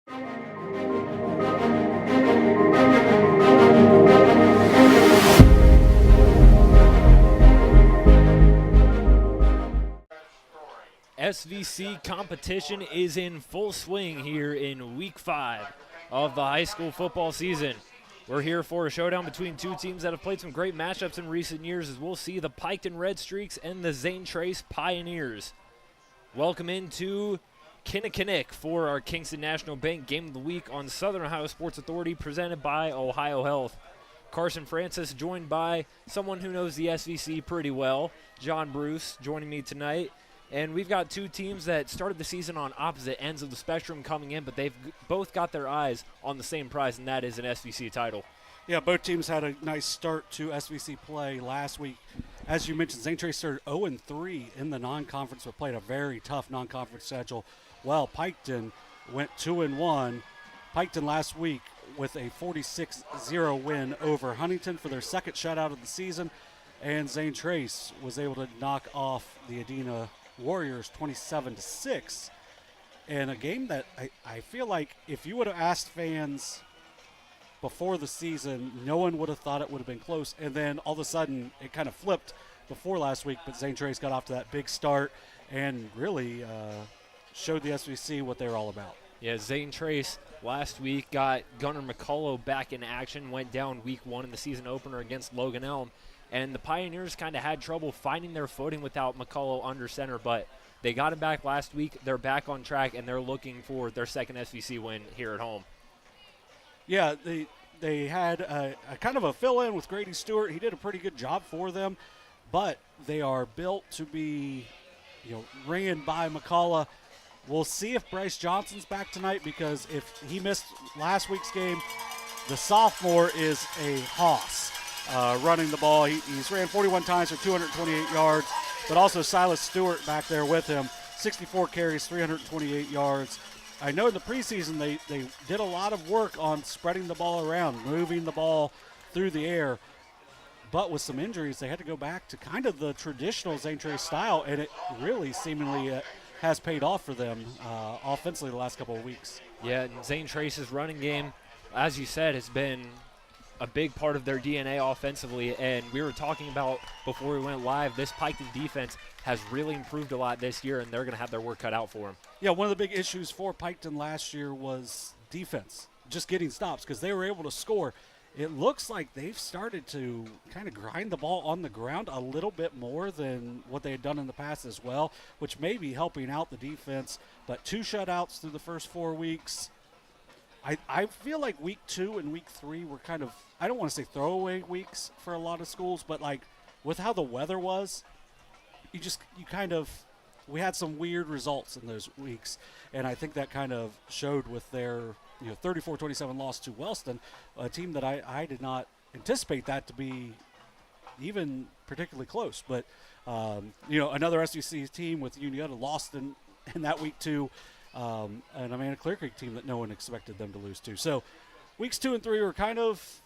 SVC competition is in full swing here in Week 5 of the high school football season. We're here for a showdown between two teams that have played some great matchups in recent years, as we'll see the Piketon Redstreaks and the Zane Trace Pioneers. Welcome into Kinnickinnick for our Kingston National Bank Game of the Week on Southern Ohio Sports Authority, presented by Ohio Health. Carson Francis, joined by someone who knows the SVC pretty well, John Bruce, joining me tonight. And we've got two teams that started the season on opposite ends of the spectrum coming in, but they've both got their eyes on the same prize, and that is an SVC title. Yeah, both teams had a nice start to SVC play last week. As you mentioned, Zane Trace started 0-3 in the non-conference, but played a very tough non-conference schedule. Well, Piketon went 2-1. Piketon last week with a 46-0 win over Huntington for their second shutout of the season, and Zane Trace was able to knock off the Adena Warriors 27-6 in a game that I feel like if you would have asked fans before the season, no one would have thought it would have been close. And then all of a sudden it kind of flipped before last week, but Zane Trace got off to that big start and really showed the SVC what they're all about. Yeah, Zane Trace last week got Gunnar McCullough back in action, went down week 1 in the season opener against Logan Elm. And the Pioneers kind of had trouble finding their footing without McCullough under center, but they got him back last week. They're back on track, and they're looking for their second SVC win here at home. Yeah, they had a kind of a fill-in with Grady Stewart. He did a pretty good job for them, but they are built to be, ran by McCullough. We'll see if Bryce Johnson's back tonight, because if he missed last week's game, the sophomore is a hoss. Running the ball. He's ran 41 times for 228 yards, but also Silas Stewart back there with him. 64 carries, 328 yards. I know in the preseason they did a lot of work on spreading the ball around, moving the ball through the air, but with some injuries, they had to go back to kind of the traditional Zane Trace style, and it really seemingly has paid off for them offensively the last couple of weeks. Yeah, and Zane Trace's running game, as you said, has been a big part of their DNA offensively, and we were talking about before we went live, this Piketon defense has really improved a lot this year, and they're going to have their work cut out for them. Yeah, one of the big issues for Piketon last year was defense, just getting stops, because they were able to score. It looks like they've started to kind of grind the ball on the ground a little bit more than what they had done in the past as well, which may be helping out the defense, but 2 shutouts through the first 4 weeks. I feel like week 2 and week 3 were kind of, I don't want to say throwaway weeks for a lot of schools, but like with how the weather was, we had some weird results in those weeks, and I think that kind of showed with their 34-27 loss to Wellston, a team that I did not anticipate that to be even particularly close. But another SVC team with Uniota lost in that week too. And a Clear Creek team that no one expected them to lose to. So weeks 2 and 3 were kind of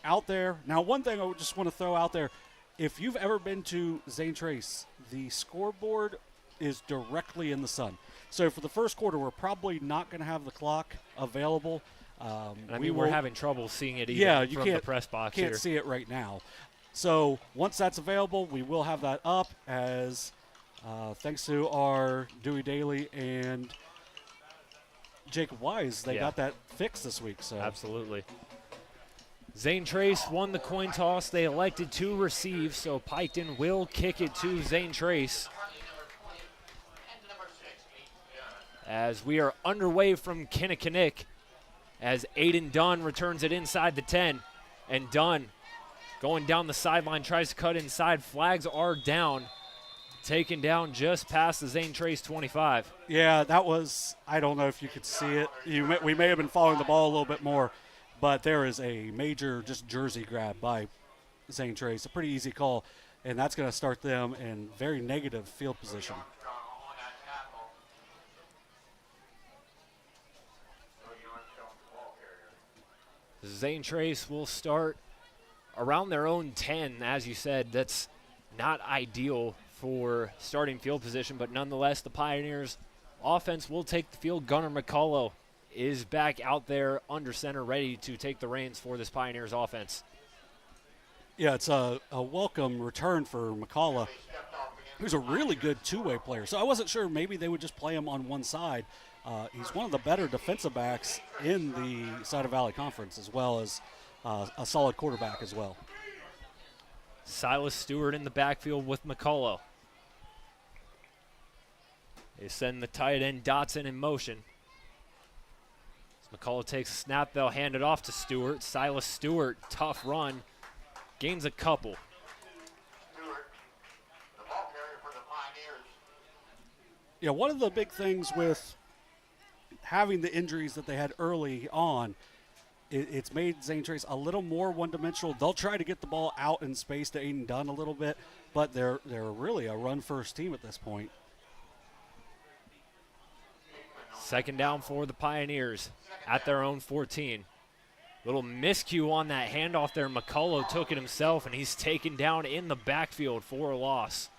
out there. Now, one thing I would just want to throw out there, if you've ever been to Zane Trace, the scoreboard is directly in the sun. So for the first quarter, we're probably not going to have the clock available. We're having trouble seeing it even from the press box here. Can't see it right now. So once that's available, we will have that up as thanks to our Dewey Daly and Jacob Wise, they got that fixed this week. So absolutely. Zane Trace won the coin toss. They elected to receive, so Piketon will kick it to Zane Trace. As we are underway from Kinnickinnick, as Aiden Dunn returns it inside the 10, and Dunn going down the sideline, tries to cut inside. Flags are down. Taken down just past the Zane Trace 25. Yeah, that was, I don't know if you could see it. We may have been following the ball a little bit more, but there is a major just jersey grab by Zane Trace. A pretty easy call, and that's going to start them in very negative field position. Zane Trace will start around their own 10. As you said, that's not ideal for starting field position, but nonetheless, the Pioneers offense will take the field. Gunnar McCullough is back out there under center, ready to take the reins for this Pioneers offense. Yeah, it's a welcome return for McCullough, who's a really good two-way player. So I wasn't sure maybe they would just play him on one side. He's one of the better defensive backs in the Cider Valley Conference, as well as a solid quarterback as well. Silas Stewart in the backfield with McCullough. They send the tight end Dotson in motion. As McCullough takes a snap, they'll hand it off to Stewart. Silas Stewart, tough run, gains a couple. Yeah, one of the big things with having the injuries that they had early on, it's made Zane Trace a little more one-dimensional. They'll try to get the ball out in space to Aiden Dunn a little bit, but they're really a run-first team at this point. Second down for the Pioneers at their own 14. Little miscue on that handoff there. McCullough took it himself, and he's taken down in the backfield for a loss.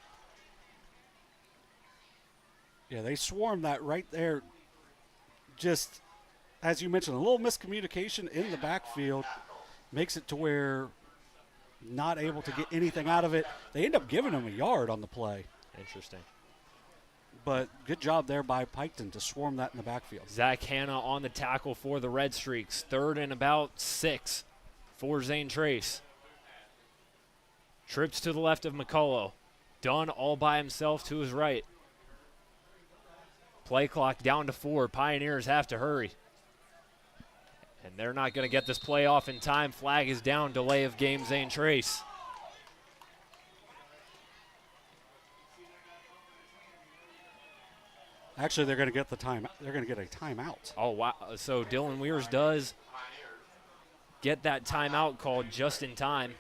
Yeah, they swarmed that right there. Just, as you mentioned, a little miscommunication in the backfield makes it to where not able to get anything out of it. They end up giving him a yard on the play. Interesting. But good job there by Piketon to swarm that in the backfield. Zach Hanna on the tackle for the Redstreaks. 3rd and about 6 for Zane Trace. Trips to the left of McCullough. Dunn all by himself to his right. Play clock down to 4. Pioneers have to hurry. And they're not going to get this play off in time. Flag is down. Delay of game, Zane Trace. Actually, they're going to get the time. They're going to get a timeout. Oh, wow. So Dylan Weirs does get that timeout called just in time.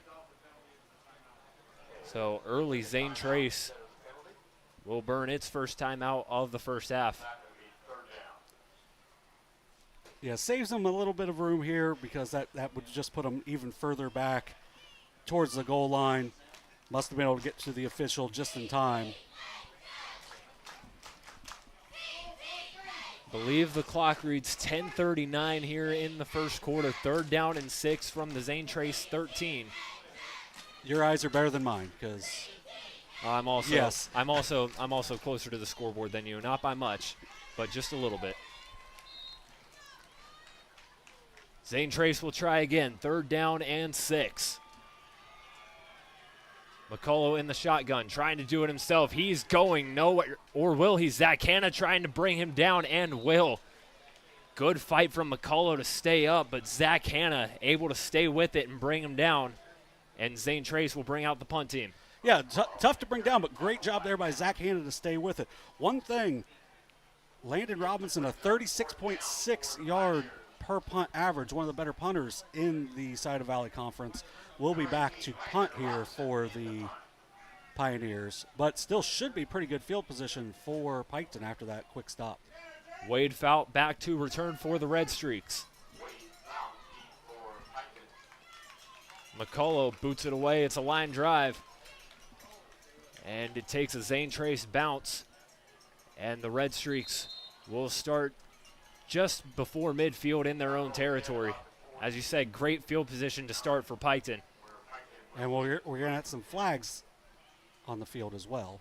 So early Zane Trace will burn its first timeout of the first half. Yeah, saves them a little bit of room here because that would just put them even further back towards the goal line. Must have been able to get to the official just in time. Believe the clock reads 10:39 here in the first quarter. 3rd down and 6 from the Zane Trace 13. Your eyes are better than mine because I'm also yes. I'm also closer to the scoreboard than you, not by much, but just a little bit. Zane Trace will try again. 3rd down and 6. McCullough in the shotgun, trying to do it himself. He's going nowhere, or will he? Zach Hanna trying to bring him down, and will. Good fight from McCullough to stay up, but Zach Hanna able to stay with it and bring him down. And Zane Trace will bring out the punt team. Yeah, tough to bring down, but great job there by Zach Hanna to stay with it. One thing, Landon Robinson, a 36.6 yard per punt average, one of the better punters in the Cider Valley Conference, will be back to punt here for the Pioneers, but still should be pretty good field position for Piketon after that quick stop. Wade Fout back to return for the Redstreaks. McCullough boots it away. It's a line drive. And it takes a Zane Trace bounce. And the Redstreaks will start just before midfield in their own territory. As you said, great field position to start for Piketon. And we're going to have some flags on the field as well.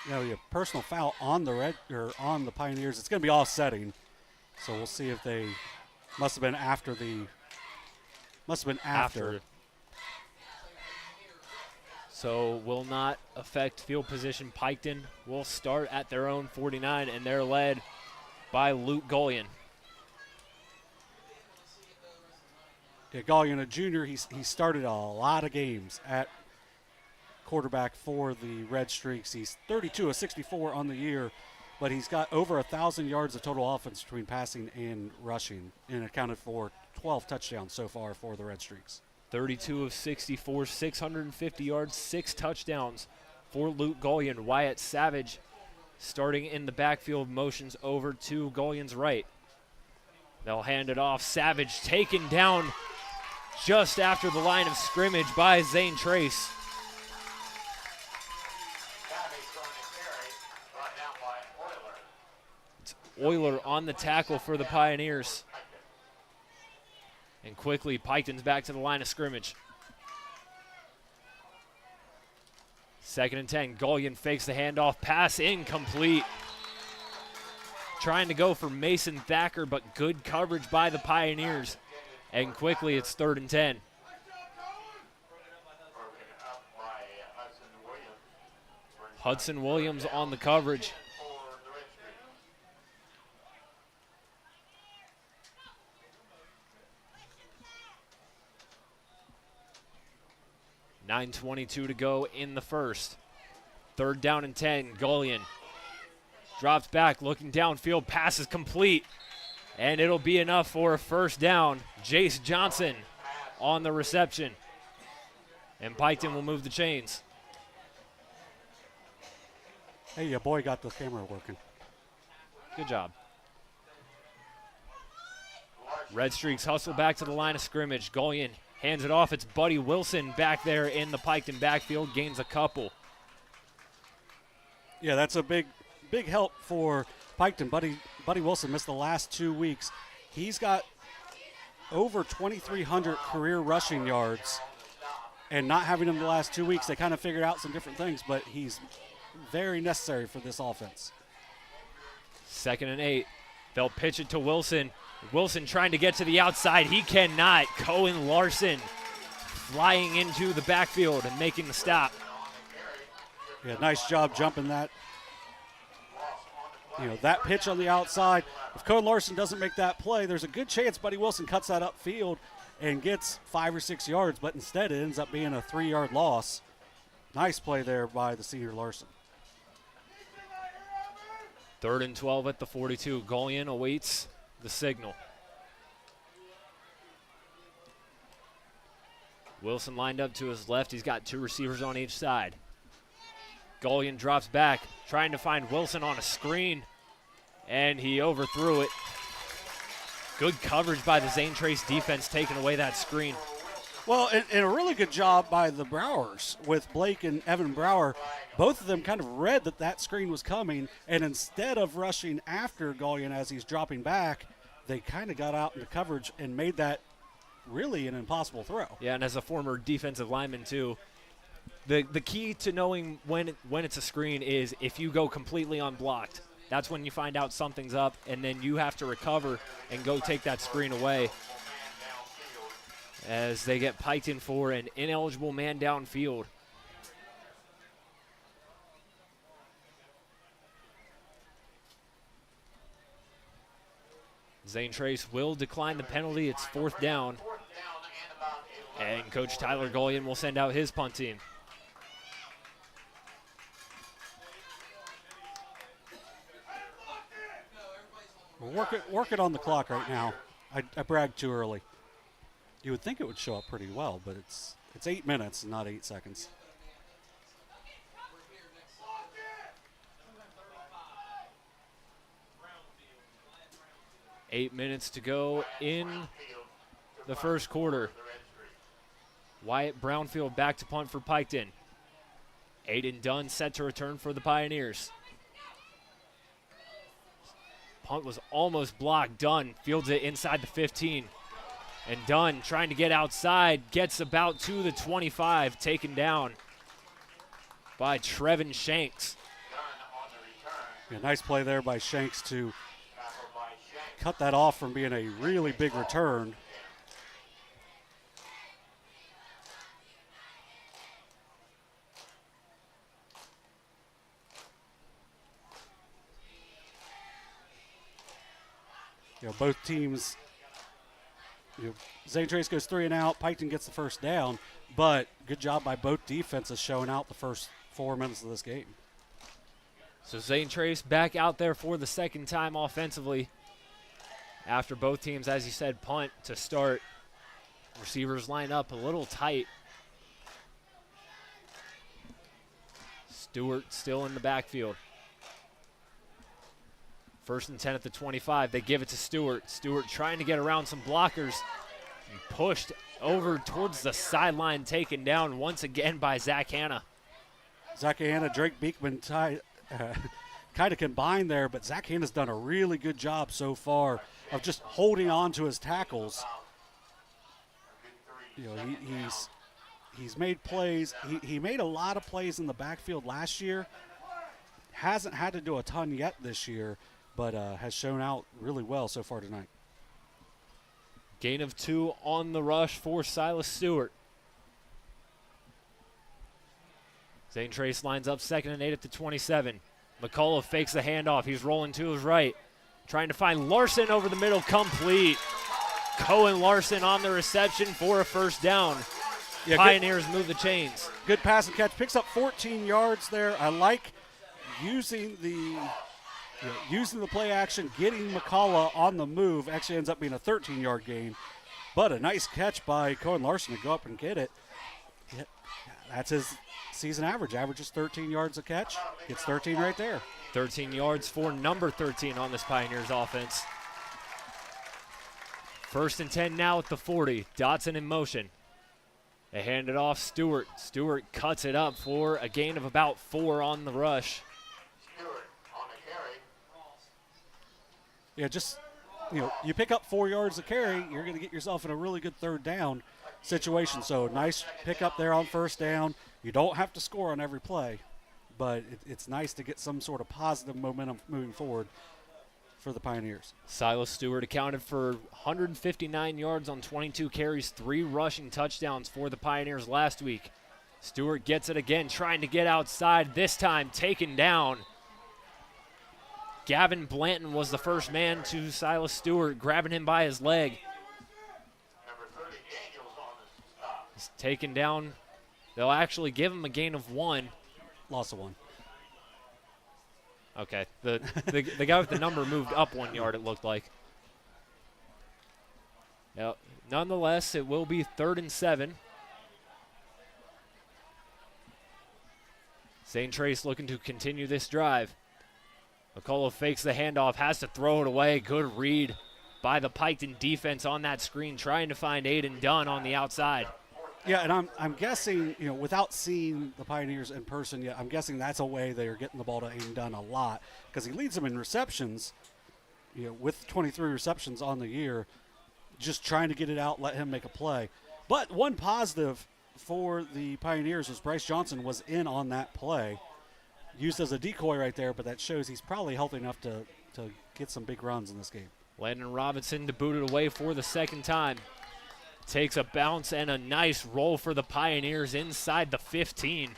Now we have personal foul on the Pioneers. It's going to be offsetting, so we'll see if they must have been after. So will not affect field position. Piketon will start at their own 49, and they're led by Luke Gullion. Yeah, Gullion, a junior, he started a lot of games at quarterback for the Redstreaks. He's 32 of 64 on the year, but he's got over 1,000 yards of total offense between passing and rushing, and accounted for 12 touchdowns so far for the Redstreaks. 32 of 64, 650 yards, 6 touchdowns for Luke Gullion. Wyatt Savage starting in the backfield, motions over to Gullion's right. They'll hand it off. Savage taken down just after the line of scrimmage by Zane Trace. It's Euler on the tackle for the Pioneers. And quickly, Piketon's back to the line of scrimmage. 2nd and 10. Gullion fakes the handoff. Pass incomplete. Trying to go for Mason Thacker, but good coverage by the Pioneers. And quickly, it's 3rd and 10. Hudson Williams on the coverage. .9:22 to go in the first. 3rd down and 10. Gullion drops back, looking downfield. Pass is complete, and it'll be enough for a 1st down. Jace Johnson on the reception, and Piketon will move the chains. Hey, your boy got the camera working. Good job. Redstreaks hustle back to the line of scrimmage. Gullion hands it off. It's Buddy Wilson back there in the Piketon backfield. Gains a couple. Yeah, that's a big help for Piketon. Buddy Wilson missed the last 2 weeks. He's got over 2,300 career rushing yards, and not having him the last 2 weeks, they kind of figured out some different things, but he's very necessary for this offense. 2nd and 8. They'll pitch it to Wilson. Wilson trying to get to the outside. He cannot. Cohen Larson flying into the backfield and making the stop. Yeah, nice job jumping that. That pitch on the outside. If Cohen Larson doesn't make that play, there's a good chance Buddy Wilson cuts that upfield and gets 5 or 6 yards, but instead it ends up being a 3-yard loss. Nice play there by the senior Larson. 3rd and 12 at the 42. Gullion awaits the signal. Wilson lined up to his left. He's got 2 receivers on each side. Gullion drops back, trying to find Wilson on a screen, and he overthrew it. Good coverage by the Zane Trace defense, taking away that screen. Well, and a really good job by the Browers with Blake and Evan Brower. Both of them kind of read that screen was coming, and instead of rushing after Gullion as he's dropping back, they kind of got out into coverage and made that really an impossible throw. Yeah, and as a former defensive lineman too, the key to knowing when it's a screen is if you go completely unblocked. That's when you find out something's up, and then you have to recover and go take that screen away. As they get piked in for an ineligible man downfield. Zane Trace will decline the penalty. It's 4th down. And Coach Tyler Gullion will send out his punt team. We're working on the clock right now. I bragged too early. You would think it would show up pretty well, but it's 8 minutes, not 8 seconds. Eight minutes to go in the first quarter. Wyatt Brownfield back to punt for Piketon. Aiden Dunn set to return for the Pioneers. Punt was almost blocked. Dunn fields it inside the 15. And Dunn trying to get outside, gets about to the 25, taken down by Trevin Shanks. Yeah, nice play there by Shanks to cut that off from being a really big return. Both teams, Zane Trace goes 3 and out. Piketon gets the 1st down, but good job by both defenses showing out the first 4 minutes of this game. So Zane Trace back out there for the 2nd time offensively after both teams, as you said, punt to start. Receivers line up a little tight. Stewart still in the backfield. First and 10 at the 25. They give it to Stewart. Stewart trying to get around some blockers. And pushed over towards the sideline, taken down once again by Zach Hanna. Zach Hanna, Drake Beekman kind of combined there, but Zach Hanna's done a really good job so far of just holding on to his tackles. You know, he's made plays. He made a lot of plays in the backfield last year. Hasn't had to do a ton yet this year, but has shown out really well so far tonight. Gain of 2 on the rush for Silas Stewart. Zane Trace lines up 2nd and 8 at the 27. McCullough fakes the handoff. He's rolling to his right. Trying to find Larson over the middle, complete. Cohen Larson on the reception for a first down. Yeah, Pioneers move the chains. Good pass and catch. Picks up 14 yards there. I like using the play action, getting McCullough on the move. Actually ends up being a 13-yard gain. But a nice catch by Cohen Larson to go up and get it. Yeah, that's his season average. Averages 13 yards a catch. Gets 13 right there. 13 yards for number 13 on this Pioneers offense. First and 10 now at the 40. Dotson in motion. They hand it off Stewart. Stewart cuts it up for a gain of about 4 on the rush. Yeah, just, you pick up 4 yards a carry, you're going to get yourself in a really good third down situation. So nice pickup there on first down. You don't have to score on every play, but it's nice to get some sort of positive momentum moving forward for the Pioneers. Silas Stewart accounted for 159 yards on 22 carries, 3 rushing touchdowns for the Pioneers last week. Stewart gets it again, trying to get outside, this time taken down. Gavin Blanton was the first man to Silas Stewart, grabbing him by his leg. He's taken down. They'll actually give him a gain of 1. Loss of 1. Okay, the guy with the number moved up 1 yard, it looked like. Now, nonetheless, it will be 3rd and 7. Zane Trace looking to continue this drive. McCullough fakes the handoff, has to throw it away. Good read by the Piketon defense on that screen, trying to find Aiden Dunn on the outside. Yeah, and I'm guessing, without seeing the Pioneers in person yet, I'm guessing that's a way they are getting the ball to Aiden Dunn a lot, because he leads them in receptions, with 23 receptions on the year, just trying to get it out, let him make a play. But one positive for the Pioneers was Bryce Johnson was in on that play. Used as a decoy right there, but that shows he's probably healthy enough to get some big runs in this game. Landon Robinson to boot it away for the second time. Takes a bounce and a nice roll for the Pioneers inside the 15.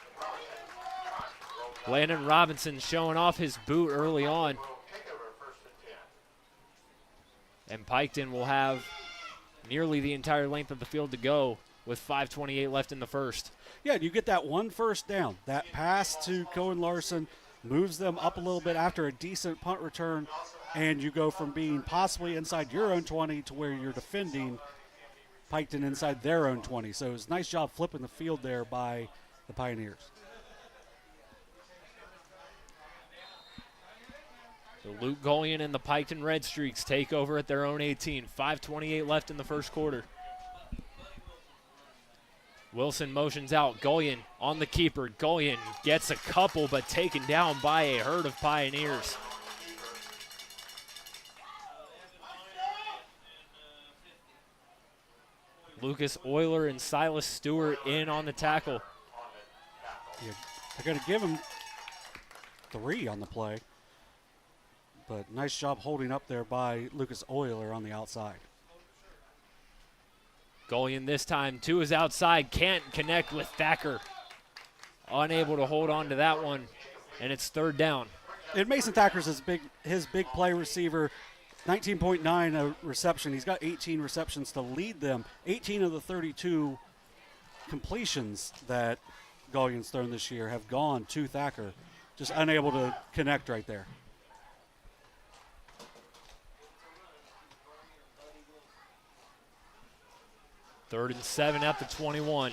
Landon Robinson showing off his boot early on. And Piketon will have nearly the entire length of the field to go with 5:28 left in the first. Yeah, you get that one first down. That pass to Cohen Larson moves them up a little bit after a decent punt return, and you go from being possibly inside your own 20 to where you're defending Piketon inside their own 20. So it was a nice job flipping the field there by the Pioneers. So Luke Golian and the Piketon Redstreaks take over at their own 18. 5:28 left in the first quarter. Wilson motions out. Golian on the keeper. Golian gets a couple, but taken down by a herd of Pioneers. Lucas Euler and Silas Stewart in on the tackle. Yeah, they're going to give him 3 on the play. But nice job holding up there by Lucas Euler on the outside. Golian this time to his outside, can't connect with Thacker. Unable to hold on to that one, and it's 3rd down. And Mason Thacker's his big play receiver, 19.9 a reception. He's got 18 receptions to lead them. 18 of the 32 completions that Golian's thrown this year have gone to Thacker. Just unable to connect right there. Third and 7 at the 21.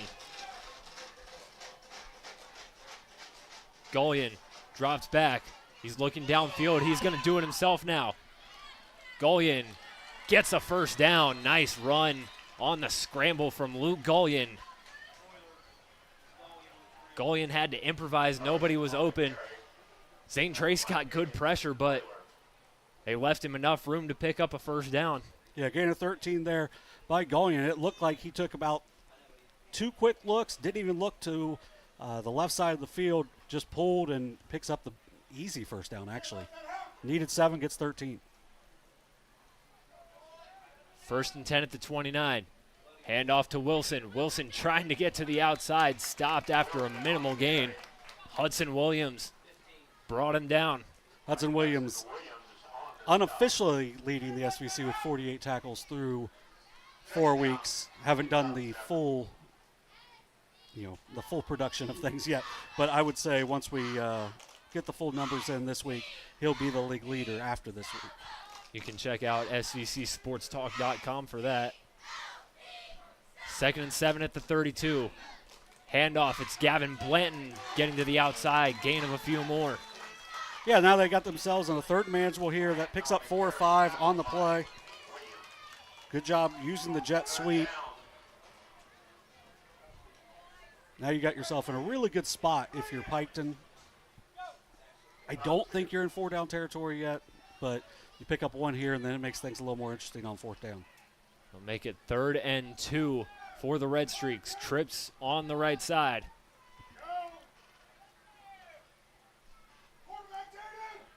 Golian drops back. He's looking downfield. He's going to do it himself now. Gullion gets a first down. Nice run on the scramble from Luke Gullion. Gullion had to improvise. Nobody was open. Zane Trace got good pressure, but they left him enough room to pick up a first down. Yeah, gain of 13 there by Gullion. It looked like he took about 2 quick looks, didn't even look to the left side of the field, just pulled and picks up the easy first down, actually. Needed 7, gets 13. 1st and 10 at the 29. Handoff to Wilson. Wilson trying to get to the outside, stopped after a minimal gain. Hudson Williams brought him down. Hudson Williams unofficially leading the SVC with 48 tackles through 4 weeks. Haven't done the full, the full production of things yet. But I would say once we get the full numbers in this week, he'll be the league leader after this week. You can check out svcsportstalk.com for that. 2nd and 7 at the 32. Handoff, it's Gavin Blanton getting to the outside, gain of a few more. Yeah, now they got themselves in a third manageable here that picks up 4 or 5 on the play. Good job using the jet sweep. Now you got yourself in a really good spot if you're Piketon. I don't think you're in 4-down territory yet, but you pick up 1 here, and then it makes things a little more interesting on 4th down. They'll make it 3rd and 2 for the Redstreaks. Trips on the right side.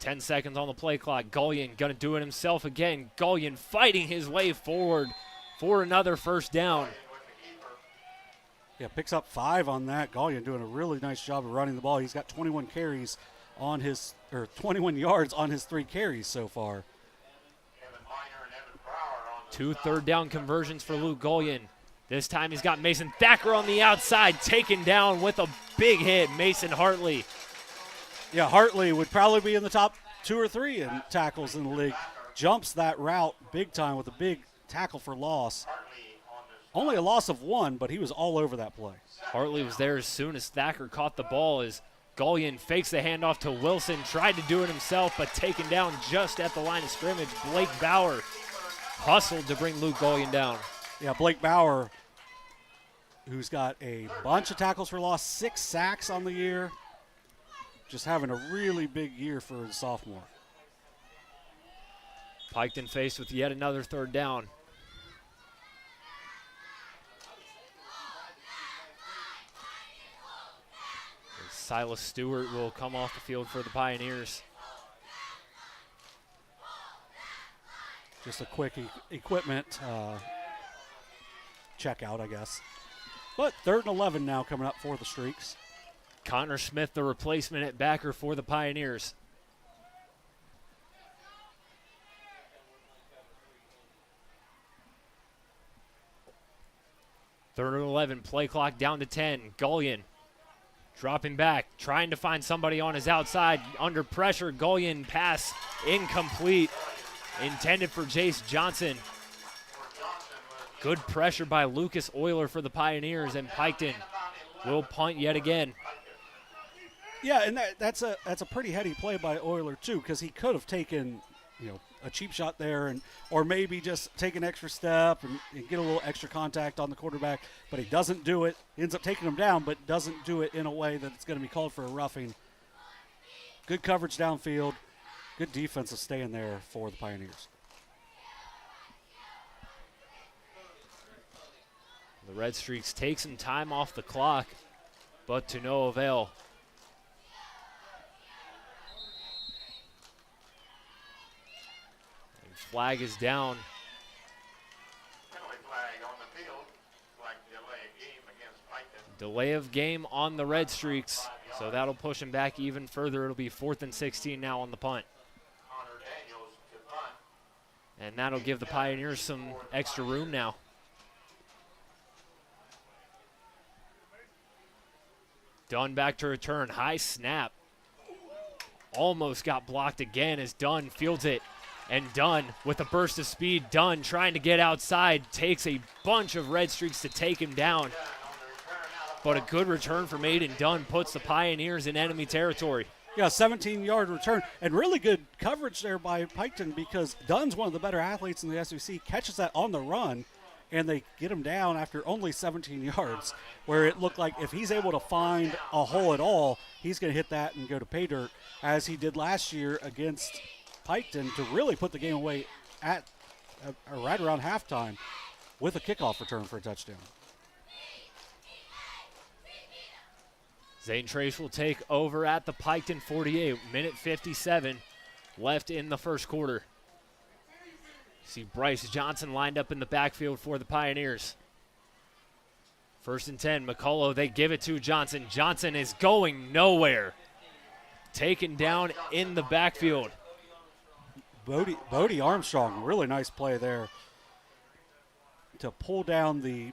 10 seconds on the play clock. Gullion going to do it himself again. Gullion fighting his way forward for another first down. Yeah, picks up 5 on that. Gullion doing a really nice job of running the ball. He's got 21 carries on his, or 21 yards on his 3 carries so far. 2 third-down conversions for Luke Gullion. This time he's got Mason Thacker on the outside, taken down with a big hit, Mason Hartley. Yeah, Hartley would probably be in the top 2 or 3 in tackles in the league. Jumps that route big time with a big tackle for loss. Only a loss of 1, but he was all over that play. Hartley was there as soon as Thacker caught the ball as Gullion fakes the handoff to Wilson, tried to do it himself, but taken down just at the line of scrimmage. Blake Bauer hustled to bring Luke Gullion down. Yeah, Blake Bauer, who's got a bunch of tackles for loss, 6 sacks on the year. Just having a really big year for a sophomore. Piketon faced with yet another 3rd down. Silas Stewart will come off the field for the Pioneers. Just a quick equipment checkout, I guess. But 3rd and 11 now coming up for the Streaks. Connor Smith, the replacement at backer for the Pioneers. Third and 11, play clock down to 10. Gullion dropping back, trying to find somebody on his outside. Under pressure, Gullion pass incomplete. Intended for Jace Johnson. Good pressure by Lucas Euler for the Pioneers, and Piketon will punt yet again. Yeah, and that's a pretty heady play by Euler too, because he could have taken a cheap shot there, or maybe just take an extra step and get a little extra contact on the quarterback, but he doesn't do it. He ends up taking him down, but doesn't do it in a way that it's going to be called for a roughing. Good coverage downfield. Good defensive staying there for the Pioneers. The Redstreaks take some time off the clock, but to no avail. And flag is down. Delay of game on the Redstreaks, so that'll push him back even further. It'll be 4th and 16 now on the punt. And that'll give the Pioneers some extra room now. Dunn back to return. High snap. Almost got blocked again as Dunn fields it. And Dunn with a burst of speed. Dunn trying to get outside. Takes a bunch of Redstreaks to take him down. But a good return from Aiden Dunn puts the Pioneers in enemy territory. Yeah, 17-yard return, and really good coverage there by Piketon because Dunn's one of the better athletes in the SEC, catches that on the run, and they get him down after only 17 yards, where it looked like if he's able to find a hole at all, he's going to hit that and go to pay dirt, as he did last year against Piketon to really put the game away at right around halftime with a kickoff return for a touchdown. Zane Trace will take over at the Piketon 48, minute 57 left in the first quarter. See Bryce Johnson lined up in the backfield for the Pioneers. 1st and 10, McCullough, they give it to Johnson. Johnson is going nowhere. Taken down in the backfield. Bodie Armstrong, really nice play there to pull down the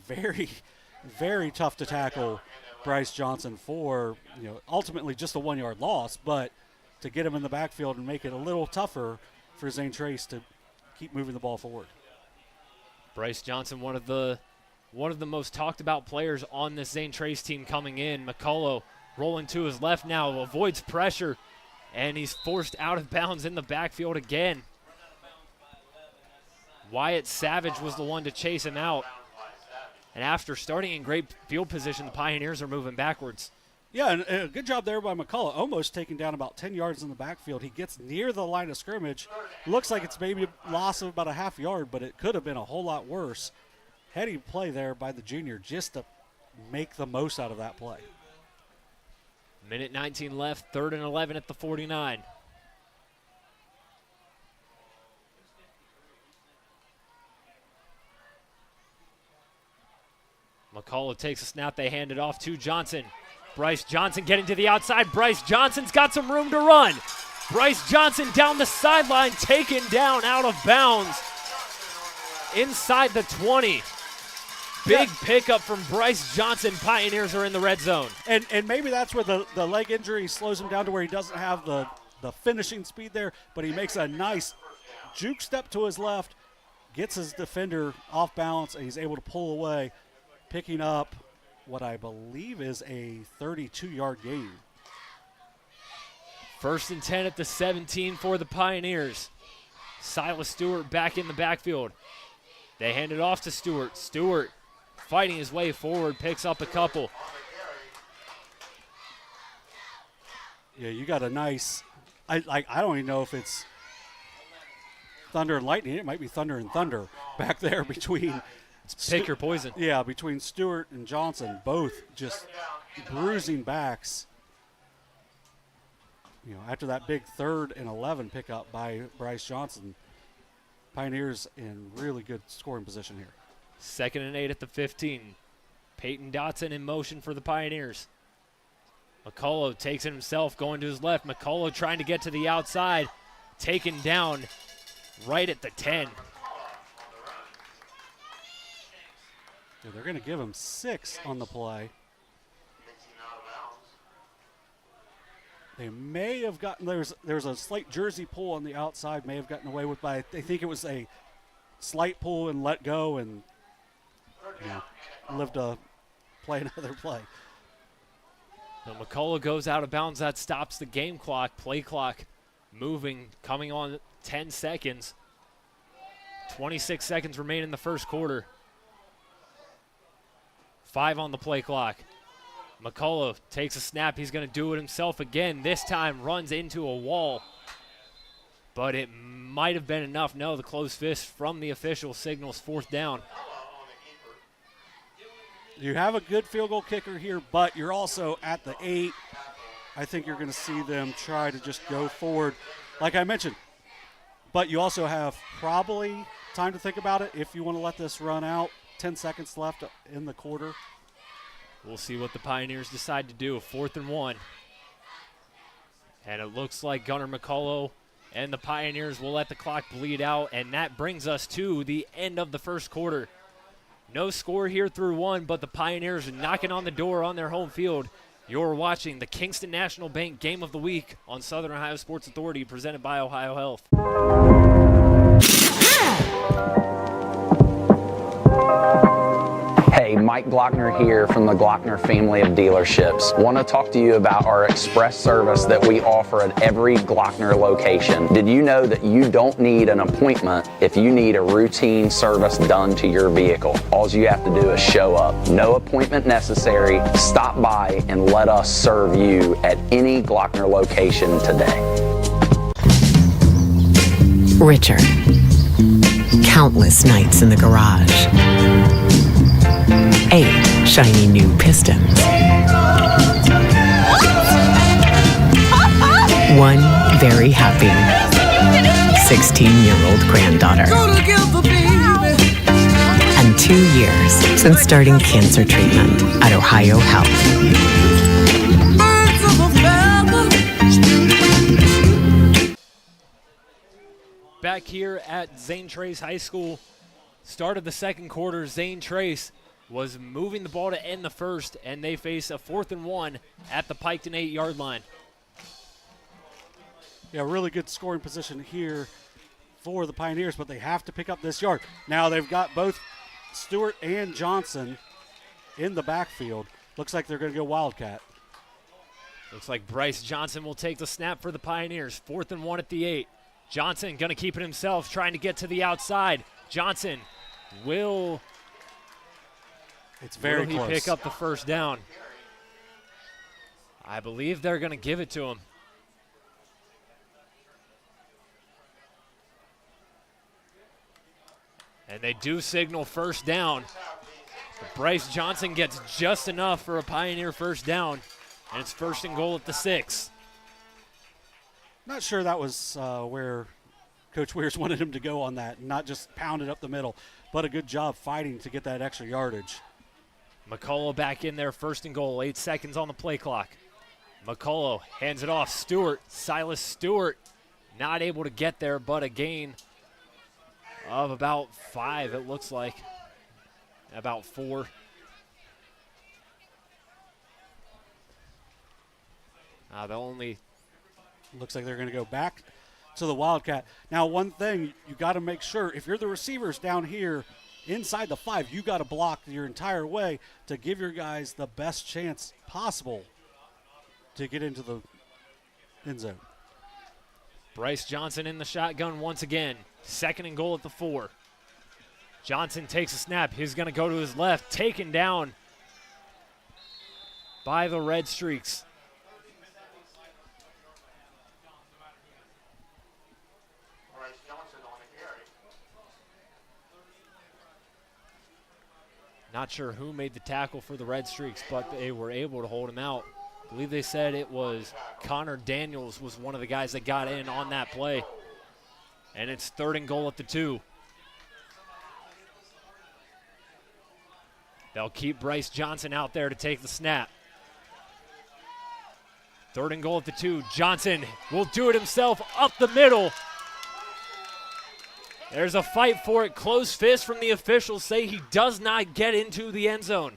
very, very tough to tackle Bryce Johnson for, ultimately just a 1-yard loss, but to get him in the backfield and make it a little tougher for Zane Trace to keep moving the ball forward. Bryce Johnson, one of the most talked about players on this Zane Trace team coming in. McCullough rolling to his left now, avoids pressure, and he's forced out of bounds in the backfield again. Wyatt Savage was the one to chase him out. And after starting in great field position, the Pioneers are moving backwards. Yeah, and a good job there by McCullough, almost taking down about 10 yards in the backfield. He gets near the line of scrimmage. Looks like it's maybe a loss of about a half yard, but it could have been a whole lot worse. Heady play there by the junior just to make the most out of that play. Minute 19 left, 3rd and 11 at the 49. McCullough takes a snap. They hand it off to Johnson. Bryce Johnson getting to the outside. Bryce Johnson's got some room to run. Bryce Johnson down the sideline, taken down out of bounds inside the 20. Big pickup from Bryce Johnson. Pioneers are in the red zone. And maybe that's where the leg injury slows him down to where he doesn't have the finishing speed there, but he makes a nice juke step to his left, gets his defender off balance, and he's able to pull away, picking up what I believe is a 32-yard gain. 1st and 10 at the 17 for the Pioneers. Silas Stewart back in the backfield. They hand it off to Stewart. Stewart fighting his way forward, picks up a couple. Yeah, you got a nice, I don't even know if it's thunder and lightning. It might be thunder and thunder back there between. Pick your poison. Yeah, between Stewart and Johnson, both just bruising backs. After that big 3rd and 11 pickup by Bryce Johnson, Pioneers in really good scoring position here. 2nd and 8 at the 15. Peyton Dotson in motion for the Pioneers. McCullough takes it himself, going to his left. McCullough trying to get to the outside, taken down right at the 10. Yeah, they're going to give him 6 on the play. They may have gotten, there's a slight jersey pull on the outside, may have gotten away with, but I think it was a slight pull and let go and live to play another play. Now McCullough goes out of bounds. That stops the game clock, play clock moving, coming on 10 seconds. 26 seconds remain in the first quarter. 5 on the play clock. McCullough takes a snap. He's going to do it himself again. This time runs into a wall. But it might have been enough. No, the closed fist from the official signals 4th down. You have a good field goal kicker here, but you're also at the 8. I think you're going to see them try to just go forward, like I mentioned. But you also have probably time to think about it if you want to let this run out. 10 seconds left in the quarter. We'll see what the Pioneers decide to do. 4th and 1. And it looks like Gunnar McCullough and the Pioneers will let the clock bleed out, and that brings us to the end of the first quarter. No score here through 1, but the Pioneers are knocking on the door on their home field. You're watching the Kingston National Bank Game of the Week on Southern Ohio Sports Authority, presented by Ohio Health. Hey, my Mike Glockner here from the Glockner family of dealerships. Want to talk to you about our express service that we offer at every Glockner location. Did you know that you don't need an appointment if you need a routine service done to your vehicle? All you have to do is show up. No appointment necessary. Stop by and let us serve you at any Glockner location today. Richard. Countless nights in the garage. 8 shiny new pistons. 1 very happy 16-year-old granddaughter. And 2 years since starting cancer treatment at Ohio Health. Back here at Zane Trace High School, start of the second quarter, Zane Trace was moving the ball to end the first, and they face a 4th and 1 at the Piketon 8-yard line. Yeah, really good scoring position here for the Pioneers, but they have to pick up this yard. Now they've got both Stewart and Johnson in the backfield. Looks like they're going to go Wildcat. Looks like Bryce Johnson will take the snap for the Pioneers. 4th and 1 at the 8. Johnson going to keep it himself, trying to get to the outside. Johnson will very he close. Pick up the first down? I believe they're going to give it to him. And they do signal first down. But Bryce Johnson gets just enough for a Pioneer first down, and it's 1st and goal at the 6. Not sure that was where Coach Weirs wanted him to go on that, not just pound it up the middle, but a good job fighting to get that extra yardage. McCullough back in there, 1st and goal, 8 seconds on the play clock. McCullough hands it off. Stewart, Silas Stewart, not able to get there, but a gain of about 5, it looks like. About 4. They'll only... Looks like they're going to go back to the Wildcat. Now, one thing you got to make sure, if you're the receivers down here inside the 5, you got to block your entire way to give your guys the best chance possible to get into the end zone. Bryce Johnson in the shotgun once again. 2nd and goal at the 4. Johnson takes a snap. He's going to go to his left, taken down by the Redstreaks. Not sure who made the tackle for the Redstreaks, but they were able to hold him out. I believe they said it was Connor Daniels was one of the guys that got in on that play. And it's 3rd and goal at the 2. They'll keep Bryce Johnson out there to take the snap. 3rd and goal at the 2. Johnson will do it himself up the middle. There's a fight for it. Close fist from the officials say he does not get into the end zone.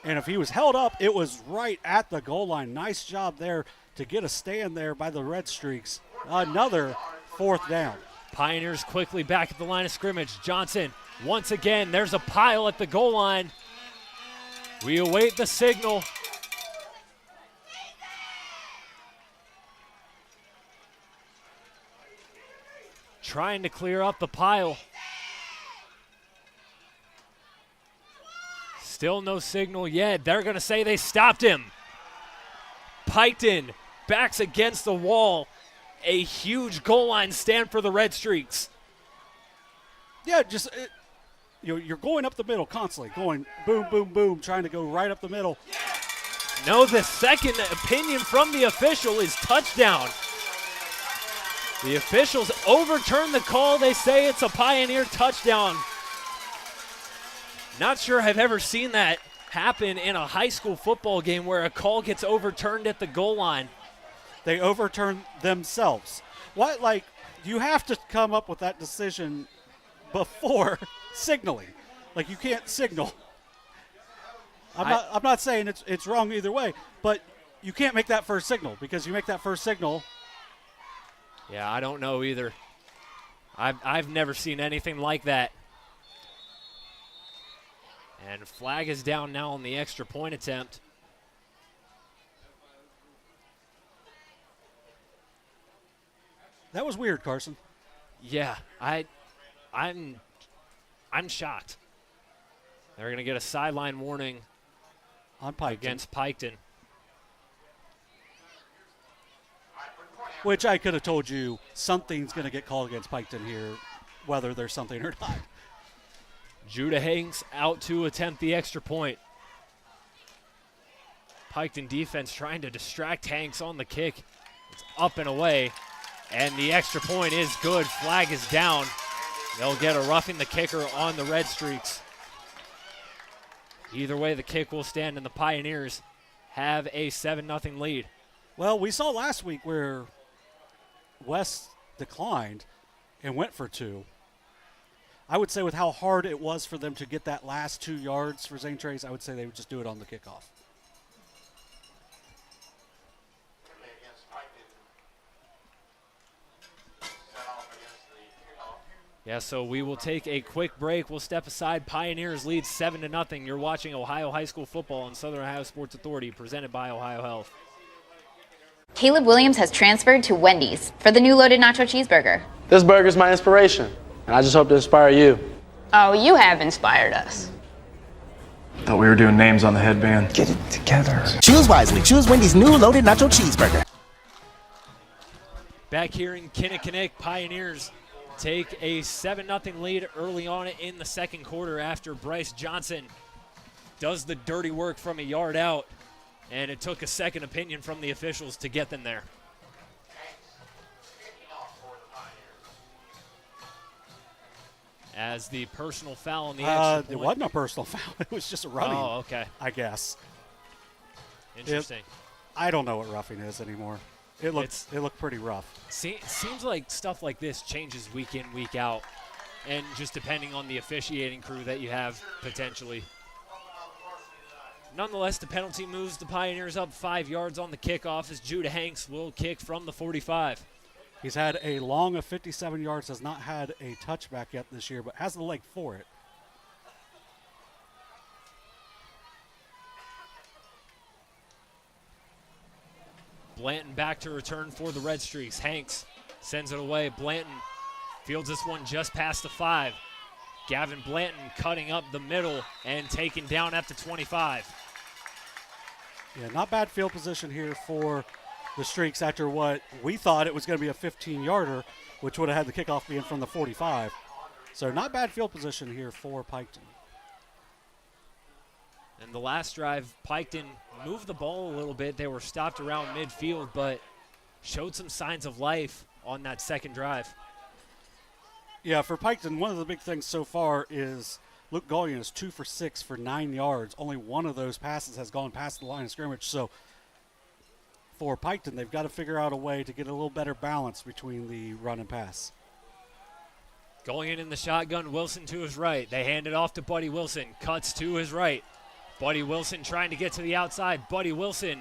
And if he was held up, it was right at the goal line. Nice job there to get a stand there by the Redstreaks. Another 4th down. Pioneers quickly back at the line of scrimmage. Johnson, once again, there's a pile at the goal line. We await the signal. Trying to clear up the pile. Still no signal yet. They're going to say they stopped him. Piketon backs against the wall. A huge goal line stand for the Redstreaks. Yeah, just you're going up the middle constantly, going boom, boom, boom, trying to go right up the middle. No, the second opinion from the official is touchdown. The officials overturn the call. They say it's a Pioneer touchdown. Not sure I've ever seen that happen in a high school football game where a call gets overturned at the goal line. They overturn themselves. What, like, you have to come up with that decision before signaling. Like, you can't signal. I'm not saying it's wrong either way, but you can't make that first signal, because you make that first signal. Yeah, I don't know either. I've never seen anything like that. And flag is down now on the extra point attempt. That was weird, Carson. Yeah, I'm shocked. They're going to get a sideline warning On Piketon. against Piketon. Which I could have told you something's going to get called against Piketon here, whether there's something or not. Judah Hanks out to attempt the extra point. Piketon defense trying to distract Hanks on the kick. It's up and away, and the extra point is good. Flag is down. They'll get a roughing the kicker on the Redstreaks. Either way, the kick will stand, and the Pioneers have a 7-0 lead. Well, we saw last week where West declined and went for 2. I would say with how hard it was for them to get that last 2 yards for Zane Trace, I would say they would just do it on the kickoff. Yeah, so we will take a quick break. We'll step aside. Pioneers lead 7-0. You're watching Ohio High School football on Southern Ohio Sports Authority, presented by Ohio Health. Caleb Williams has transferred to Wendy's for the new loaded nacho cheeseburger. This burger's my inspiration, and I just hope to inspire you. Oh, you have inspired us. Thought we were doing names on the headband. Get it together. Choose wisely. Choose Wendy's new loaded nacho cheeseburger. Back here in Kinnickinnick, Pioneers take a 7-0 lead early on in the second quarter after Bryce Johnson does the dirty work from a yard out, and it took a second opinion from the officials to get them there. As the personal foul on the extra point. It wasn't a personal foul. It was just a running. Oh, okay. I guess. Interesting. I don't know what roughing is anymore. It looked pretty rough. Seems like stuff like this changes week in, week out, and just depending on the officiating crew that you have potentially. Nonetheless, the penalty moves the Pioneers up 5 yards on the kickoff as Judah Hanks will kick from the 45. He's had a long of 57 yards, has not had a touchback yet this year, but has the leg for it. Blanton back to return for the Redstreaks. Hanks sends it away. Blanton fields this one just past the 5. Gavin Blanton cutting up the middle and taken down at the 25. Yeah, not bad field position here for the Streaks after what we thought it was going to be a 15-yarder, which would have had the kickoff being from the 45. So not bad field position here for Piketon. And the last drive, Piketon moved the ball a little bit. They were stopped around midfield, but showed some signs of life on that second drive. Yeah, for Piketon, one of the big things so far is Luke Gullion is 2 for 6 for 9 yards. Only one of those passes has gone past the line of scrimmage. So for Piketon, they've got to figure out a way to get a little better balance between the run and pass. Going in the shotgun, Wilson to his right. They hand it off to Buddy Wilson. Cuts to his right. Buddy Wilson trying to get to the outside. Buddy Wilson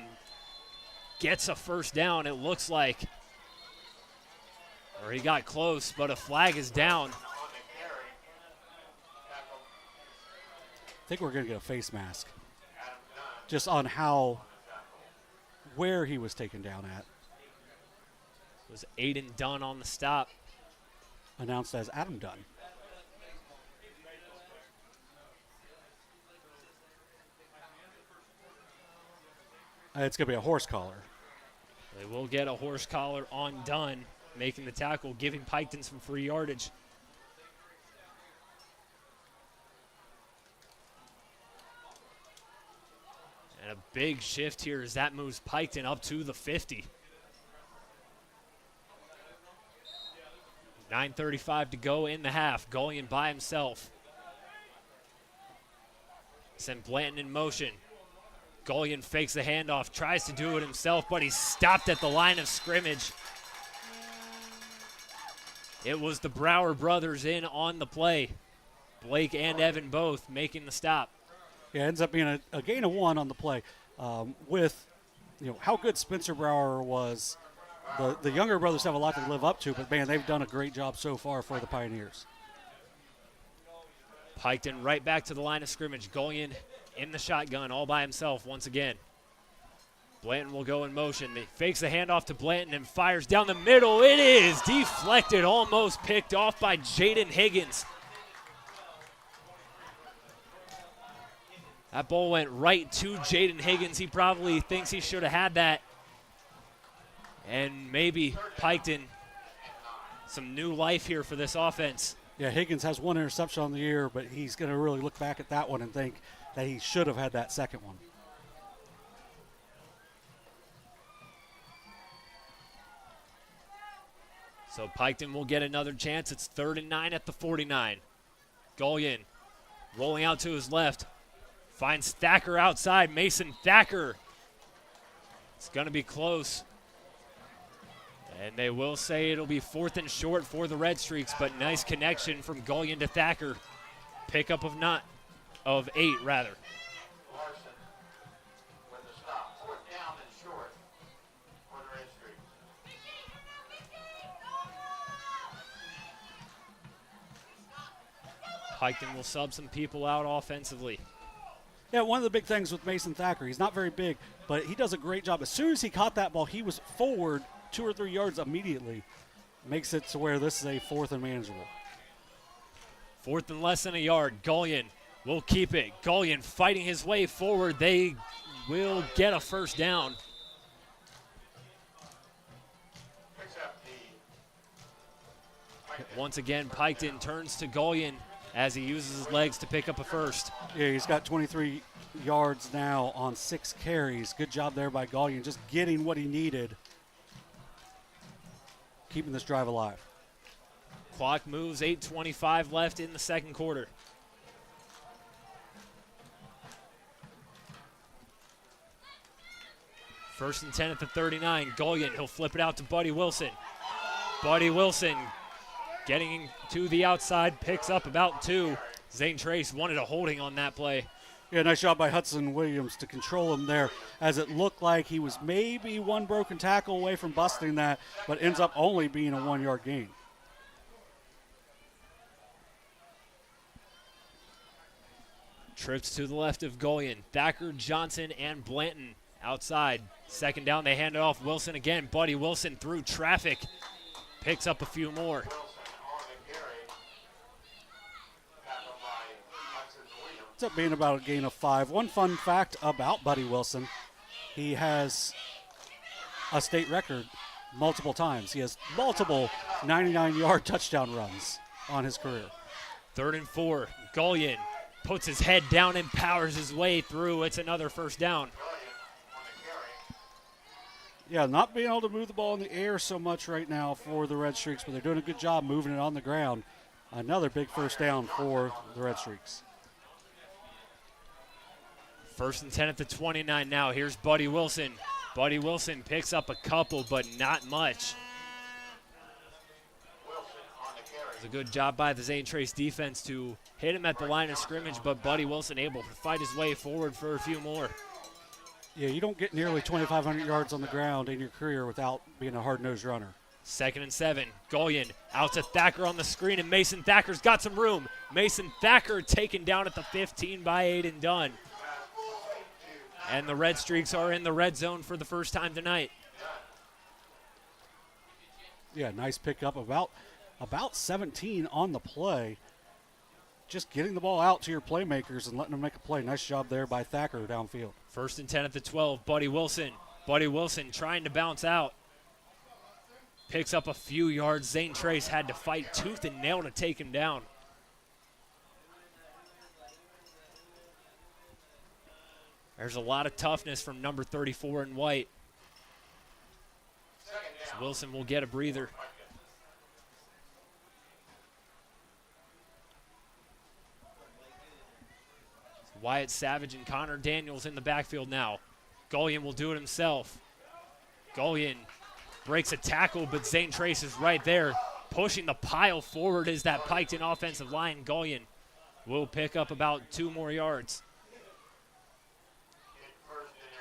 gets a first down, it looks like. Or he got close, but a flag is down. I think we're going to get a face mask just on where he was taken down at. It was Aiden Dunn on the stop. Announced as Adam Dunn. It's going to be a horse collar. They will get a horse collar on Dunn, making the tackle, giving Piketon some free yardage. And a big shift here as that moves Piketon up to the 50. 9:35 to go in the half. Gullion by himself. Send Blanton in motion. Gullion fakes the handoff, tries to do it himself, but he's stopped at the line of scrimmage. It was the Brower brothers in on the play. Blake and Evan both making the stop. Yeah, it ends up being a gain of 1 on the play. With how good Spencer Brower was, the younger brothers have a lot to live up to, but man, they've done a great job so far for the Pioneers. Piketon right back to the line of scrimmage. Gullion in the shotgun all by himself once again. Blanton will go in motion. He fakes the handoff to Blanton and fires down the middle. It is deflected, almost picked off by Jaden Higgins. That ball went right to Jaden Higgins. He probably thinks he should have had that. And maybe Piketon, some new life here for this offense. Yeah, Higgins has one interception on the year, but he's going to really look back at that one and think that he should have had that second one. So Piketon will get another chance. It's 3rd and 9 at the 49. Gullion rolling out to his left. Finds Thacker outside. Mason Thacker. It's going to be close. And they will say it'll be 4th and short for the Redstreaks, but nice connection from Gullion to Thacker. Pickup of 8 rather. Piketon will sub some people out offensively. Yeah, one of the big things with Mason Thacker, he's not very big, but he does a great job. As soon as he caught that ball, he was forward 2 or 3 yards immediately. Makes it to where this is a 4th and manageable. 4th and less than a yard. Gullion will keep it. Gullion fighting his way forward. They will get a first down. Once again, Piketon turns to Gullion as he uses his legs to pick up a first. Yeah, he's got 23 yards now on 6 carries. Good job there by Gullion, just getting what he needed, keeping this drive alive. Clock moves, 8:25 left in the second quarter. First and 10 at the 39. Gullion, he'll flip it out to Buddy Wilson. Buddy Wilson getting to the outside, picks up about 2. Zane Trace wanted a holding on that play. Yeah, nice job by Hudson Williams to control him there, as it looked like he was maybe one broken tackle away from busting that, but ends up only being a 1-yard gain. Trips to the left of Gullion. Thacker, Johnson, and Blanton outside. Second down, they hand it off. Wilson again. Buddy Wilson through traffic. Picks up a few more. Ends up being about a gain of 5. One fun fact about Buddy Wilson, he has a state record multiple times. He has multiple 99-yard touchdown runs on his career. 3rd and 4. Gullion puts his head down and powers his way through. It's another first down. Yeah, not being able to move the ball in the air so much right now for the Redstreaks, but they're doing a good job moving it on the ground. Another big first down for the Redstreaks. 1st and 10 at the 29 now. Here's Buddy Wilson. Buddy Wilson picks up a couple, but not much. It's a good job by the Zane Trace defense to hit him at the line of scrimmage, but Buddy Wilson able to fight his way forward for a few more. Yeah, you don't get nearly 2,500 yards on the ground in your career without being a hard-nosed runner. 2nd and 7. Gullion out to Thacker on the screen, and Mason Thacker's got some room. Mason Thacker taken down at the 15 by Aiden Dunn. And the Redstreaks are in the red zone for the first time tonight. Yeah, nice pickup, about 17 on the play. Just getting the ball out to your playmakers and letting them make a play. Nice job there by Thacker downfield. 1st and 10 at the 12. Buddy Wilson. Buddy Wilson trying to bounce out. Picks up a few yards. Zane Trace had to fight tooth and nail to take him down. There's a lot of toughness from number 34 in white. So Wilson will get a breather. Wyatt Savage and Connor Daniels in the backfield now. Gullion will do it himself. Gullion breaks a tackle, but Zane Trace is right there. Pushing the pile forward is that Piketon offensive line. Gullion will pick up about 2 more yards.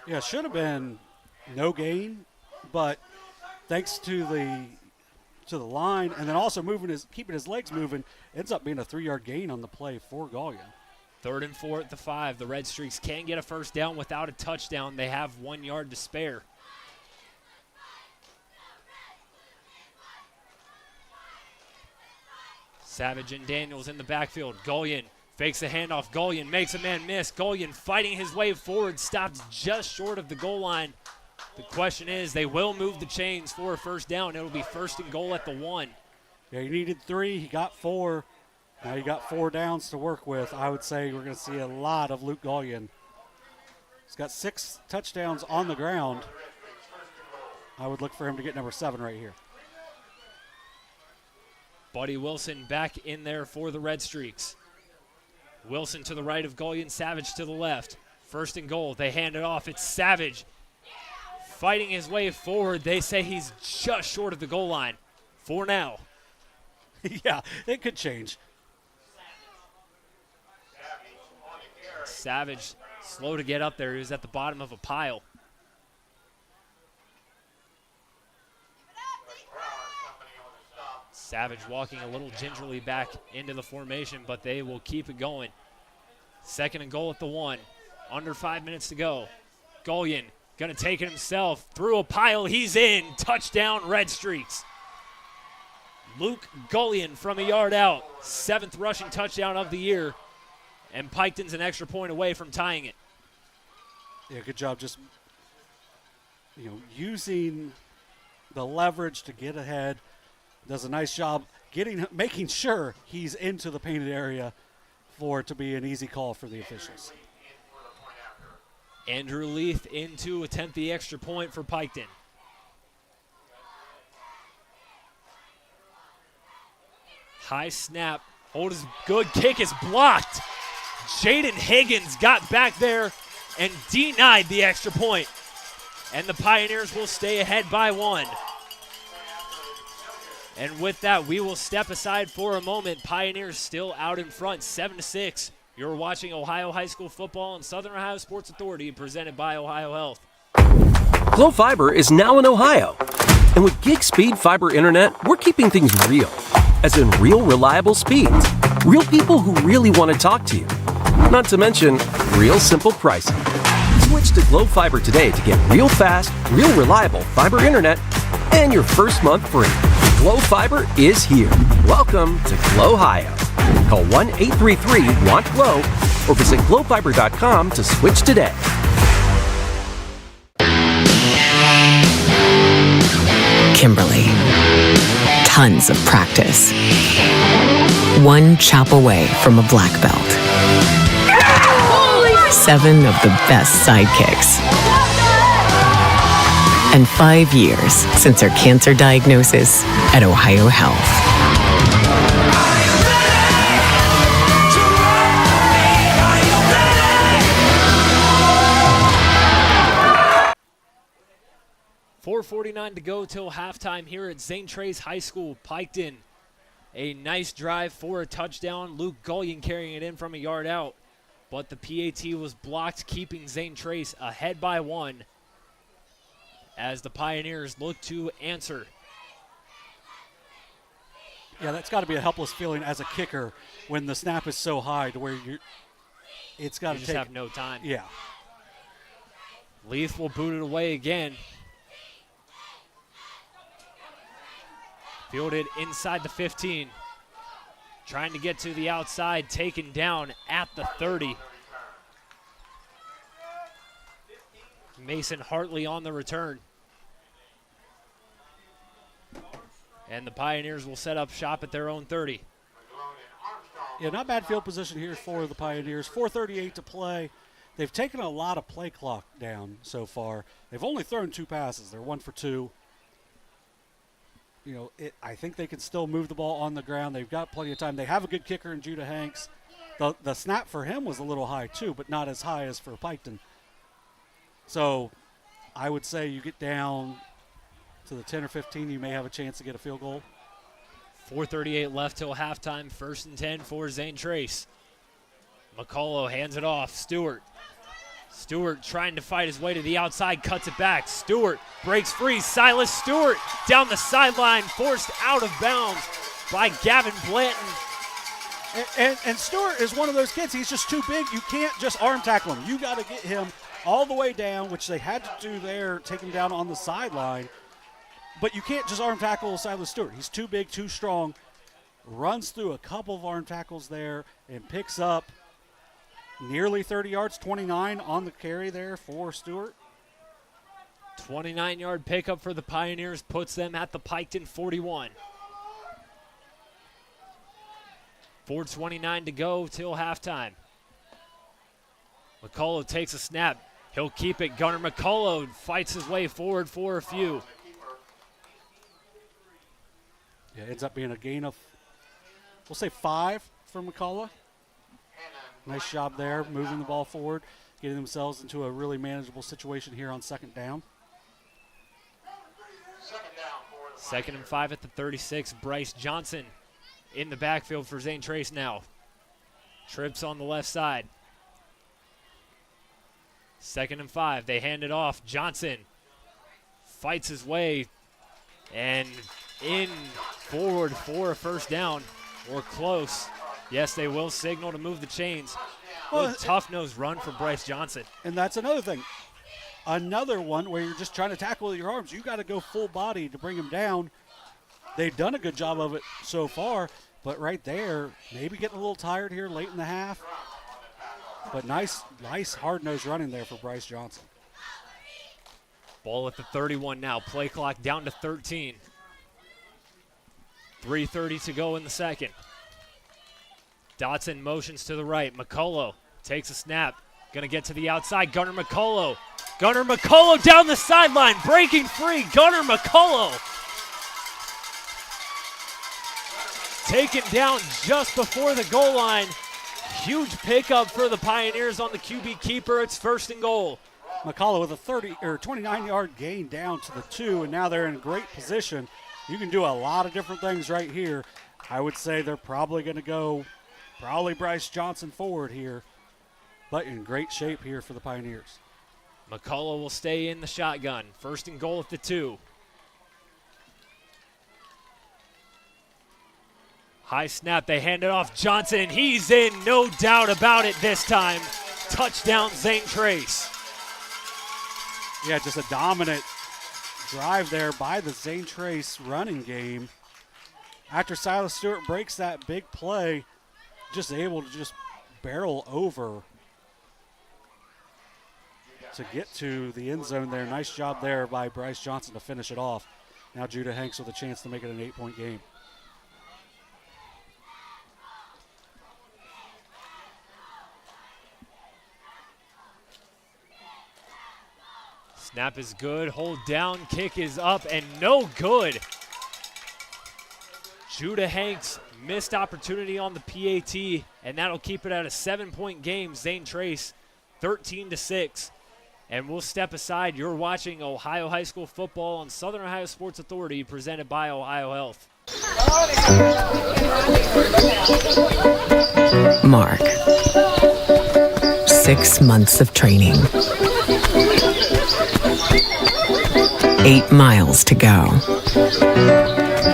Yeah, should have been no gain, but thanks to the to the line, and then also keeping his legs moving. Ends up being a 3-yard gain on the play for Gullion. 3rd and 4 at the 5. The Red Streaks can get a first down without a touchdown. They have 1 yard to spare. Savage and Daniels in the backfield. Gullion fakes the handoff. Gullion makes a man miss. Gullion fighting his way forward, stops just short of the goal line. The question is, they will move the chains for a first down. It'll be 1st and goal at the 1. Yeah, he needed 3. He got 4. Now you got 4 downs to work with. I would say we're going to see a lot of Luke Gullion. He's got 6 touchdowns on the ground. I would look for him to get number 7 right here. Buddy Wilson back in there for the Red Streaks. Wilson to the right of Gullion, Savage to the left. 1st and goal. They hand it off. It's Savage fighting his way forward. They say he's just short of the goal line for now. Yeah, it could change. Savage slow to get up there. He was at the bottom of a pile. Savage walking a little gingerly back into the formation, but they will keep it going. 2nd and goal at the 1. Under 5 minutes to go. Gullion going to take it himself. Through a pile, he's in. Touchdown, Red Streaks. Luke Gullion from a yard out. 7th rushing touchdown of the year. And Piketon's an extra point away from tying it. Yeah, good job just, using the leverage to get ahead. Does a nice job making sure he's into the painted area for it to be an easy call for the officials. Andrew Leith in to attempt the extra point for Piketon. High snap. Hold is good. Kick is blocked. Jaden Higgins got back there and denied the extra point. And the Pioneers will stay ahead by 1. And with that, we will step aside for a moment. Pioneers still out in front, 7-6. You're watching Ohio High School football on Southern Ohio Sports Authority, presented by Ohio Health. Glo Fiber is now in Ohio. And with gig speed fiber internet, we're keeping things real. As in real reliable speeds. Real people who really want to talk to you. Not to mention, real simple pricing. Switch to Glo Fiber today to get real fast, real reliable fiber internet and your first month free. Glo Fiber is here. Welcome to Glo Ohio. Call 1-833-WANT-GLO or visit glofiber.com to switch today. Kimberly. Tons of practice. 1 chop away from a black belt. 7 of the best sidekicks. And 5 years since her cancer diagnosis at Ohio Health. .449 to go till halftime here at Zane Trace High School, Piketon. A nice drive for a touchdown. Luke Gullion carrying it in from a yard out. But the PAT was blocked, keeping Zane Trace ahead by 1 as the Pioneers look to answer. Yeah, that's got to be a helpless feeling as a kicker when the snap is so high to where it's got to just have no time. Yeah. Leith will boot it away again. Fielded inside the 15. Trying to get to the outside, taken down at the 30. Mason Hartley on the return. And the Pioneers will set up shop at their own 30. Yeah, not bad field position here for the Pioneers. 4:38 to play. They've taken a lot of play clock down so far. They've only thrown 2 passes. They're 1 for 2. I think they can still move the ball on the ground. They've got plenty of time. They have a good kicker in Judah Hanks. The snap for him was a little high too, but not as high as for Piketon. So I would say you get down to the 10 or 15, you may have a chance to get a field goal. 4:38 left till halftime. 1st and 10 for Zane Trace. McCullough hands it off. Stewart. Stewart trying to fight his way to the outside, cuts it back. Stewart breaks free. Silas Stewart down the sideline, forced out of bounds by Gavin Blanton. And Stewart is one of those kids. He's just too big. You can't just arm tackle him. You got to get him all the way down, which they had to do there, take him down on the sideline. But you can't just arm tackle Silas Stewart. He's too big, too strong. Runs through a couple of arm tackles there and picks up nearly 30 yards, 29 on the carry there for Stewart. 29-yard pickup for the Pioneers puts them at the Piketon 41. 4:29 to go till halftime. McCullough takes a snap. He'll keep it. Gunnar McCullough fights his way forward for a few. Yeah, ends up being a gain of, we'll say 5 for McCullough. Nice job there, moving the ball forward, getting themselves into a really manageable situation here on second down. 2nd and 5 at the 36. Bryce Johnson in the backfield for Zane Trace now. Trips on the left side. 2nd and 5. They hand it off. Johnson fights his way and in forward for a first down or close. Yes, they will signal to move the chains. Well, tough-nosed run from Bryce Johnson. And that's another thing. Another one where you're just trying to tackle with your arms. You got to go full body to bring him down. They've done a good job of it so far, but right there, maybe getting a little tired here late in the half. But nice hard-nosed running there for Bryce Johnson. Ball at the 31 now. Play clock down to 13. 3:30 to go in the second. Dotson motions to the right. McCullough takes a snap. Going to get to the outside. Gunnar McCullough. Gunnar McCullough down the sideline. Breaking free. Gunnar McCullough. Taken down just before the goal line. Huge pickup for the Pioneers on the QB keeper. It's 1st and goal. McCullough with a 29-yard gain down to the 2, and now they're in great position. You can do a lot of different things right here. I would say they're probably going to go Bryce Johnson forward here, but in great shape here for the Pioneers. McCullough will stay in the shotgun. 1st and goal at the 2. High snap, they hand it off. Johnson, he's in, no doubt about it this time. Touchdown, Zane Trace. Yeah, just a dominant drive there by the Zane Trace running game. After Silas Stewart breaks that big play, just able to just barrel over to get to the end zone there. Nice job there by Bryce Johnson to finish it off. Now Judah Hanks with a chance to make it an 8-point game. Snap is good, hold down, kick is up, and no good. Judah Hanks missed opportunity on the PAT, and that'll keep it at a 7-point game. Zane Trace, 13-6. And we'll step aside. You're watching Ohio High School football on Southern Ohio Sports Authority, presented by Ohio Health. Mark. 6 months of training. 8 miles to go.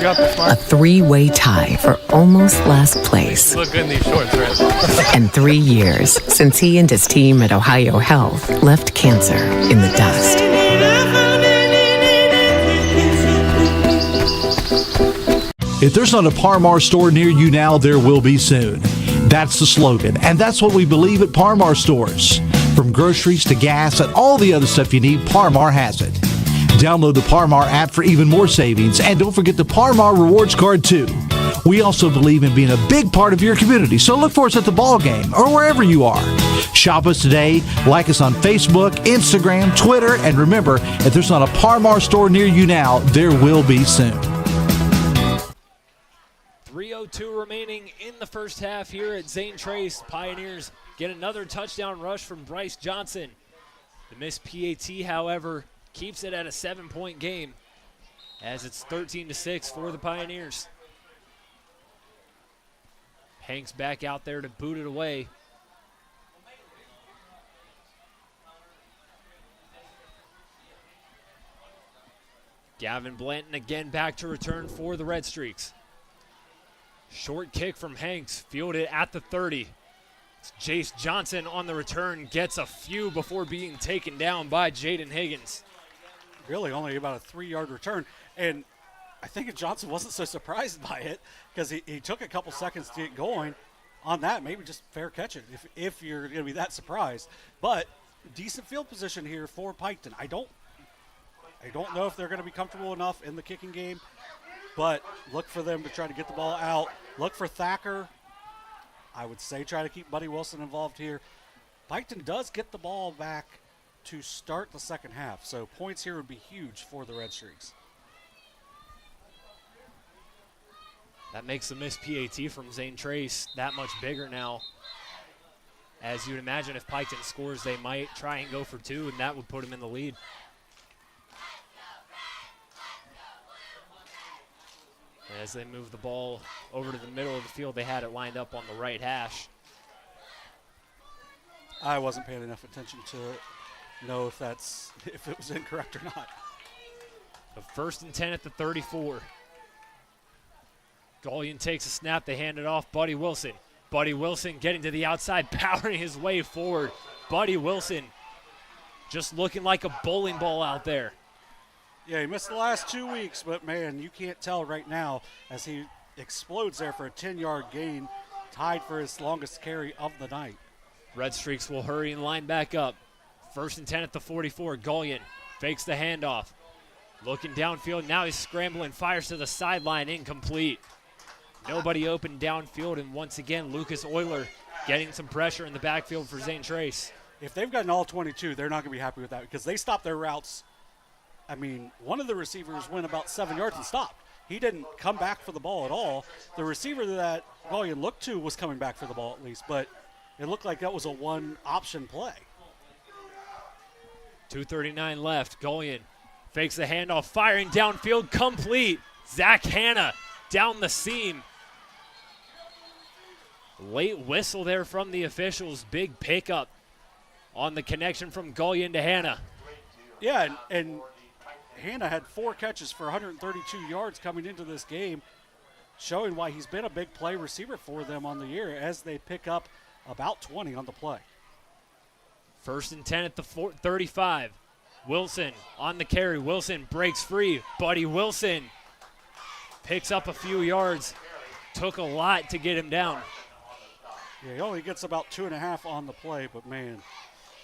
A 3-way tie for almost last place. Look good in these shorts, right? And 3 years since he and his team at Ohio Health left cancer in the dust. If there's not a Parmar store near you now, there will be soon. That's the slogan, and that's what we believe at Parmar stores. From groceries to gas and all the other stuff you need, Parmar has it. Download the Parmar app for even more savings, and don't forget the Parmar Rewards Card too. We also believe in being a big part of your community, so look for us at the ball game or wherever you are. Shop us today, like us on Facebook, Instagram, Twitter, and remember, if there's not a Parmar store near you now, there will be soon. 3:02 remaining in the first half here at Zane Trace. Pioneers get another touchdown rush from Bryce Johnson. The missed PAT, however, keeps it at a 7-point game as it's 13-6 for the Pioneers. Hanks back out there to boot it away. Gavin Blanton again back to return for the Redstreaks. Short kick from Hanks, fielded at the 30. It's Jace Johnson on the return, gets a few before being taken down by Jaden Higgins. Really only about a 3-yard return. And I think Johnson wasn't so surprised by it because he took a couple seconds to get going on that. Maybe just fair catch it if you're going to be that surprised. But decent field position here for Piketon. I don't know if they're going to be comfortable enough in the kicking game, but look for them to try to get the ball out. Look for Thacker. I would say try to keep Buddy Wilson involved here. Piketon does get the ball back to start the second half, so points here would be huge for the Redstreaks. That makes the missed PAT from Zane Trace that much bigger now. As you'd imagine, if Piketon scores, they might try and go for 2, and that would put them in the lead. As they move the ball over to the middle of the field, they had it lined up on the right hash. I wasn't paying enough attention to know if it was incorrect or not. The 1st and 10 at the 34. Gullion takes a snap. They hand it off. Buddy Wilson. Buddy Wilson getting to the outside, powering his way forward. Buddy Wilson just looking like a bowling ball out there. Yeah, he missed the last 2 weeks, but, man, you can't tell right now as he explodes there for a 10-yard gain, tied for his longest carry of the night. Redstreaks will hurry and line back up. 1st and 10 at the 44. Gullion fakes the handoff. Looking downfield. Now he's scrambling. Fires to the sideline. Incomplete. Nobody open downfield. And once again, Lucas Euler getting some pressure in the backfield for Zane Trace. If they've got an all-22, they're not going to be happy with that because they stopped their routes. I mean, one of the receivers went about 7 yards and stopped. He didn't come back for the ball at all. The receiver that Gullion looked to was coming back for the ball at least, but it looked like that was a one-option play. 2:39 left. Gullion fakes the handoff, firing downfield, complete. Zach Hanna down the seam. Late whistle there from the officials. Big pickup on the connection from Gullion to Hanna. Yeah, and Hanna had 4 catches for 132 yards coming into this game, showing why he's been a big play receiver for them on the year as they pick up about 20 on the play. 1st and 10 at the 35. Wilson on the carry. Wilson breaks free. Buddy Wilson picks up a few yards. Took a lot to get him down. Yeah, he only gets about 2.5 on the play, but, man,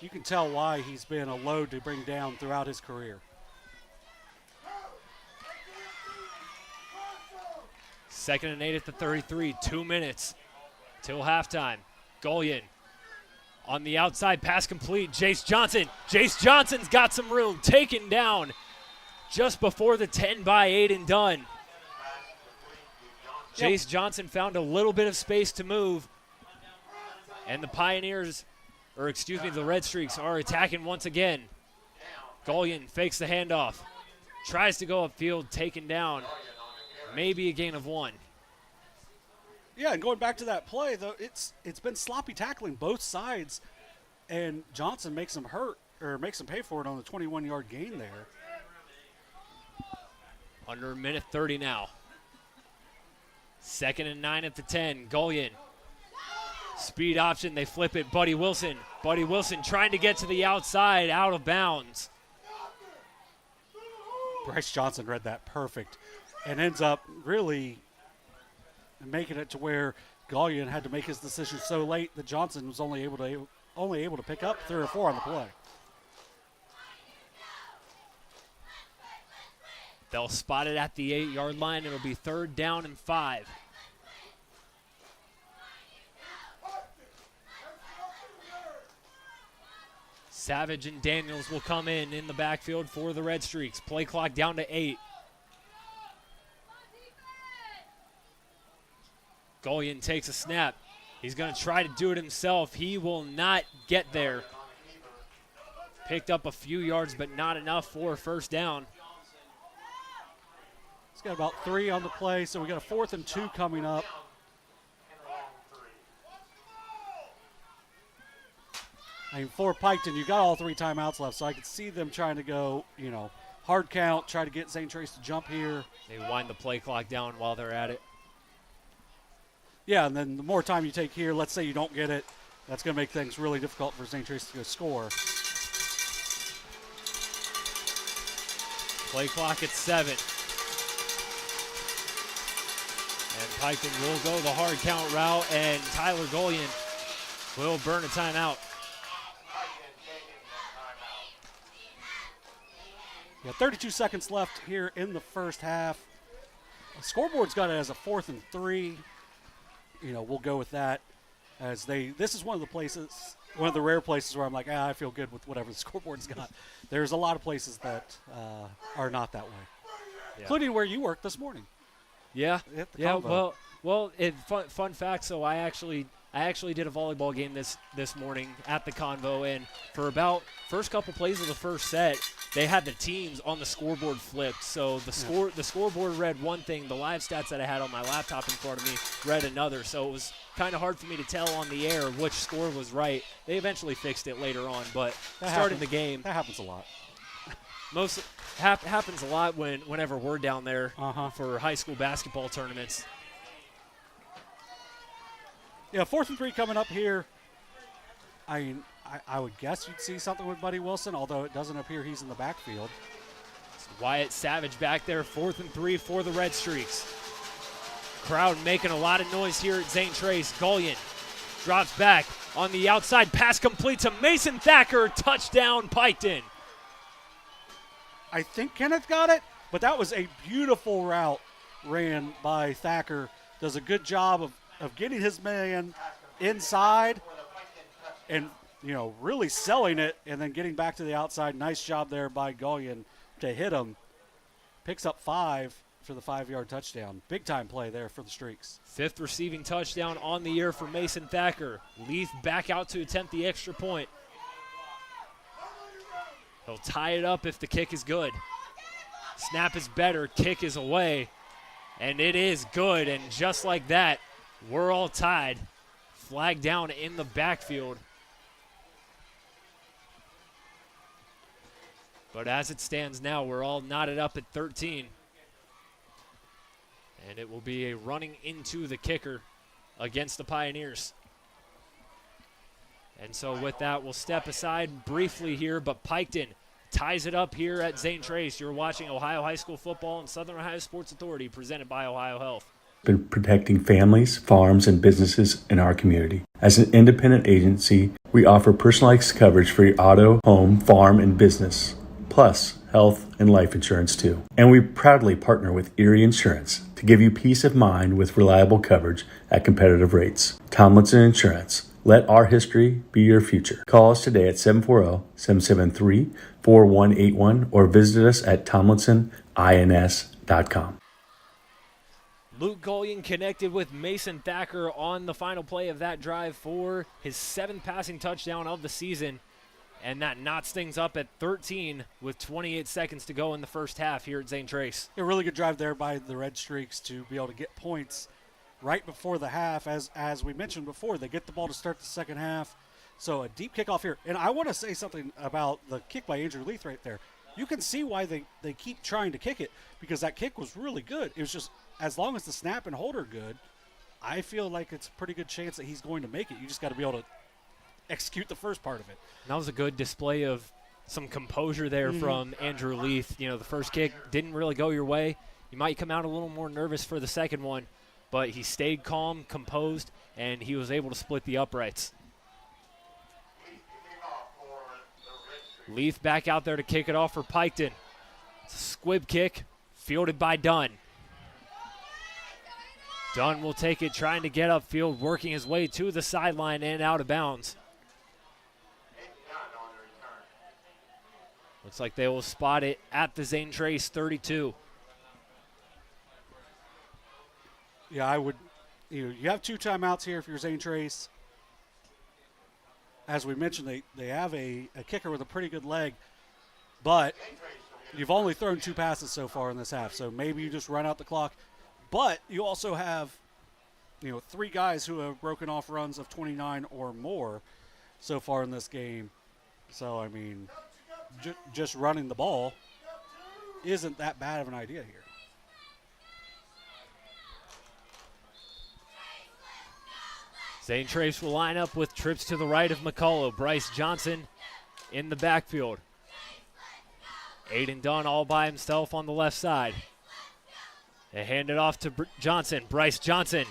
you can tell why he's been a load to bring down throughout his career. 2nd and 8 at the 33. 2 minutes till halftime. Gullion on the outside, pass complete. Jace Johnson. Jace Johnson's got some room. Taken down just before the 10-by-8 and done. Yep. Jace Johnson found a little bit of space to move. And the Pioneers, or excuse me, the Redstreaks are attacking once again. Gullion fakes the handoff. Tries to go upfield, taken down. Maybe a gain of 1. Yeah, and going back to that play, though, it's been sloppy tackling both sides, and Johnson makes him hurt, or makes him pay for it on the 21-yard gain there. Under a minute 30 now. 2nd and 9 at the 10. Gullion. Speed option, they flip it. Buddy Wilson. Buddy Wilson trying to get to the outside, out of bounds. Bryce Johnson read that perfect and ends up really making it to where Gullion had to make his decision so late that Johnson was only able to pick up 3 or 4 on the play. They'll spot it at the 8-yard line. It'll be 3rd down and 5. Savage and Daniels will come in the backfield for the Redstreaks. Play clock down to 8. Gullion takes a snap. He's going to try to do it himself. He will not get there. Picked up a few yards, but not enough for a 1st down. He's got about 3 on the play, so we got a 4th and 2 coming up. I mean, for Piketon, you got all 3 timeouts left, so I could see them trying to go, hard count, try to get Zane Trace to jump here. They wind the play clock down while they're at it. Yeah, and then the more time you take here, let's say you don't get it, that's going to make things really difficult for Zane Trace to go score. Play clock at 7. And Piketon will go the hard count route, and Tyler Golian will burn a timeout. Yeah, 32 seconds left here in the first half. The scoreboard's got it as a 4th and 3. We'll go with that as this is one of the rare places where I'm like, I feel good with whatever the scoreboard's got. There's a lot of places that are not that way, including where you worked this morning. Yeah. Convo. Well. Fun fact. So I actually did a volleyball game this morning at the Convo, and for about first couple plays of the first set, they had the teams on the scoreboard flipped. So the scoreboard read one thing, the live stats that I had on my laptop in front of me read another. So it was kind of hard for me to tell on the air which score was right. They eventually fixed it later on, but starting the game, that happens a lot. Happens a lot whenever we're down there for high school basketball tournaments. Yeah, 4th and 3 coming up here. I would guess you'd see something with Buddy Wilson, although it doesn't appear he's in the backfield. It's Wyatt Savage back there, 4th and 3 for the Redstreaks. Crowd making a lot of noise here at Zane Trace. Golian drops back on the outside. Pass complete to Mason Thacker. Touchdown, Piketon. I think Kenneth got it, but that was a beautiful route ran by Thacker. Does a good job of getting his man inside and, really selling it and then getting back to the outside. Nice job there by Golian to hit him. Picks up 5 for the 5-yard touchdown. Big time play there for the Streaks. 5th receiving touchdown on the year for Mason Thacker. Leaf back out to attempt the extra point. He'll tie it up if the kick is good. Snap is better, kick is away, and it is good. And just like that, we're all tied. Flag down in the backfield. But as it stands now, we're all knotted up at 13. And it will be a running into the kicker against the Pioneers. And so with that, we'll step aside briefly here, but Piketon ties it up here at Zane Trace. You're watching Ohio High School Football and Southern Ohio Sports Authority, presented by Ohio Health. Been protecting families, farms, and businesses in our community. As an independent agency, we offer personalized coverage for your auto, home, farm, and business, plus health and life insurance too. And we proudly partner with Erie Insurance to give you peace of mind with reliable coverage at competitive rates. Tomlinson Insurance. Let our history be your future. Call us today at 740-773-4181 or visit us at tomlinsonins.com. Luke Golian connected with Mason Thacker on the final play of that drive for his 7th passing touchdown of the season. And that knots things up at 13 with 28 seconds to go in the first half here at Zane Trace. A really good drive there by the Redstreaks to be able to get points right before the half. As we mentioned before, they get the ball to start the second half. So a deep kickoff here. And I want to say something about the kick by Andrew Leith right there. You can see why they keep trying to kick it, because that kick was really good. It was just, as long as the snap and hold are good, I feel like it's a pretty good chance that he's going to make it. You just got to be able to execute the first part of it. And that was a good display of some composure there from Andrew Leith. The first kick didn't really go your way. You might come out a little more nervous for the second one, but he stayed calm, composed, and he was able to split the uprights. Leith back out there to kick it off for Piketon. It's a squib kick, fielded by Dunn. Dunn will take it, trying to get upfield, working his way to the sideline and out of bounds. Looks like they will spot it at the Zane Trace 32. Yeah, I would. You have 2 timeouts here if you're Zane Trace. As we mentioned, they have a kicker with a pretty good leg, but you've only thrown 2 passes so far in this half, so maybe you just run out the clock. But you also have, 3 guys who have broken off runs of 29 or more so far in this game. So, I mean, just running the ball isn't that bad of an idea here. Zane Trace will line up with trips to the right of McCullough. Bryce Johnson in the backfield. Aiden Dunn all by himself on the left side. They hand it off to Johnson. Bryce Johnson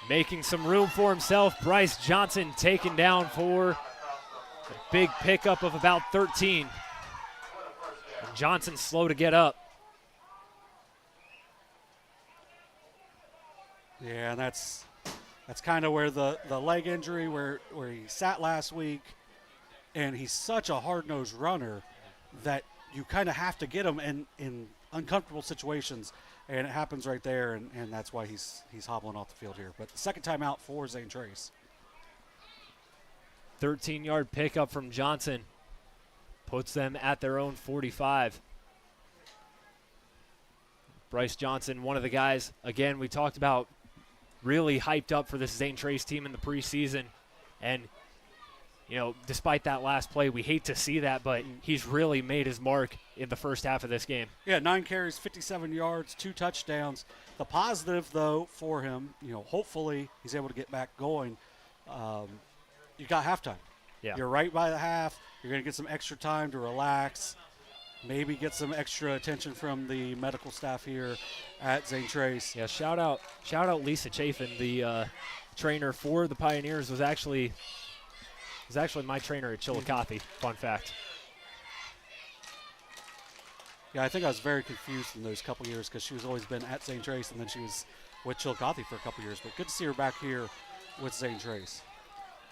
making some room for himself. Bryce Johnson taken down for a big pickup of about 13. And Johnson's slow to get up. Yeah, and that's kind of where the leg injury, where he sat last week, and he's such a hard-nosed runner that you kind of have to get him in uncomfortable situations, and it happens right there, and that's why he's hobbling off the field here. But the second time out for Zane Trace. 13-yard pickup from Johnson puts them at their own 45. Bryce Johnson, one of the guys, again, we talked about really hyped up for this Zane Trace team in the preseason. And, you know, despite that last play, we hate to see that, but he's really made his mark in the first half of this game. Yeah, 9 carries, 57 yards, 2 touchdowns. The positive, though, for him, you know, hopefully he's able to get back going. You got halftime. Yeah. You're right by the half. You're going to get some extra time to relax, maybe get some extra attention from the medical staff here at Zane Trace. Yeah, shout out Lisa Chafin, the trainer for the Pioneers, was actually my trainer at Chillicothe. Fun fact. Yeah, I think I was very confused in those couple years because she was always been at Zane Trace, and then she was with Chillicothe for a couple years. But good to see her back here with Zane Trace.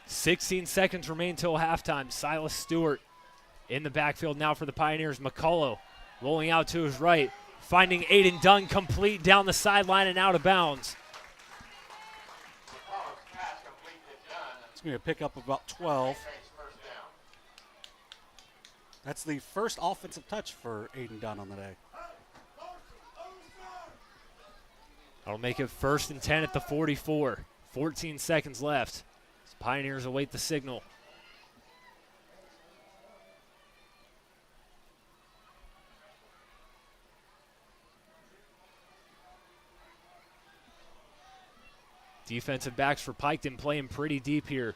16 seconds remain till halftime. Silas Stewart in the backfield now for the Pioneers. McCullough rolling out to his right, finding Aiden Dunn complete down the sideline and out of bounds. It's going to be a pickup of about 12. That's the first offensive touch for Aiden Dunn on the day. That'll make it 1st and 10 at the 44. 14 seconds left. Pioneers await the signal. Defensive backs for Piketon playing pretty deep here.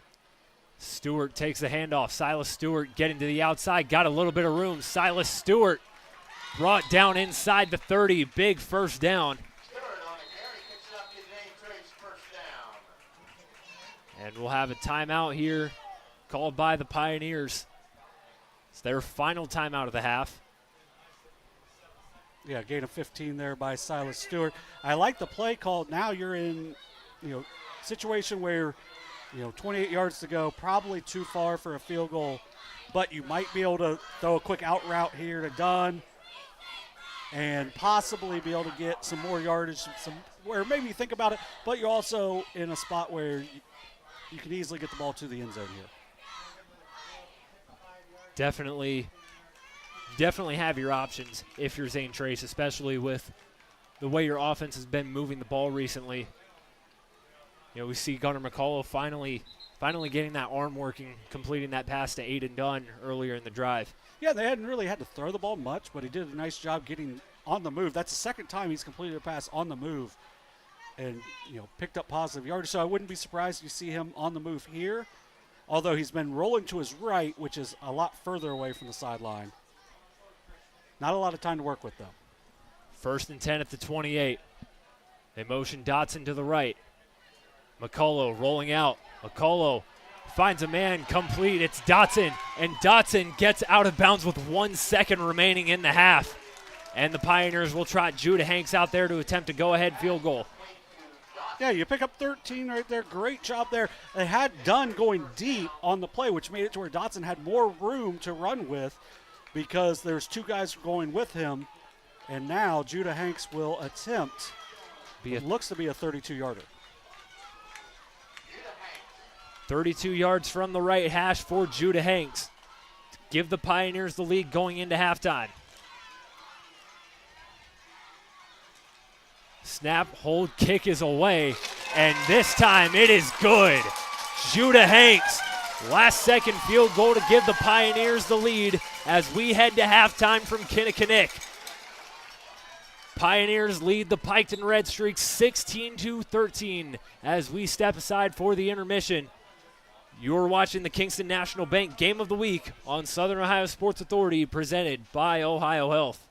Stewart takes the handoff. Silas Stewart getting to the outside. Got a little bit of room. Silas Stewart brought down inside the 30. Big first down. And we'll have a timeout here called by the Pioneers. It's their final timeout of the half. Yeah, gain of 15 there by Silas Stewart. I like the play call. Now you're in, situation where, 28 yards to go, probably too far for a field goal, but you might be able to throw a quick out route here to Dunn and possibly be able to get some more yardage, where maybe you think about it, but you're also in a spot where you can easily get the ball to the end zone here. Definitely have your options if you're Zane Trace, especially with the way your offense has been moving the ball recently. We see Gunnar McCullough finally getting that arm working, completing that pass to Aiden Dunn earlier in the drive. Yeah, they hadn't really had to throw the ball much, but he did a nice job getting on the move. That's the second time he's completed a pass on the move and, picked up positive yardage. So I wouldn't be surprised you see him on the move here, although he's been rolling to his right, which is a lot further away from the sideline. Not a lot of time to work with, though. 1st and 10 at the 28. They motion Dotson to the right. McCullough rolling out. McCullough finds a man complete. It's Dotson, and Dotson gets out of bounds with 1 second remaining in the half. And the Pioneers will trot Judah Hanks out there to attempt a go-ahead field goal. Yeah, you pick up 13 right there. Great job there. They had Dunn going deep on the play, which made it to where Dotson had more room to run with because there's 2 guys going with him. And now Judah Hanks will attempt what looks to be a 32-yarder. 32 yards from the right hash for Judah Hanks to give the Pioneers the lead going into halftime. Snap, hold, kick is away, and this time it is good. Judah Hanks, last second field goal to give the Pioneers the lead as we head to halftime from Kinnickinnick. Pioneers lead the Piketon Redstreaks 16-13 as we step aside for the intermission. You're watching the Kingston National Bank Game of the Week on Southern Ohio Sports Authority, presented by Ohio Health.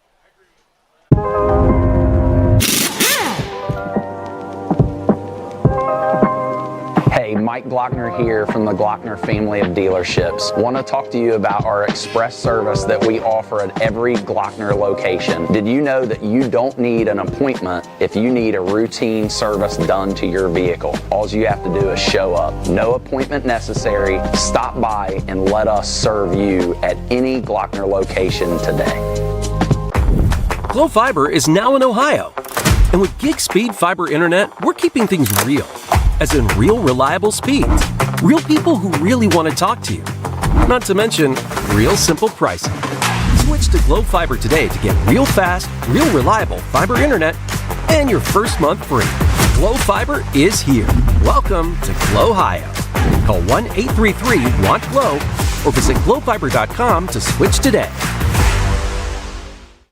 Hey, Mike Glockner here from the Glockner family of dealerships. Want to talk to you about our express service that we offer at every Glockner location. Did you know that you don't need an appointment if you need a routine service done to your vehicle? All you have to do is show up. No appointment necessary. Stop by and let us serve you at any Glockner location today. Glo Fiber is now in Ohio. And with gig speed fiber internet, we're keeping things real. As in real, reliable speeds. Real people who really want to talk to you. Not to mention, real simple pricing. Switch to Glo Fiber today to get real fast, real reliable fiber internet and your first month free. Glo Fiber is here. Welcome to Glo Ohio. Call 1-833-WANT-GLO or visit glofiber.com to switch today.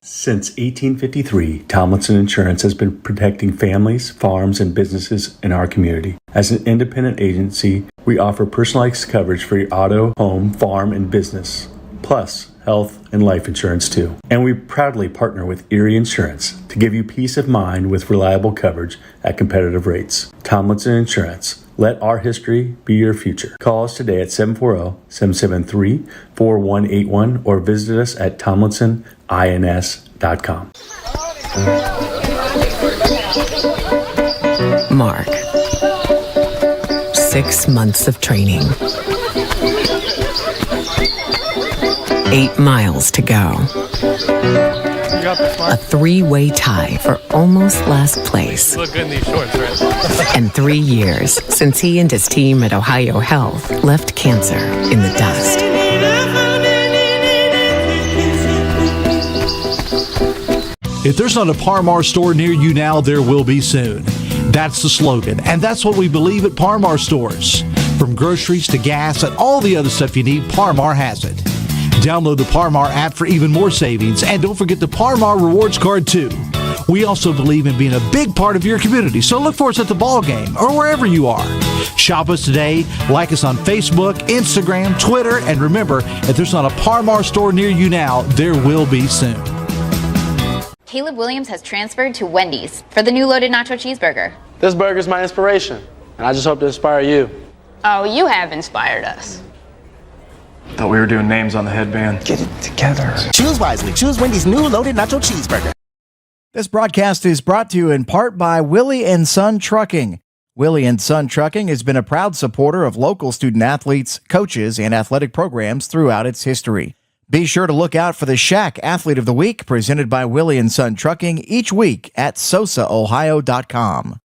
Since 1853, Tomlinson Insurance has been protecting families, farms, and businesses in our community. As an independent agency, we offer personalized coverage for your auto, home, farm, and business, plus health and life insurance too. And we proudly partner with Erie Insurance to give you peace of mind with reliable coverage at competitive rates. Tomlinson Insurance. Let our history be your future. Call us today at 740-773-4181 or visit us at tomlinsonins.com. Mark. 6 months of training. 8 miles to go. A 3-way tie for almost last place. You look good in these shorts, right? And 3 years since he and his team at Ohio Health left cancer in the dust. If there's not a Parmar store near you now, there will be soon. That's the slogan, and that's what we believe at Parmar stores. From groceries to gas and all the other stuff you need, Parmar has it. Download the Parmar app for even more savings, and don't forget the Parmar Rewards Card too. We also believe in being a big part of your community, so look for us at the ball game or wherever you are. Shop us today, like us on Facebook, Instagram, Twitter, and remember, if there's not a Parmar store near you now, there will be soon. Caleb Williams has transferred to Wendy's for the new loaded nacho cheeseburger. This burger's my inspiration, and I just hope to inspire you. Oh, you have inspired us. Thought we were doing names on the headband. Get it together. Choose wisely. Choose Wendy's new loaded nacho cheeseburger. This broadcast is brought to you in part by Willie & Son Trucking. Willie & Son Trucking has been a proud supporter of local student-athletes, coaches, and athletic programs throughout its history. Be sure to look out for the Shack Athlete of the Week presented by Willie & Son Trucking each week at sosaohio.com.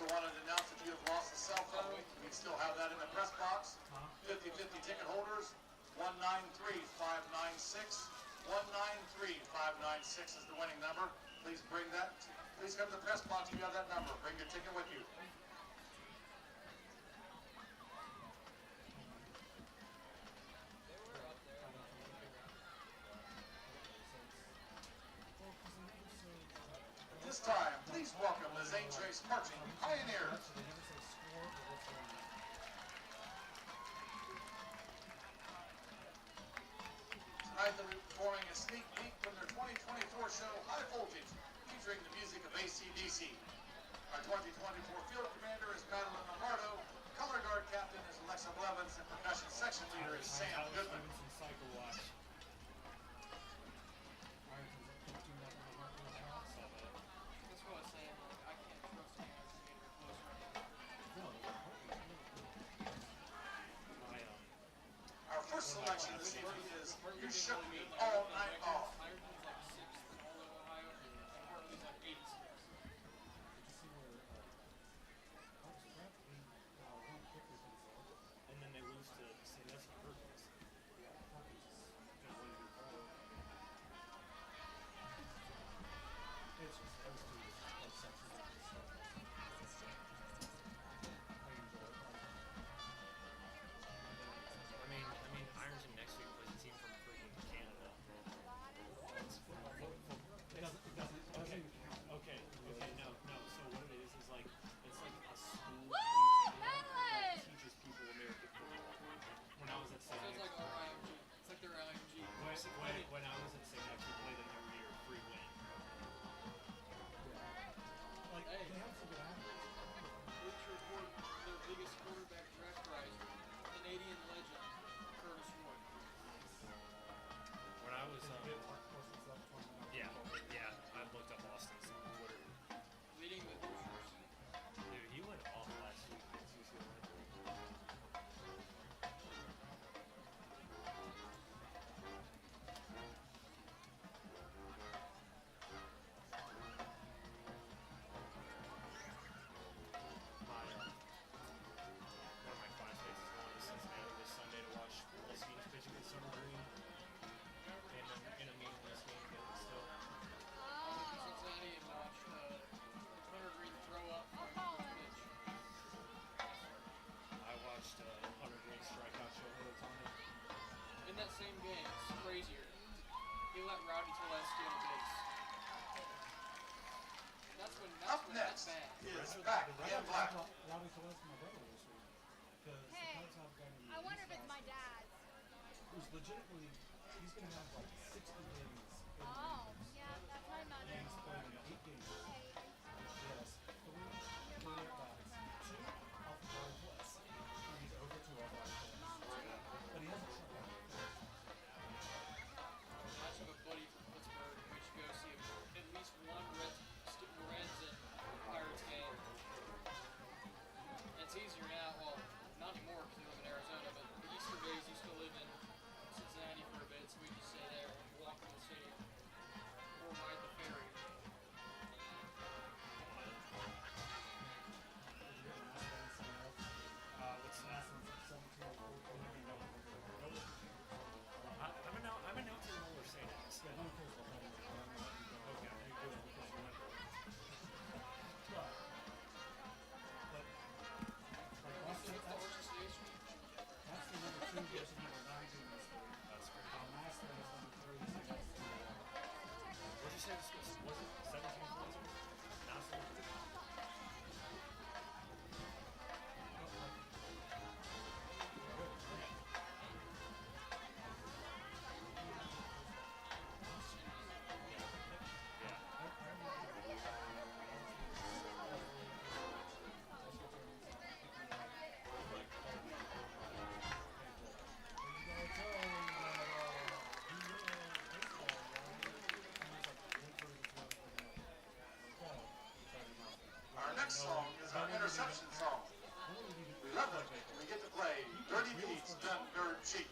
also wanted to announce if you have lost a cell phone, we still have that in the press box. 50-50 ticket holders, 193-596. 193-596 is the winning number. Please bring that. Please come to the press box if you have that number. Bring your ticket with you. At this time, please welcome the Zane Trace Pioneers. Tonight they'll be performing a sneak peek from their 2024 show, High Voltage, featuring the music of AC/DC. Our 2024 field commander is Madeline Lombardo, color guard captain is Alexa Blevins, and percussion section leader is Sam Goodman. That's what I was saying. I can't trust him as a leader close right now. Our first selection this evening is You Shook Me All Night Long. Ireton's like 6th in all of Ohio, and Hartley's like 8th. And then they lose to Sandusky Perkins. I mean, Ironton next week plays a team from freaking Canada. Okay, no. So what it is like it's like a school that teaches people American football. When I was at St. So it's like RIMG. It's like their IMG. When I was at St. X, we played them every year, free win. Like, hey, they have some good athletes. Bleacher Report, their biggest quarterback draft prize, Canadian legend, Curtis Wood. When I was, yeah, I looked up Austin's Twitter. Leading the Hoosiers. Dude, he went off last week against UCLA. One of my classmates is going to Cincinnati this Sunday to watch the Skeens pitch against Summer Green in a meaningless game, but still. Cincinnati and watch Hunter Green throw up on the pitch. I watched Hunter Green strike out Shohei Ohtani. In that same game, it's crazier. He let Rowdy Telesky on base. That's when Up that's next bad. is Back in Black. Rowdy Telesky, my brother this week. Hey, I wonder if it's my dad's. Who's legitimately, he's going to have like 60 games. Oh, yeah, that's my mother. And he's playing 8 games. Yes, 3 career bats, 2 off the ball plus. And he's over 2 off the ball plus. But he hasn't struck out. I have a buddy from Pittsburgh. We should go see at least one Reds and Pirates game. And it's easier now. Well, not anymore because we live in Arizona, but the Easter days used to live in Cincinnati for a bit, so we just stay there and walk in the city or ride the ferry. What's that? I'm announcing roller Saints. Okay, That's the number 2 versus number 9 team this week. That's great. Last year was number 3, so that's what did you say this was? Was it 17 points? Now 17. Our next song is our interception song. We love it when we get to play Dirty Deeds Done Dirt Cheap.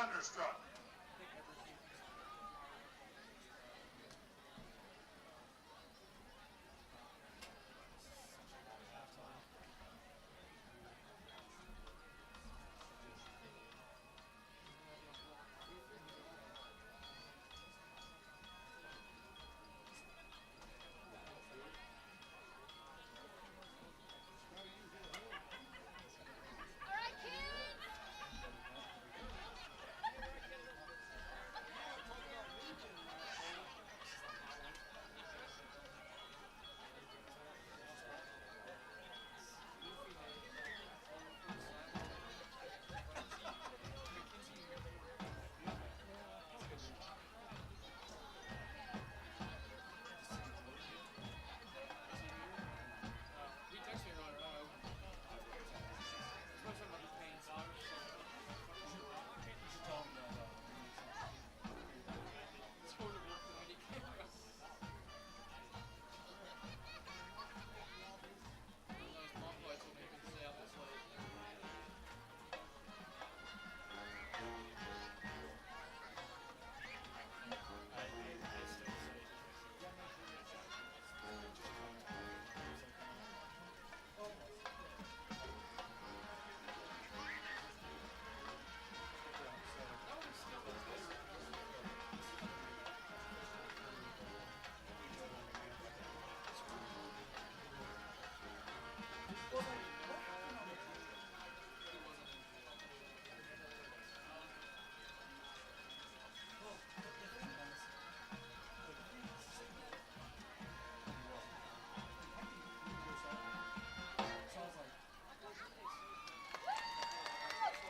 Thunderstruck.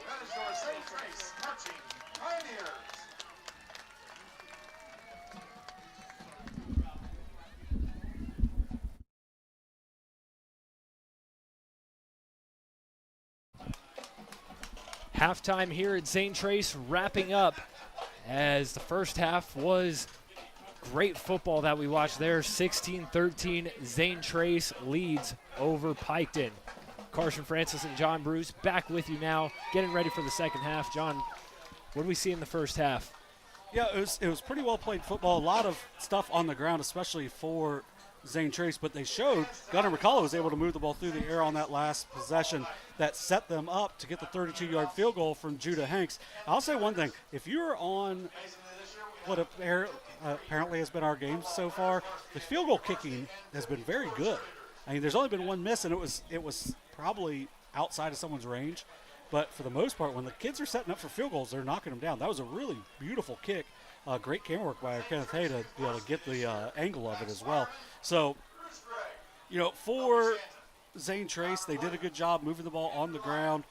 That is your Zane Trace Pioneers. Halftime here at Zane Trace wrapping up as the first half was great football that we watched there. 16-13, Zane Trace leads over Piketon. Carson Francis and John Bruce back with you now, getting ready for the second half. John, what did we see in the first half? Yeah, it was pretty well played football. A lot of stuff on the ground, especially for Zane Trace, but they showed Gunnar McCullough was able to move the ball through the air on that last possession that set them up to get the 32-yard field goal from Judah Hanks. I'll say one thing. If you're on what apparently has been our game so far, the field goal kicking has been very good. I mean, there's only been one miss, and it was probably outside of someone's range. But for the most part, when the kids are setting up for field goals, they're knocking them down. That was a really beautiful kick. Great camera work by Kenneth Hay to be able to get the angle of it as well. So, for Zane Trace, they did a good job moving the ball on the ground.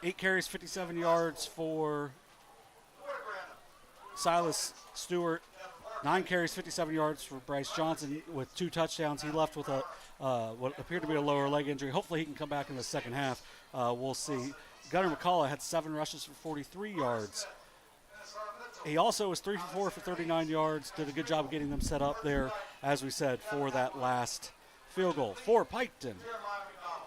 8 carries, 57 yards for Silas Stewart. 9 carries, 57 yards for Bryce Johnson with 2 touchdowns. He left with what appeared to be a lower leg injury. Hopefully he can come back in the second half. We'll see. Gunnar McCullough had 7 rushes for 43 yards. He also was 3 for 4 for 39 yards. Did a good job of getting them set up there, as we said, for that last field goal. For Piketon,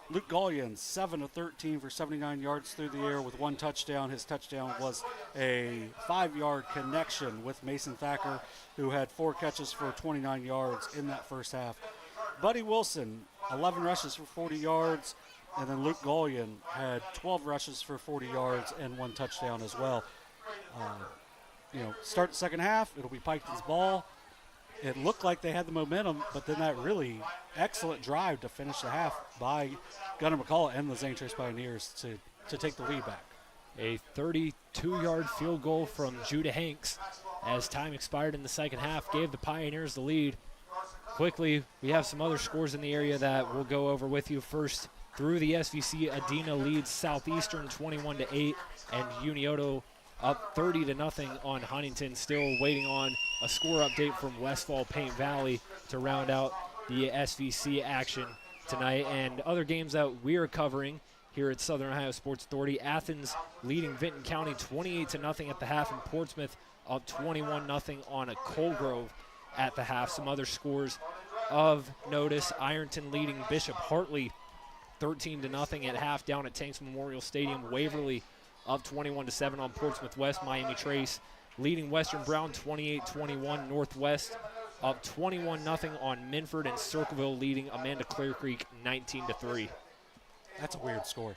Luke Gallion, 7 of 13 for 79 yards through the air with 1 touchdown. His touchdown was a 5-yard connection with Mason Thacker, who had 4 catches for 29 yards in that first half. Buddy Wilson, 11 rushes for 40 yards. And then Luke Gallion had 12 rushes for 40 yards and 1 touchdown as well. Start the second half, it'll be Piketon's ball. It looked like they had the momentum, but then that really excellent drive to finish the half by Gunnar McCullough and the Zane Trace Pioneers to take the lead back. A 32-yard field goal from Judah Hanks as time expired in the second half gave the Pioneers the lead. Quickly, we have some other scores in the area that we'll go over with you. First, through the SVC, Adena leads Southeastern 21-8, and Unioto up 30-0 on Huntington. Still waiting on a score update from Westfall Paint Valley to round out the SVC action tonight. And other games that we are covering here at Southern Ohio Sports Authority: Athens leading Vinton County 28-0 at the half, and Portsmouth up 21-0 on a Colgrove at the half. Some other scores of notice: Ironton leading Bishop Hartley 13-0 at half down at Tanks Memorial Stadium. Waverly up 21-7 on Portsmouth West. Miami Trace leading Western Brown 28-21. Northwest up 21-0 on Minford, and Circleville leading Amanda Clear Creek 19-3. That's a weird score.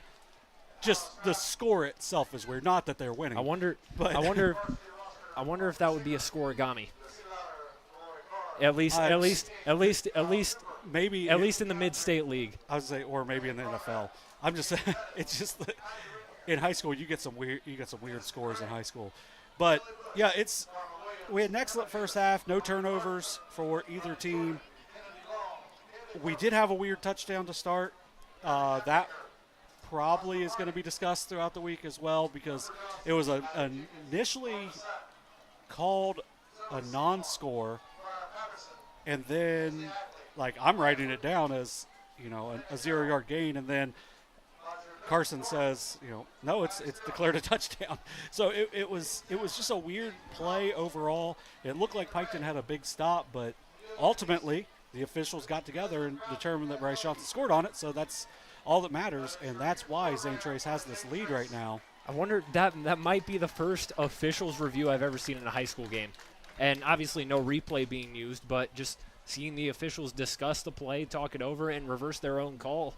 Just the score itself is weird. Not that they're winning. I wonder if that would be a scoregami. At least maybe in the mid-state league. I would say, or maybe in the NFL. I'm just saying, it's just that in high school you get some weird scores in high school. But yeah, we had an excellent first half, no turnovers for either team. We did have a weird touchdown to start. That probably is going to be discussed throughout the week as well, because it was initially called a non-score, and then I'm writing it down as a 0-yard gain, and then Carson says no, it's declared a touchdown. So it was just a weird play overall. It looked like Piketon had a big stop, but ultimately the officials got together and determined that Bryce Johnson scored on it, so that's all that matters, and that's why Zane Trace has this lead right now. I wonder, that might be the first officials review I've ever seen in a high school game. And obviously no replay being used, but just seeing the officials discuss the play, talk it over, and reverse their own call.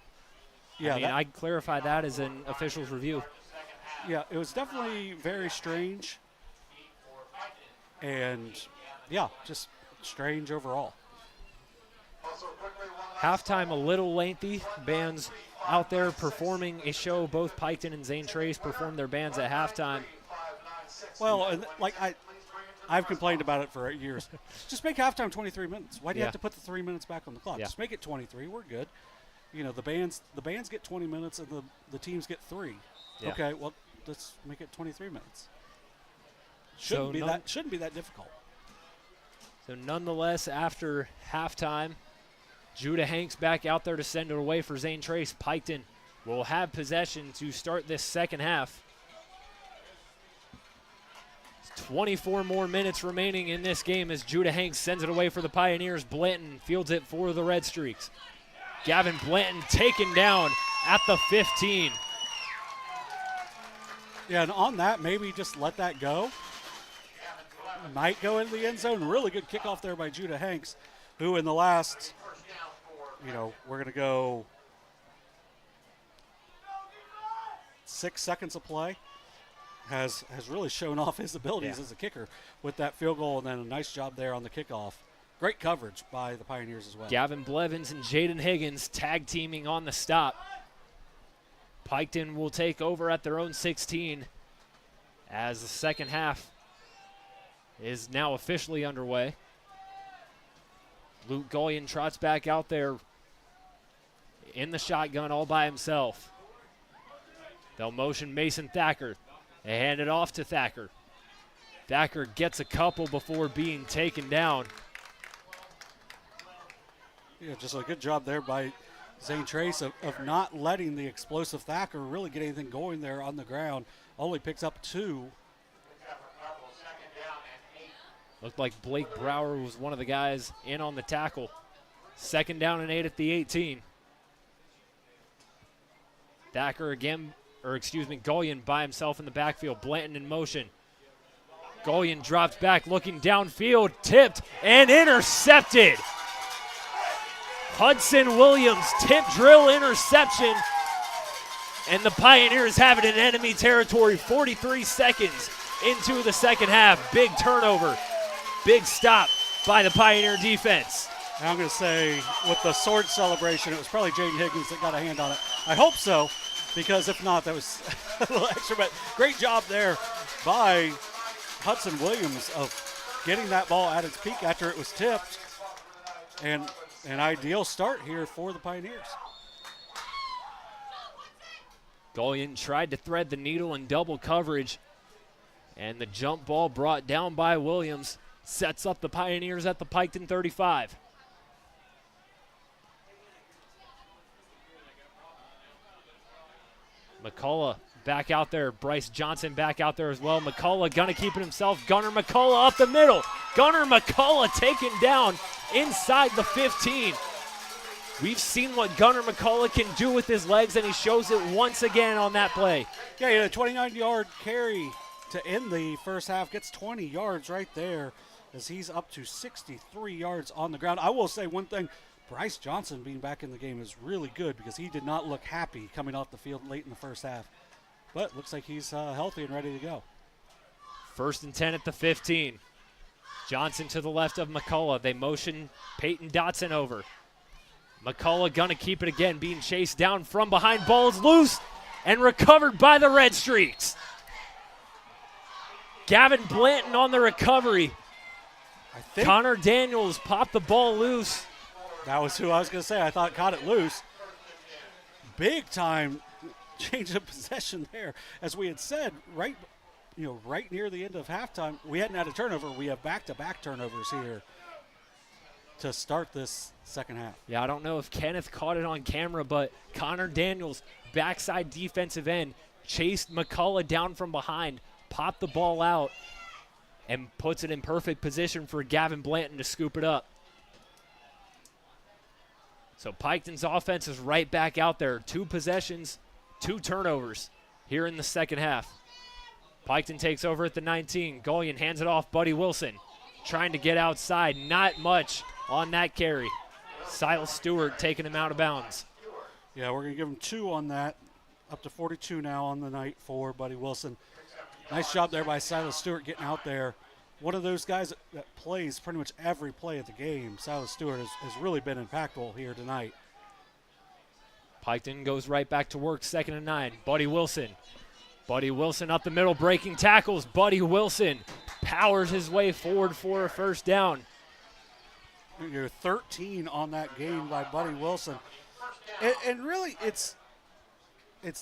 Yeah, I'd clarify that as an officials review. Yeah, it was definitely very strange. And, yeah, just strange overall. Halftime a little lengthy. Bands out there performing a show. Both Piketon and Zane Trace performed their bands at halftime. Well, and I've complained about it for years. Just make halftime 23 minutes. Why do you have to put the 3 minutes back on the clock? Yeah. Just make it 23. We're good. The bands get 20 minutes and the teams get 3. Yeah. Okay, well, let's make it 23 minutes. Shouldn't be that difficult. So nonetheless, after halftime, Judah Hanks back out there to send it away for Zane Trace. Piketon will have possession to start this second half. 24 more minutes remaining in this game as Judah Hanks sends it away for the Pioneers. Blanton fields it for the Redstreaks. Gavin Blanton taken down at the 15. Yeah, and on that, maybe just let that go. Might go into the end zone. Really good kickoff there by Judah Hanks, who in the last, we're going to go 6 seconds of play, has really shown off his abilities as a kicker with that field goal, and then a nice job there on the kickoff. Great coverage by the Pioneers as well. Gavin Blevins and Jaden Higgins tag teaming on the stop. Piketon will take over at their own 16 as the second half is now officially underway. Luke Gullion trots back out there in the shotgun all by himself. They'll motion Mason Thacker. They hand it off to Thacker. Thacker gets a couple before being taken down. Yeah, just a good job there by Zane Trace of not letting the explosive Thacker really get anything going there on the ground. Only picks up 2. Looked like Blake Brower was one of the guys in on the tackle. 2nd down and 8 at the 18. Thacker again, Gullion by himself in the backfield. Blanton in motion. Gullion drops back, looking downfield, tipped and intercepted. Hudson Williams tip drill interception, and the Pioneers have it in enemy territory. 43 seconds into the second half. Big turnover, big stop by the Pioneer defense. And I'm going to say with the sword celebration, it was probably Jaden Higgins that got a hand on it. I hope so, because if not, that was a little extra. But great job there by Hudson Williams of getting that ball at its peak after it was tipped. And an ideal start here for the Pioneers. Gullion tried to thread the needle in double coverage, and the jump ball brought down by Williams sets up the Pioneers at the Piketon 35. McCullough back out there. Bryce Johnson back out there as well. McCullough gonna keep it himself. Gunnar McCullough up the middle. Gunnar McCullough taken down inside the 15. We've seen what Gunnar McCullough can do with his legs, and he shows it once again on that play. Yeah, he had a 29-yard carry to end the first half. Gets 20 yards right there as he's up to 63 yards on the ground. I will say one thing. Bryce Johnson being back in the game is really good because he did not look happy coming off the field late in the first half. But looks like he's healthy and ready to go. 1st and 10 at the 15. Johnson to the left of McCullough. They motion Peyton Dotson over. McCullough gonna keep it again, being chased down from behind. Ball's loose and recovered by the Redstreaks. Gavin Blanton on the recovery. Connor Daniels popped the ball loose. That was who I was going to say. I thought caught it loose. Big time change of possession there. As we had said, right near the end of halftime, we hadn't had a turnover. We have back-to-back turnovers here to start this second half. Yeah, I don't know if Kenneth caught it on camera, but Connor Daniels, backside defensive end, chased McCullough down from behind, popped the ball out, and puts it in perfect position for Gavin Blanton to scoop it up. So Piketon's offense is right back out there. 2 possessions, 2 turnovers here in the second half. Piketon takes over at the 19. Gullion hands it off. Buddy Wilson trying to get outside. Not much on that carry. Silas Stewart taking him out of bounds. Yeah, we're going to give him 2 on that. Up to 42 now on the night for Buddy Wilson. Nice job there by Silas Stewart getting out there. One of those guys that plays pretty much every play of the game. Silas Stewart has really been impactful here tonight. Piketon goes right back to work, 2nd and 9. Buddy Wilson. Buddy Wilson up the middle, breaking tackles. Buddy Wilson powers his way forward for a first down. You're 13 on that game by Buddy Wilson. And really, it's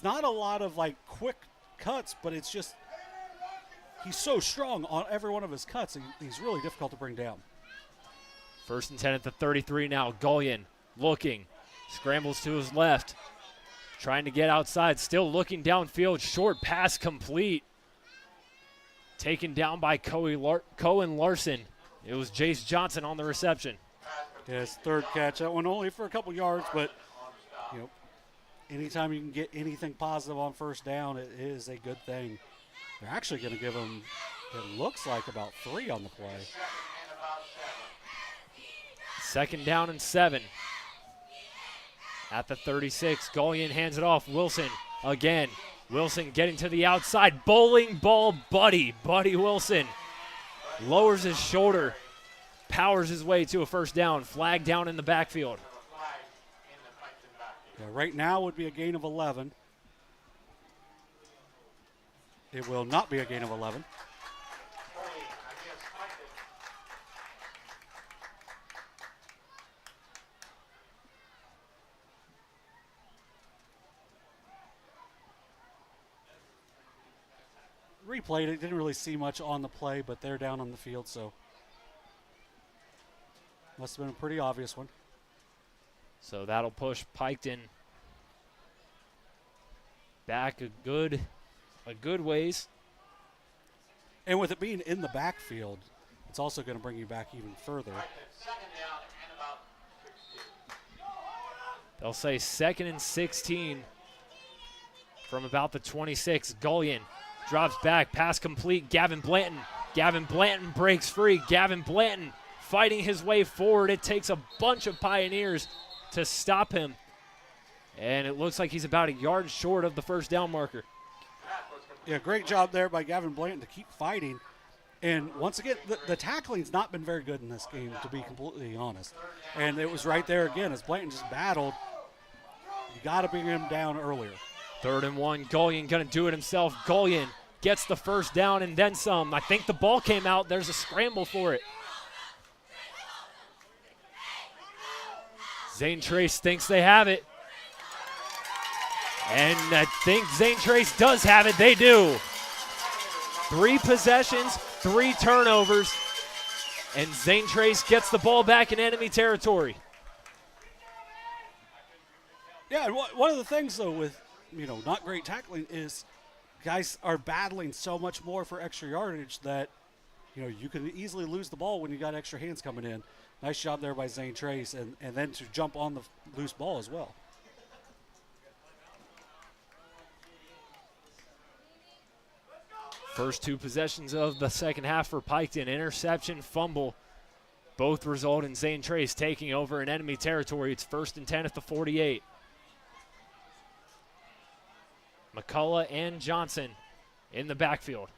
not a lot of, like, quick cuts, but it's just he's so strong on every one of his cuts, he's really difficult to bring down. 1st and 10 at the 33 now. Gullion looking, scrambles to his left, trying to get outside, still looking downfield. Short pass complete. Taken down by Cohen Larson. It was Jace Johnson on the reception. Yeah, his 3rd catch. That one only for a couple yards, but anytime you can get anything positive on first down, it is a good thing. They're actually going to give him, it looks like, about 3 on the play. 2nd down and 7. At the 36, Gullion hands it off. Wilson again. Wilson getting to the outside. Bowling ball Buddy Wilson lowers his shoulder, powers his way to a first down. Flag down in the backfield. Yeah, right now would be a gain of 11. It will not be a gain of 11. Replayed it, didn't really see much on the play, but they're down on the field, so must have been a pretty obvious one. So that'll push Piketon back a good ways. And with it being in the backfield, it's also going to bring you back even further. They'll say 2nd and 16 from about the 26. Gullion drops back, pass complete. Gavin Blanton breaks free. Gavin Blanton fighting his way forward. It takes a bunch of Pioneers to stop him. And it looks like he's about a yard short of the first down marker. Yeah, great job there by Gavin Blanton to keep fighting. And once again, the tackling's not been very good in this game, to be completely honest. And it was right there again as Blanton just battled. You got to bring him down earlier. 3rd and 1, Gullion going to do it himself. Gullion gets the first down and then some. I think the ball came out. There's a scramble for it. Zane Trace thinks they have it. And I think Zane Trace does have it. They do. 3 possessions, 3 turnovers, and Zane Trace gets the ball back in enemy territory. Yeah, and one of the things, though, with not great tackling is guys are battling so much more for extra yardage that you can easily lose the ball when you got extra hands coming in. Nice job there by Zane Trace, and then to jump on the loose ball as well. First two possessions of the second half for Piketon. Interception, fumble. Both result in Zane Trace taking over in enemy territory. It's 1st and 10 at the 48. McCullough and Johnson in the backfield.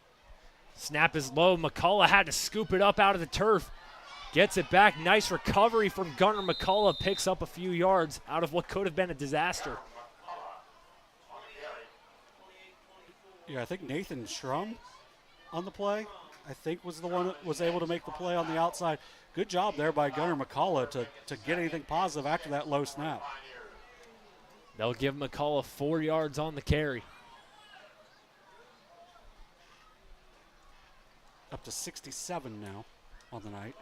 Snap is low. McCullough had to scoop it up out of the turf. Gets it back. Nice recovery from Gunnar McCullough. Picks up a few yards out of what could have been a disaster. Yeah, I think Nathan Schrum on the play, I think was the one that was able to make the play on the outside. Good job there by Gunnar McCullough to get anything positive after that low snap. They'll give McCullough 4 yards on the carry. Up to 67 now on the night.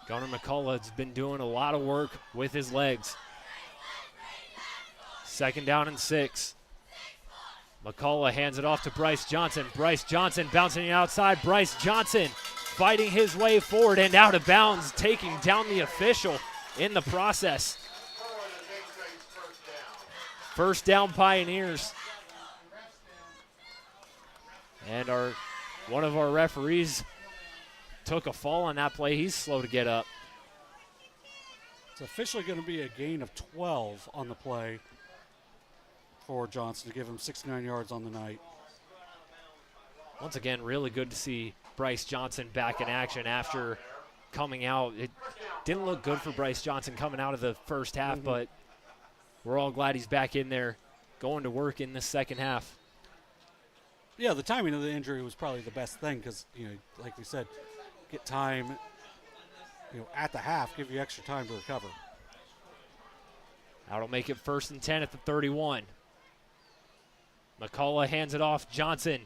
Gunnar McCullough has been doing a lot of work with his legs. 2nd down and 6. McCullough hands it off to Bryce Johnson. Bryce Johnson bouncing outside. Bryce Johnson fighting his way forward and out of bounds, taking down the official in the process. 1st down Pioneers. And one of our referees took a fall on that play. He's slow to get up. It's officially going to be a gain of 12 on the play for Johnson to give him 69 yards on the night. Once again, really good to see Bryce Johnson back in action after coming out. It didn't look good for Bryce Johnson coming out of the first half, but we're all glad he's back in there going to work in this second half. Yeah, the timing of the injury was probably the best thing because, like we said, get time, at the half, give you extra time to recover. That'll make it 1st and 10 at the 31. McCullough hands it off. Johnson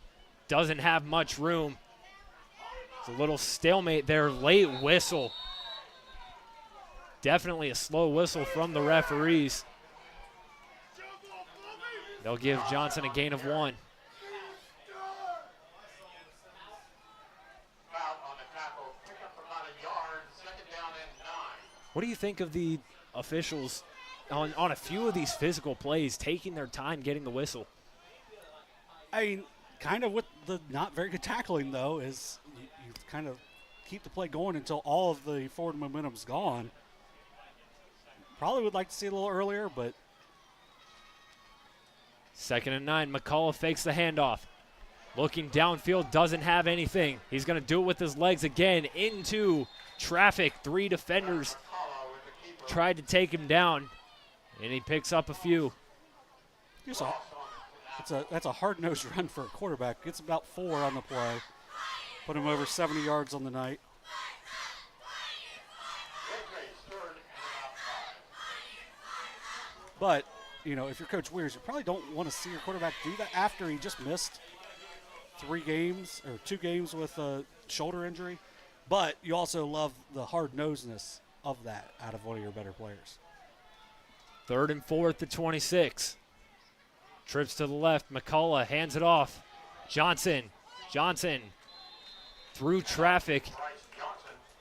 doesn't have much room. It's a little stalemate there. Late whistle. Definitely a slow whistle from the referees. They'll give Johnson a gain of 1. What do you think of the officials on a few of these physical plays taking their time getting the whistle? I mean, kind of with the not very good tackling, though, is you kind of keep the play going until all of the forward momentum's gone. Probably would like to see it a little earlier, but. 2nd and 9. McCullough fakes the handoff. Looking downfield, doesn't have anything. He's going to do it with his legs again into traffic. 3 defenders tried to take him down, and he picks up a few. That's a hard-nosed run for a quarterback. Gets about 4 on the play. Put him over 70 yards on the night. But, if you're Coach Weirs, you probably don't want to see your quarterback do that after he just missed 2 games with a shoulder injury. But you also love the hard-nosedness of that out of one of your better players. 3rd and 4 at the 26. Trips to the left. McCullough hands it off. Johnson through traffic.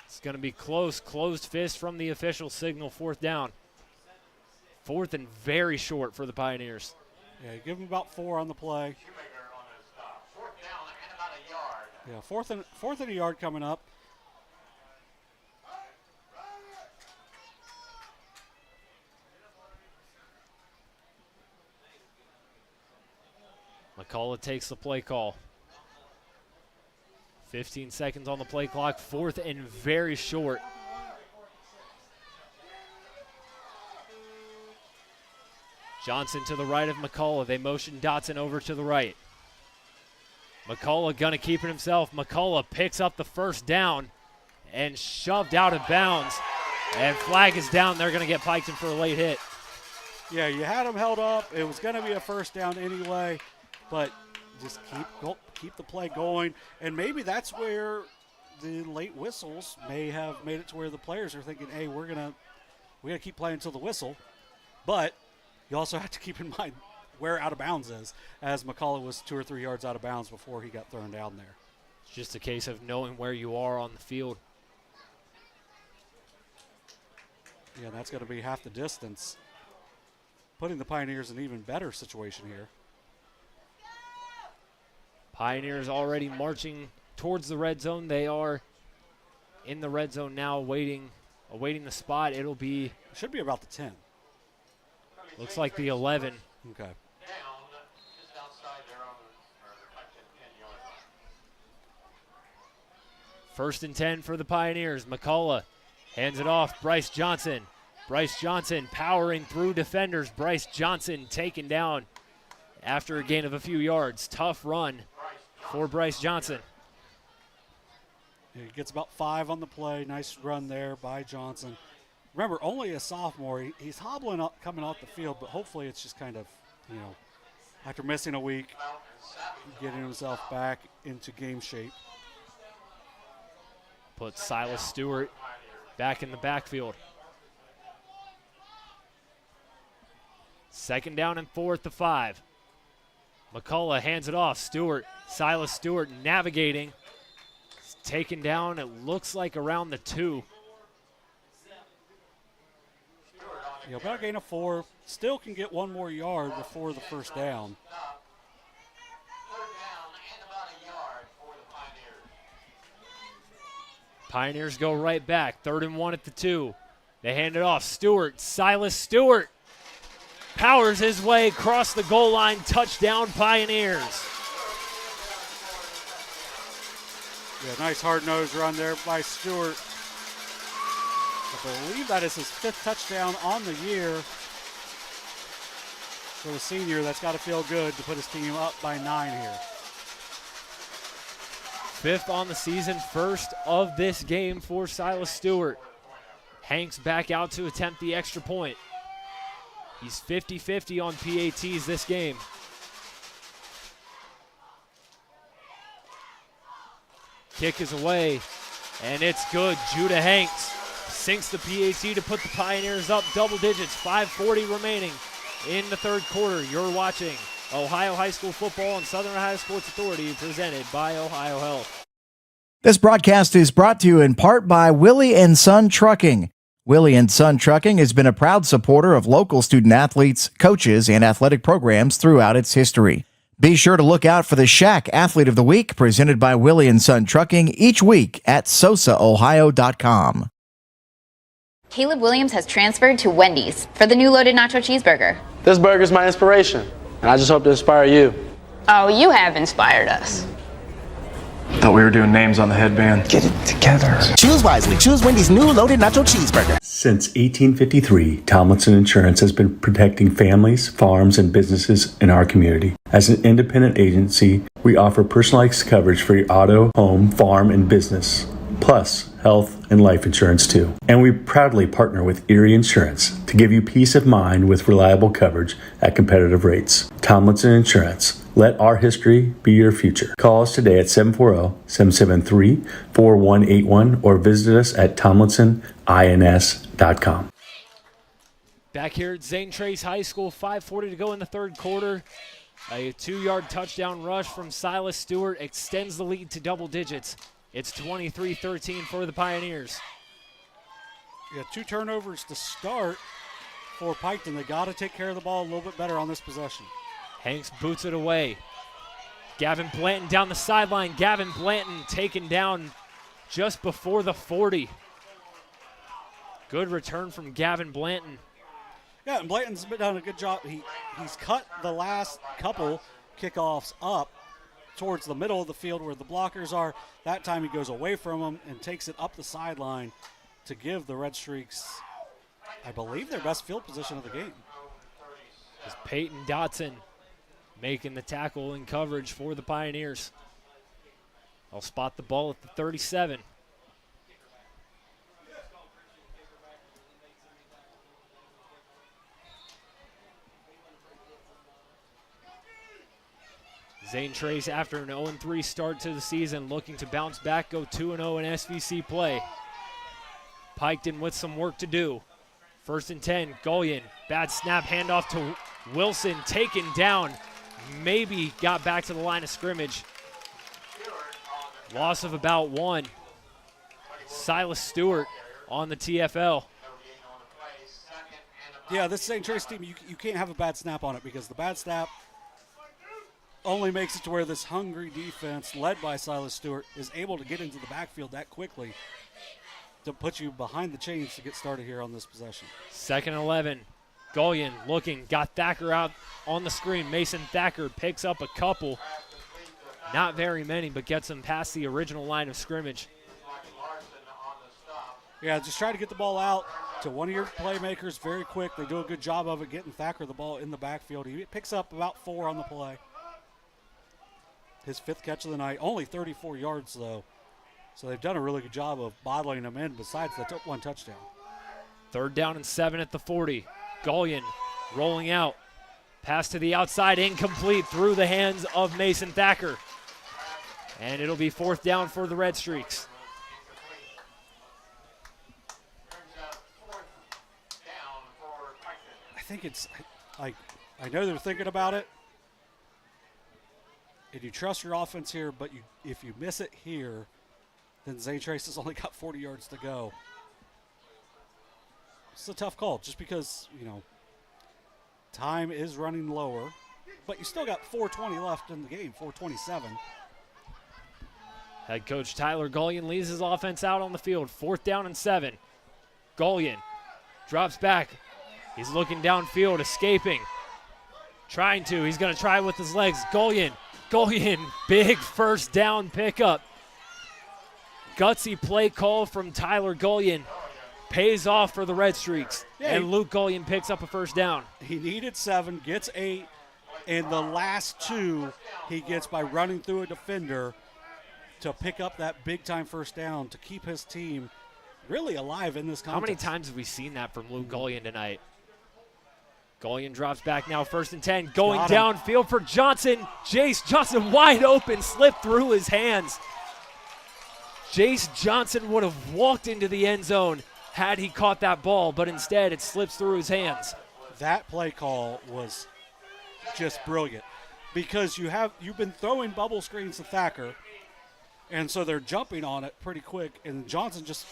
It's going to be close. Closed fist from the official signal. 4th down. 4th and very short for the Pioneers. Yeah, give him about 4 on the play. Yeah, 4th and a yard coming up. McCullough takes the play call. 15 seconds on the play clock. 4th and very short. Johnson to the right of McCullough. They motion Dotson over to the right. McCullough gonna keep it himself. McCullough picks up the 1st down and shoved out of bounds. And flag is down. They're gonna get Piketon for a late hit. Yeah, you had him held up. It was gonna be a 1st down anyway, but just keep the play going. And maybe that's where the late whistles may have made it to where the players are thinking, hey, we gotta keep playing until the whistle. But you also have to keep in mind where out of bounds is, as McCullough was 2 or 3 yards out of bounds before he got thrown down there. It's just a case of knowing where you are on the field. Yeah, that's going to be half the distance, putting the Pioneers in an even better situation here. Pioneers already marching towards the red zone. They are in the red zone now, awaiting the spot. Should be about the 10. Looks like the 11. Okay. First and 10 for the Pioneers. McCullough hands it off. Bryce Johnson. Bryce Johnson powering through defenders. Bryce Johnson taken down after a gain of a few yards. Tough run for Bryce Johnson. He gets about 5 on the play. Nice run there by Johnson. Remember, only a sophomore. He's hobbling up, coming off the field, but hopefully it's just kind of, after missing a week, getting himself back into game shape. Put Silas Stewart back in the backfield. Second down and 4th to 5. McCullough hands it off. Silas Stewart navigating. It's taken down, it looks like around the 2. About a gain of 4. Still can get 1 more yard before the first down. Pioneers go right back. 3rd and 1 at the 2. They hand it off. Silas Stewart powers his way across the goal line. Touchdown, Pioneers. Yeah, nice hard-nosed run there by Stewart. I believe that is his 5th touchdown on the year. For the senior, that's got to feel good to put his team up by 9 here. 5th on the season, 1st of this game for Silas Stewart. Hanks back out to attempt the extra point. He's 50-50 on PATs this game. Kick is away, and it's good. Judah Hanks sinks the PAT to put the Pioneers up double digits. 5:40 remaining in the 3rd quarter. You're watching Ohio High School Football on Southern Ohio Sports Authority, presented by Ohio Health. This broadcast is brought to you in part by Willie and Son Trucking. Willie and Son Trucking has been a proud supporter of local student athletes, coaches, and athletic programs throughout its history. Be sure to look out for the Shack Athlete of the Week, presented by Willie and Son Trucking, each week at sosaohio.com. Caleb Williams has transferred to Wendy's for the new loaded nacho cheeseburger. This burger's my inspiration, and I just hope to inspire you. Oh, you have inspired us. Thought we were doing names on the headband. Get it together. Choose wisely. Choose Wendy's new loaded nacho cheeseburger. Since 1853, Tomlinson Insurance has been protecting families, farms, and businesses in our community. As an independent agency, we offer personalized coverage for your auto, home, farm, and business, plus health and life insurance too. And we proudly partner with Erie Insurance to give you peace of mind with reliable coverage at competitive rates. Tomlinson Insurance. Let our history be your future. Call us today at 740-773-4181 or visit us at tomlinsonins.com. Back here at Zane Trace High School, 5:40 to go in the 3rd quarter. A 2-yard touchdown rush from Silas Stewart extends the lead to double digits. It's 23-13 for the Pioneers. Yeah, 2 turnovers to start for Piketon. They got to take care of the ball a little bit better on this possession. Hanks boots it away. Gavin Blanton down the sideline. Gavin Blanton taken down just before the 40. Good return from Gavin Blanton. Yeah, and Blanton's done a good job. He's cut the last couple kickoffs up towards the middle of the field where the blockers are. That time he goes away from them and takes it up the sideline to give the Redstreaks, I believe, their best field position of the game. Is Peyton Dotson making the tackle in coverage for the Pioneers. I'll spot the ball at the 37. Zane Trace, after an 0-3 start to the season, looking to bounce back, go 2-0 in SVC play. Piketon with some work to do. 1st and 10, Gullion, bad snap, handoff to Wilson, taken down. Maybe got back to the line of scrimmage. Loss of about 1. Silas Stewart on the TFL. Yeah, this Zane Trace team, you can't have a bad snap on it because the bad snap only makes it to where this hungry defense led by Silas Stewart is able to get into the backfield that quickly to put you behind the chains to get started here on this possession. 2nd and 11. Gullion looking, got Thacker out on the screen. Mason Thacker picks up a couple. Not very many, but gets them past the original line of scrimmage. Yeah, just try to get the ball out to one of your playmakers very quick. They do a good job of it, getting Thacker the ball in the backfield. He picks up about 4 on the play. His 5th catch of the night. Only 34 yards, though. So they've done a really good job of bottling him in besides the one touchdown. 3rd down and 7 at the 40. Gullion rolling out. Pass to the outside, incomplete through the hands of Mason Thacker. And it'll be 4th down for the Redstreaks. I think it's like, I know they're thinking about it. And you trust your offense here, but if you miss it here, then Zane Trace has only got 40 yards to go. It's a tough call just because, time is running lower, but you still got 4:20 left in the game, 4:27. Head coach Tyler Gullion leads his offense out on the field. 4th down and 7. Gullion drops back. He's looking downfield, escaping. He's going to try with his legs. Gullion, big 1st down pickup. Gutsy play call from Tyler Gullion. Pays off for the Redstreaks. Yeah, and Luke Gullion picks up a 1st down. He needed 7, gets 8, and the last 2 he gets by running through a defender to pick up that big-time 1st down to keep his team really alive in this contest. How many times have we seen that from Luke Gullion tonight? Gullion drops back now, 1st and 10. Going downfield for Johnson. Jace Johnson wide open, slipped through his hands. Jace Johnson would have walked into the end zone had he caught that ball, but instead it slips through his hands. That play call was just brilliant because you've been throwing bubble screens to Thacker, and so they're jumping on it pretty quick, and Johnson just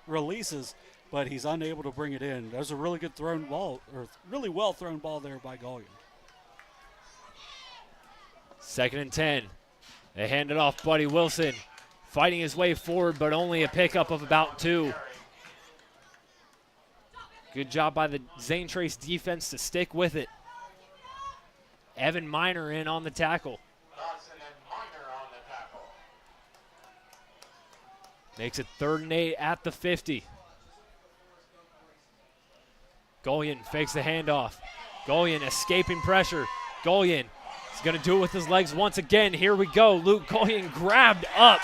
releases, but he's unable to bring it in. That was a really good thrown ball, or really well thrown ball there by Gullion. 2nd and 10. They hand it off. Buddy Wilson fighting his way forward, but only a pickup of about 2. Good job by the Zane Trace defense to stick with it. Evan Miner in on the tackle. Makes it 3rd and 8 at the 50. Gullion fakes the handoff. Gullion escaping pressure. Gullion is going to do it with his legs once again. Here we go. Luke Gullion grabbed up.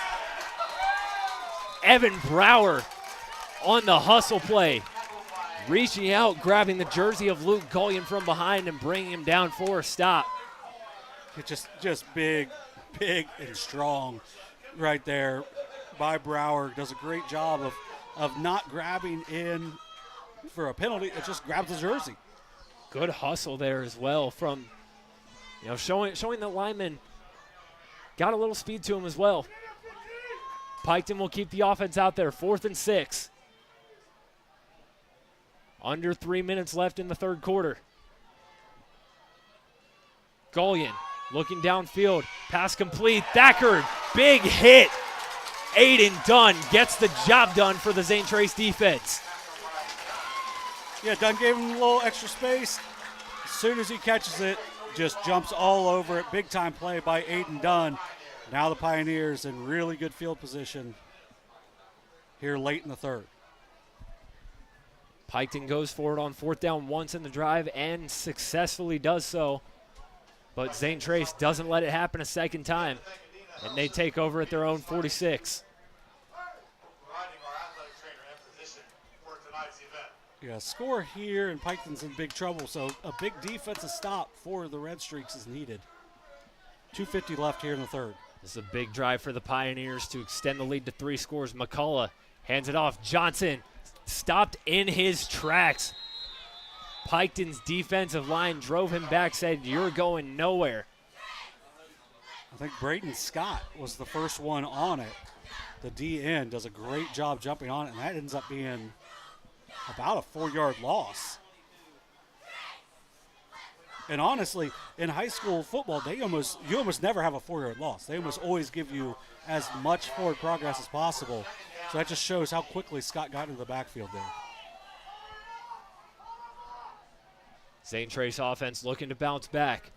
Evan Brower on the hustle play. Reaching out, grabbing the jersey of Luke Gullion from behind and bringing him down for a stop. It's just big and strong right there by Brower. Does a great job of not grabbing in for a penalty. It just grabs the jersey. Good hustle there as well from, showing the lineman got a little speed to him as well. Piketon will keep the offense out there. 4th and 6. Under 3 minutes left in the 3rd quarter. Gullion looking downfield. Pass complete. Thacker, big hit. Aiden Dunn gets the job done for the Zane Trace defense. Yeah, Dunn gave him a little extra space. As soon as he catches it, just jumps all over it. Big time play by Aiden Dunn. Now the Pioneers in really good field position here late in the 3rd. Piketon goes for it on 4th down once in the drive and successfully does so. But Zane Trace doesn't let it happen a 2nd time. And they take over at their own 46. Yeah, score here, and Piketon's in big trouble. So a big defensive stop for the Redstreaks is needed. 2:50 left here in the 3rd. This is a big drive for the Pioneers to extend the lead to 3 scores. McCullough hands it off. Johnson stopped in his tracks. Piketon's defensive line drove him back, said, "You're going nowhere." I think Braden Scott was the first one on it. The DN does a great job jumping on it, and that ends up being about a 4-yard loss. And honestly, in high school football, you almost never have a 4-yard loss. They almost always give you as much forward progress as possible. So that just shows how quickly Scott got into the backfield there. Zane Trace offense looking to bounce back.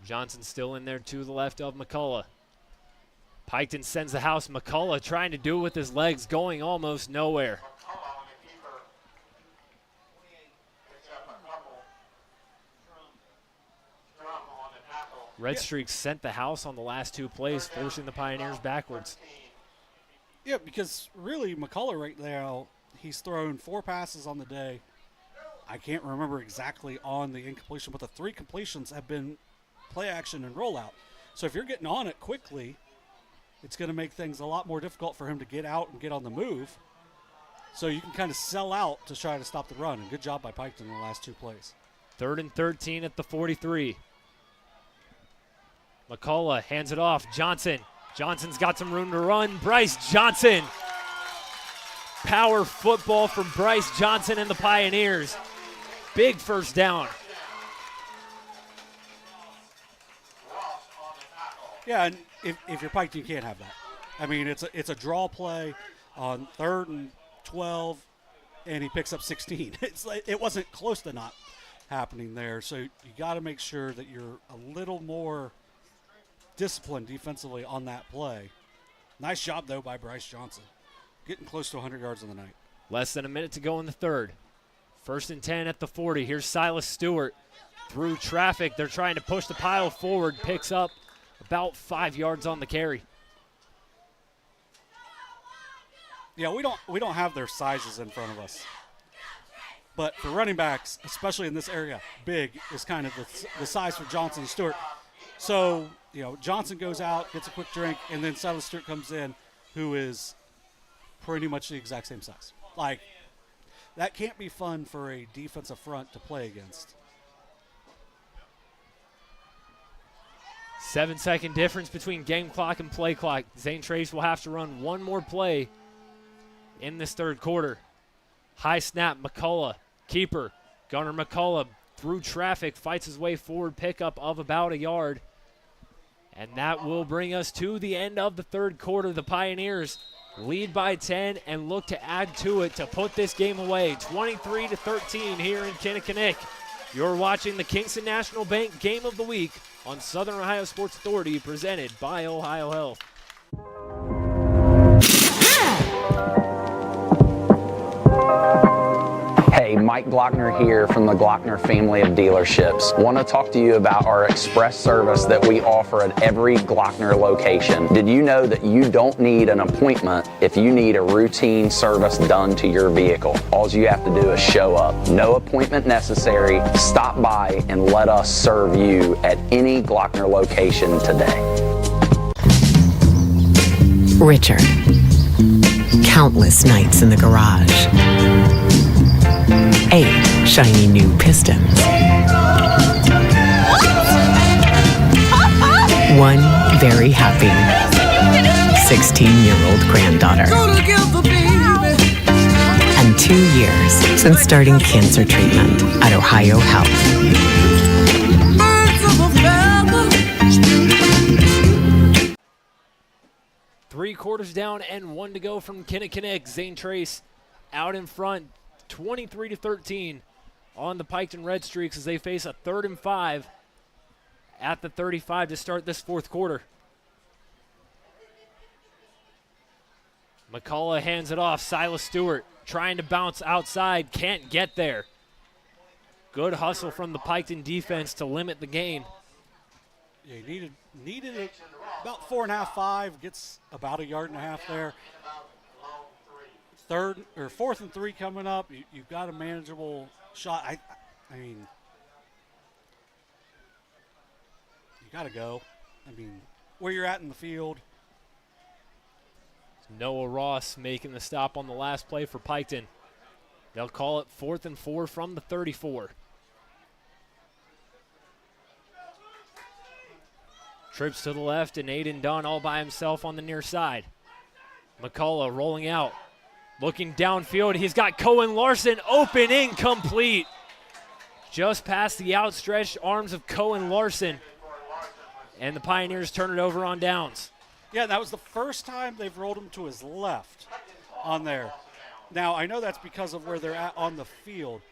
Johnson still in there to the left of McCullough. Piketon sends the house. McCullough trying to do it with his legs, going almost nowhere. Redstreaks sent the house on the last 2 plays, forcing the Pioneers backwards. Yeah, because really McCullough right now, he's thrown 4 passes on the day. I can't remember exactly on the incompletion, but the 3 completions have been play action and rollout. So if you're getting on it quickly, it's going to make things a lot more difficult for him to get out and get on the move. So you can kind of sell out to try to stop the run. And good job by Piketon in the last 2 plays. 3rd and 13 at the 43. McCullough hands it off. Johnson. Johnson's got some room to run. Bryce Johnson. Power football from Bryce Johnson and the Pioneers. Big first down. Yeah, and if you're Piketon, you can't have that. I mean, it's a draw play on 3rd and 12, and he picks up 16. It wasn't close to not happening there. So you got to make sure that you're a little more disciplined defensively on that play. Nice job, though, by Bryce Johnson. Getting close to 100 yards on the night. Less than a minute to go in the 3rd. 1st and 10 at the 40. Here's Silas Stewart. Through traffic, they're trying to push the pile forward. Picks up about 5 yards on the carry. Yeah, we don't have their sizes in front of us. But for running backs, especially in this area, big is kind of the size for Johnson and Stewart. So, Johnson goes out, gets a quick drink, and then Silas Stewart comes in, who is pretty much the exact same size. Like, that can't be fun for a defensive front to play against. 7-second difference between game clock and play clock. Zane Trace will have to run one more play in this 3rd quarter. High snap, McCullough, keeper. Gunnar McCullough through traffic, fights his way forward, pickup of about 1 yard. And that will bring us to the end of the 3rd quarter. The Pioneers lead by 10 and look to add to it to put this game away. 23-13 here in Kinnickinnick. You're watching the Kingston National Bank Game of the Week on Southern Ohio Sports Authority, presented by Ohio Health. Hey, Mike Glockner here from the Glockner family of dealerships. Want to talk to you about our express service that we offer at every Glockner location. Did you know that you don't need an appointment if you need a routine service done to your vehicle? All you have to do is show up. No appointment necessary. Stop by and let us serve you at any Glockner location today. Richard. Countless nights in the garage. 8 shiny new pistons. 1 very happy 16-year-old granddaughter. And 2 years since starting cancer treatment at Ohio Health. Three quarters down and 1 to go from Kinnickinnick. Zane Trace out in front, 23-13 on the Piketon Redstreaks as they face a 3rd and 5 at the 35 to start this 4th quarter. McCullough hands it off. Silas Stewart trying to bounce outside, can't get there. Good hustle from the Piketon defense to limit the gain. Yeah, he needed it about 4.5, 5, gets about 1.5 yards there. 4th and 3 coming up. You've got a manageable shot. I mean, you got to go. I mean, where you're at in the field. Noah Ross making the stop on the last play for Piketon. They'll call it 4th and 4 from the 34. Trips to the left, and Aiden Dunn all by himself on the near side. McCullough rolling out. Looking downfield, he's got Cohen Larson open, incomplete. just past the outstretched arms of Cohen Larson. And the Pioneers turn it over on downs. Yeah, that was the first time they've rolled him to his left on there. Now, I know that's because of where they're at on the field,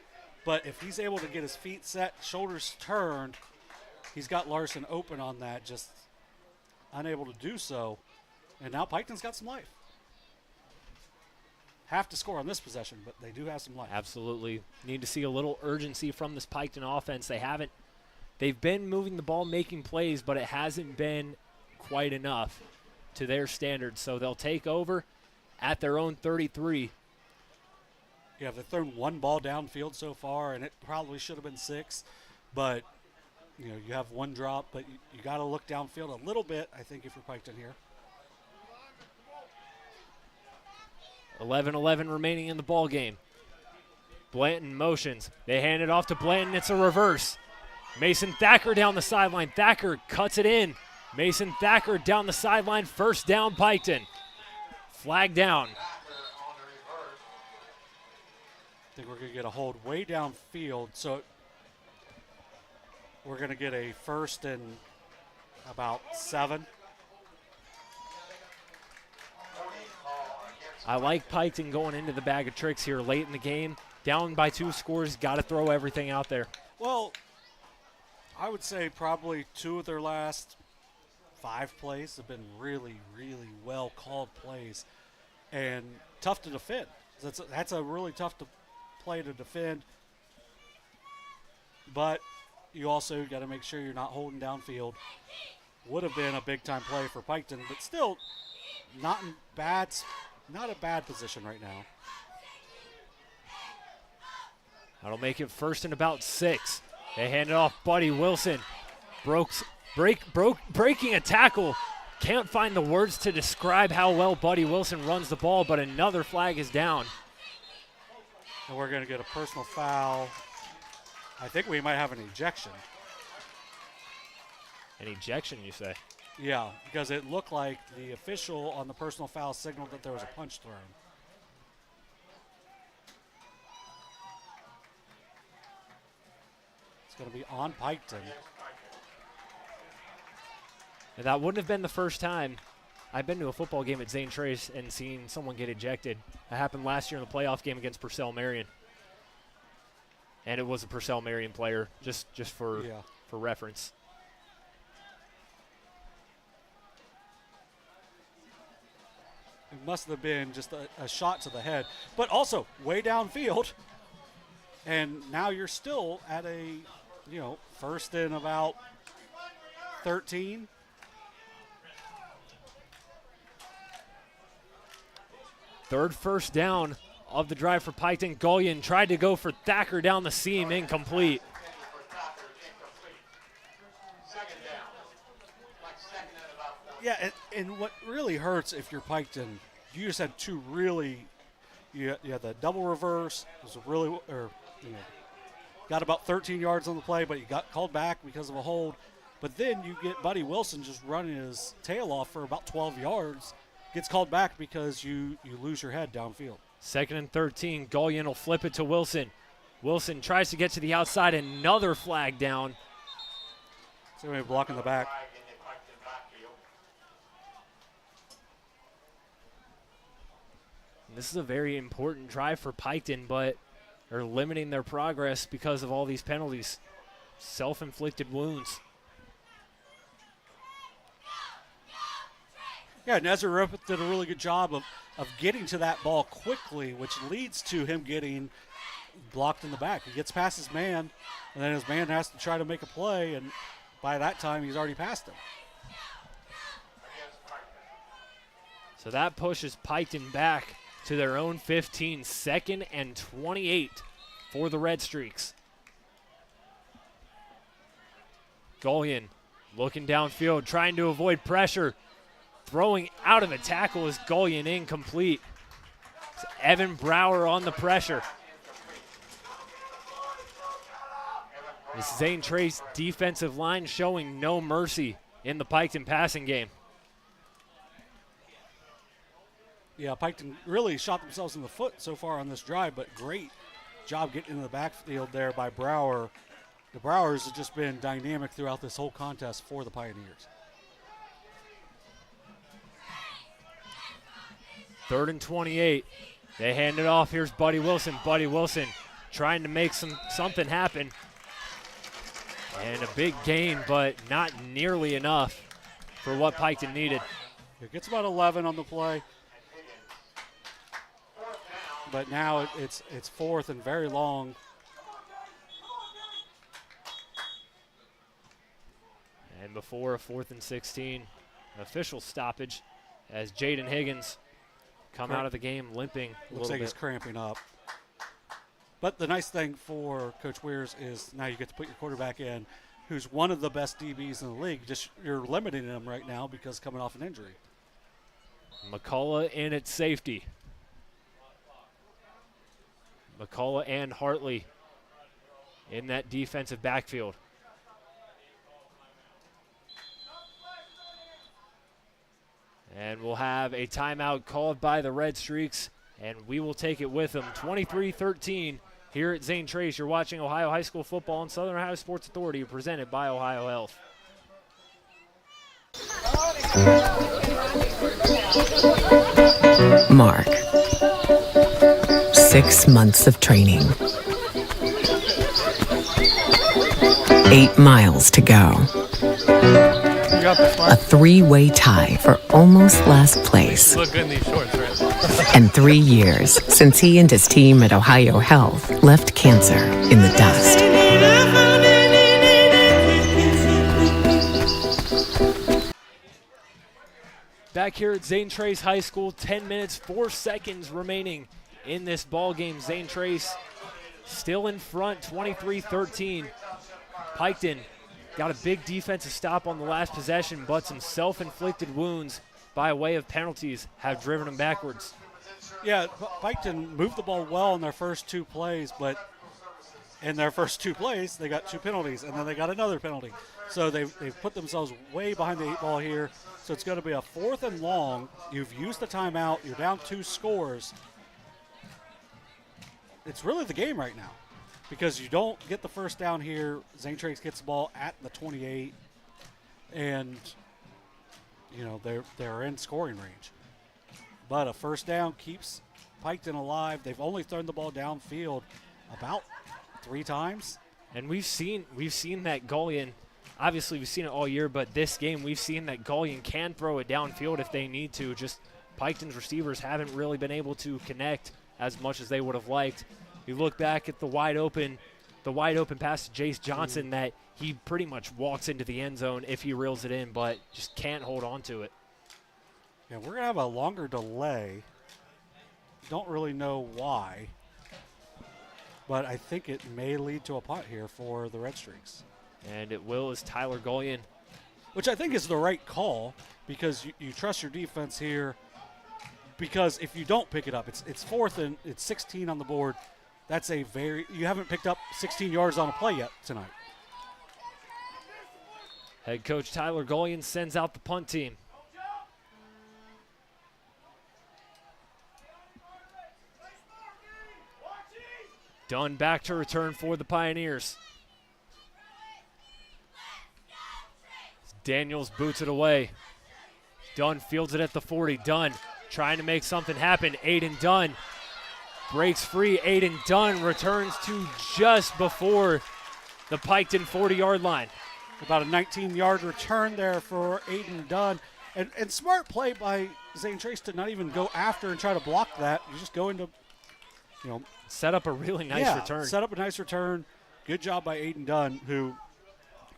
but if he's able to get his feet set, shoulders turned, he's got Larson open on that, just unable to do so. And now Piketon's got some life. Have to score on this possession, but they do have some life. Absolutely. Need to see a little urgency from this Piketon offense. They've been moving the ball, making plays, but it hasn't been quite enough to their standards. So they'll take over at their own 33. Yeah, they've thrown one ball downfield so far, and it probably should have been 6. But, you know, you have one drop, but you got to look downfield a little bit, I think, if you're Piketon here. 11-11 remaining in the ball game. Blanton motions. They hand it off to Blanton. It's a reverse. Mason Thacker down the sideline. Thacker cuts it in. Mason Thacker down the sideline. First down, Piketon. Flag down. I think we're going to get a hold way downfield. So we're going to get a first and about 7. I like Piketon going into the bag of tricks here late in the game. Down by 2 scores, got to throw everything out there. Well, I would say probably 2 of their last 5 plays have been really, really well called plays and tough to defend. That's a really tough play to defend. But you also got to make sure you're not holding downfield. Would have been a big-time play for Piketon, but still not a bad position right now. That'll make it first and about 6. They hand it off. Buddy Wilson breaking a tackle. Can't find the words to describe how well Buddy Wilson runs the ball, but another flag is down. And we're going to get a personal foul. I think we might have an ejection. An ejection, you say? Yeah, because it looked like the official on the personal foul signaled that there was a punch thrown. It's going to be on Piketon. And that wouldn't have been the first time I've been to a football game at Zane Trace and seen someone get ejected. That happened last year in the playoff game against Purcell Marion. And it was a Purcell Marion player, just for reference. It must have been just a shot to the head, but also way downfield. And now you're still at a, first and about 13. Third first down of the drive for Piketon. Gullion tried to go for Thacker down the seam, incomplete. Yeah, and what really hurts if you're Piketon, you just had 2 really, you had the double reverse. It was got about 13 yards on the play, but you got called back because of a hold. But then you get Buddy Wilson just running his tail off for about 12 yards. Gets called back because you lose your head downfield. 2nd and 13. Gullion will flip it to Wilson. Wilson tries to get to the outside. Another flag down. Somebody blocking the back. This is a very important drive for Piketon, but they're limiting their progress because of all these penalties. Self-inflicted wounds. Yeah, Nezareth did a really good job of getting to that ball quickly, which leads to him getting blocked in the back. He gets past his man, and then his man has to try to make a play, and by that time he's already past him. So that pushes Piketon back to their own 15, 2nd and 28 for the Redstreaks. Gullion looking downfield, trying to avoid pressure. Throwing out of a tackle is Gullion, incomplete. It's Evan Brower on the pressure. This Zane Trace defensive line showing no mercy in the Piketon passing game. Yeah, Piketon really shot themselves in the foot so far on this drive, but great job getting in the backfield there by Brower the Browers have just been dynamic throughout this whole contest for the Pioneers. 3rd and 28. They hand it off. Here's Buddy Wilson. Buddy Wilson trying to make something happen. And a big gain, but not nearly enough for what Piketon needed. It gets about 11 on the play. But now it's 4th and very long. And before a 4th and 16, an official stoppage as Jaden Higgins come out of the game limping a Looks little like bit. he's cramping up. But the nice thing for Coach Weirs is now you get to put your quarterback in, who's one of the best DBs in the league. Just you're limiting him right now because coming off an injury. McCullough in at safety. McCullough and Hartley in that defensive backfield. And we'll have a timeout called by the Redstreaks, and we will take it with them. 23-13 here at Zane Trace. You're watching Ohio High School football on Southern Ohio Sports Authority, presented by Ohio Health. Mark. 6 months of training. 8 miles to go. A 3-way tie for almost last place. Look good in these shorts, right? And 3 years since he and his team at Ohio Health left cancer in the dust. Back here at Zane Trace High School, 10 minutes, 4 seconds remaining in this ball game. Zane Trace still in front, 23-13. Piketon got a big defensive stop on the last possession, but some self-inflicted wounds by way of penalties have driven them backwards. Yeah, Piketon moved the ball well in their first 2 plays, but in their first 2 plays, they got 2 penalties, and then they got another penalty. So they've put themselves way behind the 8 ball here. So it's going to be a 4th and long. You've used the timeout. You're down 2 scores. It's really the game right now because you don't get the first down here. Zane Trace gets the ball at the 28, and you know they're in scoring range. But a first down keeps Piketon alive. They've only thrown the ball downfield about 3 times. And we've seen that Gullion. Obviously, we've seen it all year, but this game we've seen that Gullion can throw it downfield if they need to. Just Piketon's receivers haven't really been able to connect as much as they would have liked. You look back at the wide open pass to Jace Johnson that he pretty much walks into the end zone if he reels it in, but just can't hold on to it. Yeah, we're going to have a longer delay. Don't really know why, but I think it may lead to a punt here for the Redstreaks. And it will as Tyler Gullion. Which I think is the right call because you trust your defense here because if you don't pick it up, it's 4th and it's 16 on the board. That's you haven't picked up 16 yards on a play yet tonight. Head coach Tyler Gullion sends out the punt team. Dunn back to return for the Pioneers. Daniels boots it away. Dunn fields it at the 40. Dunn trying to make something happen. Aiden Dunn breaks free. Aiden Dunn returns to just before the Piketon 40-yard line. About a 19-yard return there for Aiden Dunn. And smart play by Zane Trace to not even go after and try to block that. You just go into, set up a really nice return. Set up a nice return. Good job by Aiden Dunn, who,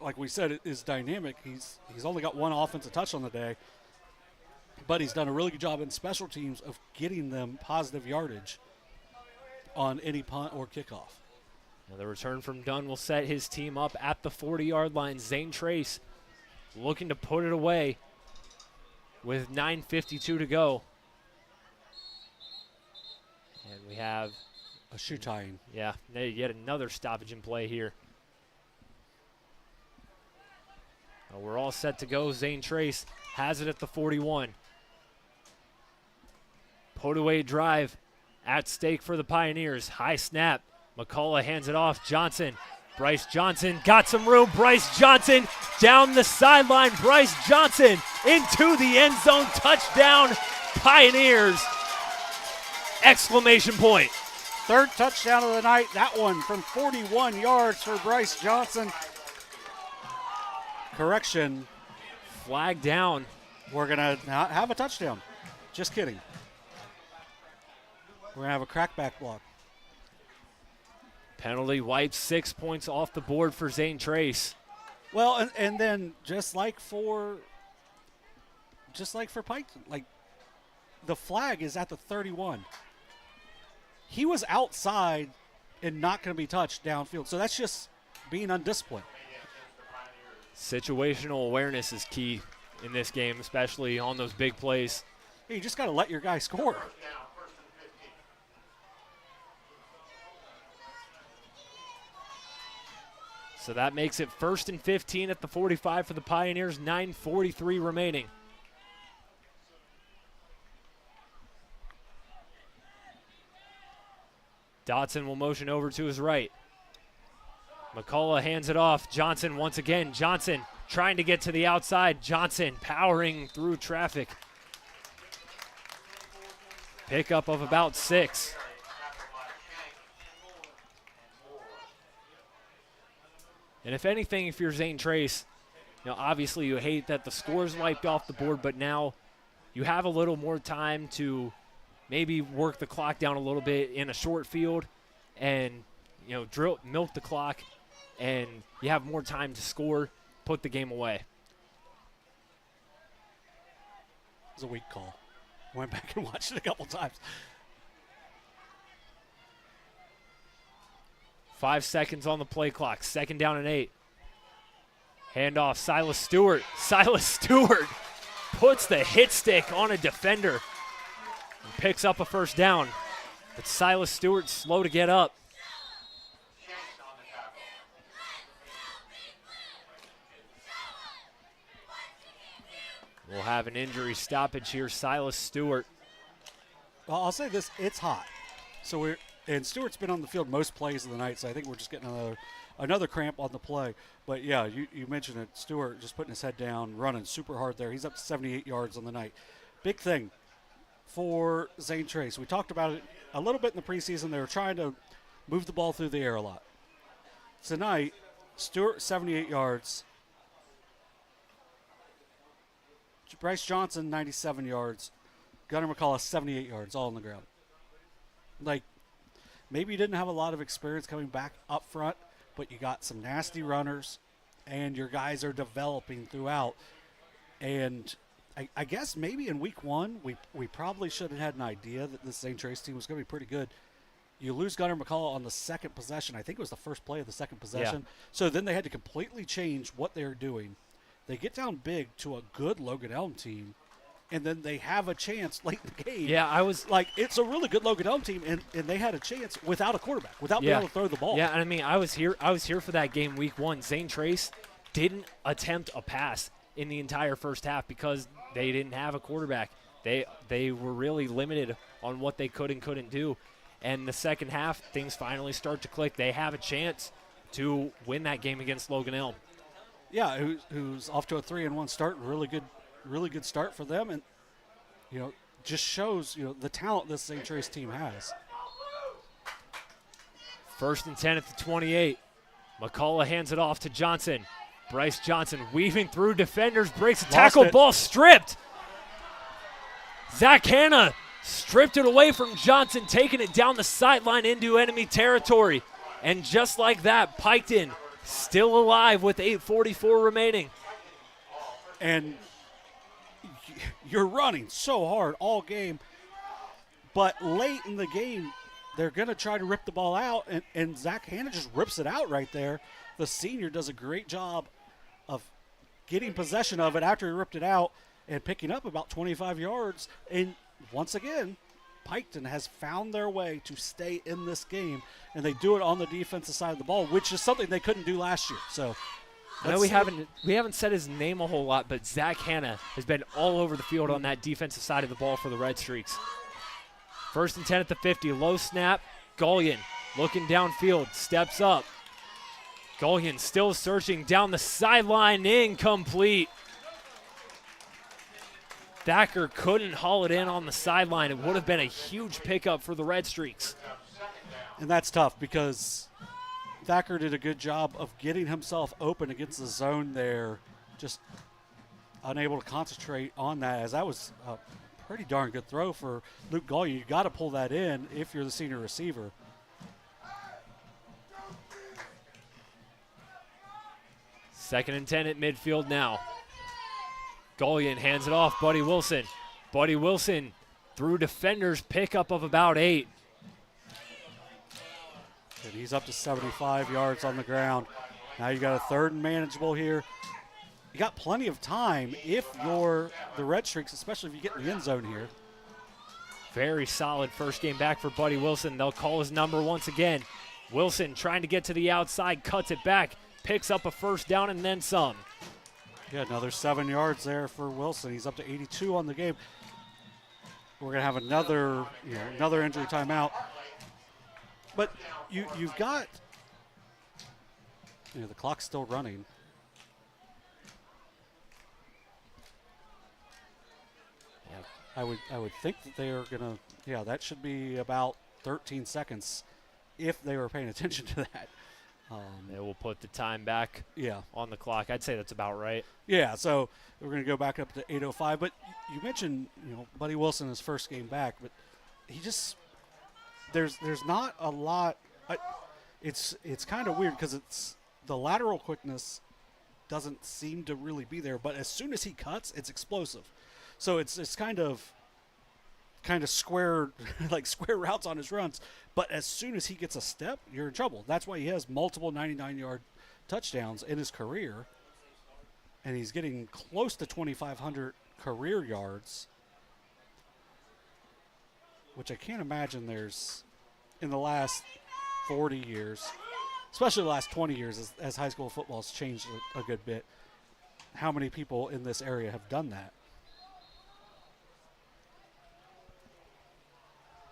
like we said, is dynamic. He's only got 1 offensive touch on the day, but he's done a really good job in special teams of getting them positive yardage on any punt or kickoff. Now the return from Dunn will set his team up at the 40-yard line. Zane Trace looking to put it away with 9:52 to go. And we have a shoe tying. Yeah, yet another stoppage in play here. We're all set to go. Zane Trace has it at the 41. Put away drive at stake for the Pioneers. High snap. McCullough hands it off. Johnson Bryce Johnson got some room. Bryce Johnson down the sideline. Bryce Johnson into the end zone. Touchdown, Pioneers! Exclamation point. Third touchdown of the night. That one from 41 yards for Bryce Johnson. Correction. Flag down. We're going to not have a touchdown. Just kidding. We're going to have a crackback block. Penalty wipes 6 points off the board for Zane Trace. Well, and then just like for Piketon, like the flag is at the 31. He was outside and not going to be touched downfield. So that's just being undisciplined. Situational awareness is key in this game, especially on those big plays. You just got to let your guy score. So that makes it 1st and 15 at the 45 for the Pioneers, 9:43 remaining. Dotson will motion over to his right. McCullough hands it off. Johnson once again. Johnson trying to get to the outside. Johnson powering through traffic. Pickup of about 6. And if anything, if you're Zane Trace, obviously you hate that the score's wiped off the board, but now you have a little more time to maybe work the clock down a little bit in a short field and, milk the clock, and you have more time to score, put the game away. It was a weak call. Went back and watched it a couple times. 5 seconds on the play clock. 2nd down and 8. Handoff, Silas Stewart. Silas Stewart puts the hit stick on a defender and picks up a first down. But Silas Stewart's slow to get up. We'll have an injury stoppage here. Silas Stewart. Well, I'll say this, it's hot. And Stewart's been on the field most plays of the night, so I think we're just getting another cramp on the play. But, yeah, you mentioned it. Stewart just putting his head down, running super hard there. He's up to 78 yards on the night. Big thing for Zane Trace. We talked about it a little bit in the preseason. They were trying to move the ball through the air a lot. Tonight, Stewart, 78 yards. Bryce Johnson, 97 yards. Gunnar McCullough, 78 yards, all on the ground. Maybe you didn't have a lot of experience coming back up front, but you got some nasty runners, and your guys are developing throughout. And I guess maybe in week 1, we probably should have had an idea that this Zane Trace team was going to be pretty good. You lose Gunnar McCullough on the second possession. I think it was the first play of the second possession. Yeah. So then they had to completely change what they were doing. They get down big to a good Logan Elm team, and then they have a chance late in the game. Yeah, I was it's a really good Logan Elm team, and they had a chance without a quarterback, without being able to throw the ball. Yeah, and I mean, I was here for that game week 1. Zane Trace didn't attempt a pass in the entire first half because they didn't have a quarterback. They were really limited on what they could and couldn't do. And the second half, things finally start to click. They have a chance to win that game against Logan Elm. Yeah, who's off to a 3-1 start, really good start for them, and just shows the talent this Zane Trace team has. 1st and 10 at the 28. McCullough hands it off to Johnson. Bryce Johnson weaving through defenders, breaks a tackle, ball stripped. Zach Hanna stripped it away from Johnson, taking it down the sideline into enemy territory. And just like that, Piketon still alive with 8:44 remaining. And you're running so hard all game, but late in the game, they're going to try to rip the ball out, and Zach Hanna just rips it out right there. The senior does a great job of getting possession of it after he ripped it out and picking up about 25 yards. And once again, Piketon has found their way to stay in this game, and they do it on the defensive side of the ball, which is something they couldn't do last year. So I know we haven't said his name a whole lot, but Zach Hanna has been all over the field on that defensive side of the ball for the Redstreaks. 1st and 10 at the 50, low snap. Gullion looking downfield, steps up. Gullion still searching down the sideline, incomplete. Thacker couldn't haul it in on the sideline. It would have been a huge pickup for the Redstreaks. And that's tough because Thacker did a good job of getting himself open against the zone there, just unable to concentrate on that, as that was a pretty darn good throw for Luke Gullion. You got to pull that in if you're the senior receiver. Second and 10 at midfield now. Gullion hands it off, Buddy Wilson. Buddy Wilson through defenders, pickup of about 8. And he's up to 75 yards on the ground. Now you got a third and manageable here. You got plenty of time if you're the Redstreaks, especially if you get in the end zone here. Very solid first game back for Buddy Wilson. They'll call his number once again. Wilson trying to get to the outside, cuts it back, picks up a first down and then some. Yeah, another 7 yards there for Wilson. He's up to 82 on the game. We're going to have another injury timeout. But you've got, the clock's still running. Yeah, I would think that they are going to, that should be about 13 seconds if they were paying attention to that. They will put the time back on the clock. I'd say that's about right. Yeah, so we're going to go back up to 8:05. But you mentioned, Buddy Wilson, his first game back, but he just there's not a lot. It's kind of weird because it's the lateral quickness doesn't seem to really be there. But as soon as he cuts, it's explosive. So it's kind of square square routes on his runs. But as soon as he gets a step, you're in trouble. That's why he has multiple 99-yard touchdowns in his career. And he's getting close to 2,500 career yards, which I can't imagine there's in the last 40 years, especially the last 20 years as high school football has changed a good bit, how many people in this area have done that.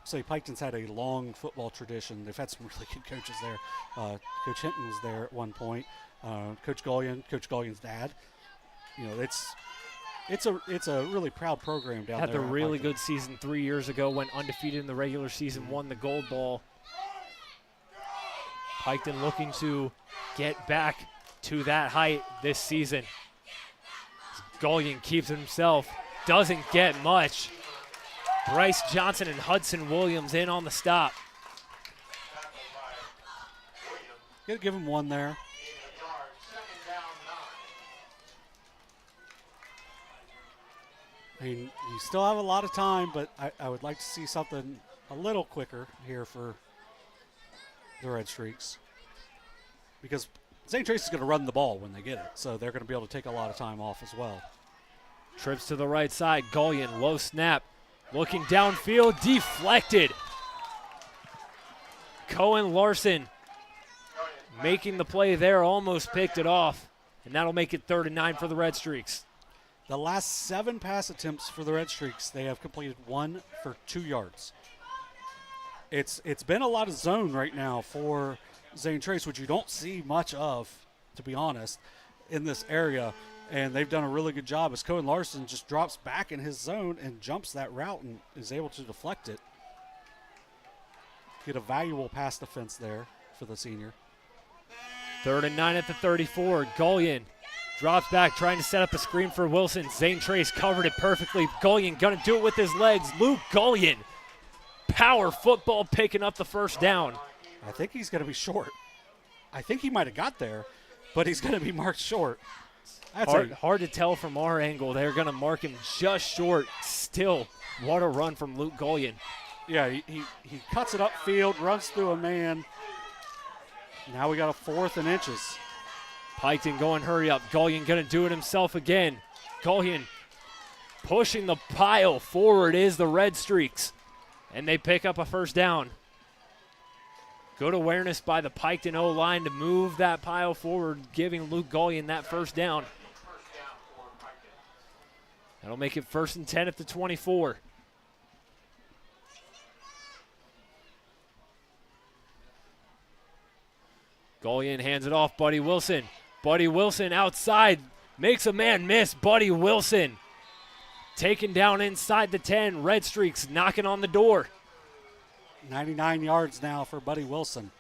So Piketon's had a long football tradition. They've had some really good coaches there. Coach Hinton was there at one point. Coach Gullion's dad. It's a really proud program down there. Had the really good season 3 years ago, went undefeated in the regular season, won the gold ball. Piketon looking to get back to that height this season. Gullion keeps it himself, doesn't get much. Bryce Johnson and Hudson Williams in on the stop. Got to give him one there. I mean, you still have a lot of time, but I would like to see something a little quicker here for the Redstreaks. Because Zane Trace is going to run the ball when they get it, so they're going to be able to take a lot of time off as well. Trips to the right side. Gullion, low snap. Looking downfield, deflected. Cohen Larson making the play there, almost picked it off. And that'll make it 3rd and 9 for the Redstreaks. The last 7 pass attempts for the Redstreaks, they have completed 1 for 2 yards. It's been a lot of zone right now for Zane Trace, which you don't see much of, to be honest, in this area. And they've done a really good job as Cohen Larson just drops back in his zone and jumps that route and is able to deflect it. Get a valuable pass defense there for the senior. 3rd and 9 at the 34. Gullion drops back, trying to set up a screen for Wilson. Zane Trace covered it perfectly. Gullion gonna do it with his legs. Luke Gullion, power football, picking up the first down. I think he's gonna be short. I think he might have got there, but he's gonna be marked short. That's hard to tell from our angle. They're going to mark him just short. Still, what a run from Luke Gullion. Yeah, he cuts it upfield, runs through a man. Now we got a 4th and inches. Piketon going hurry up. Gullion going to do it himself again. Gullion pushing the pile forward is the Redstreaks. And they pick up a first down. Good awareness by the Piketon O-line to move that pile forward, giving Luke Gullion that first down. That'll make it 1st and 10 at the 24. Golian hands it off, Buddy Wilson. Buddy Wilson outside, makes a man miss. Buddy Wilson taken down inside the 10. Redstreaks knocking on the door. 99 yards now for Buddy Wilson.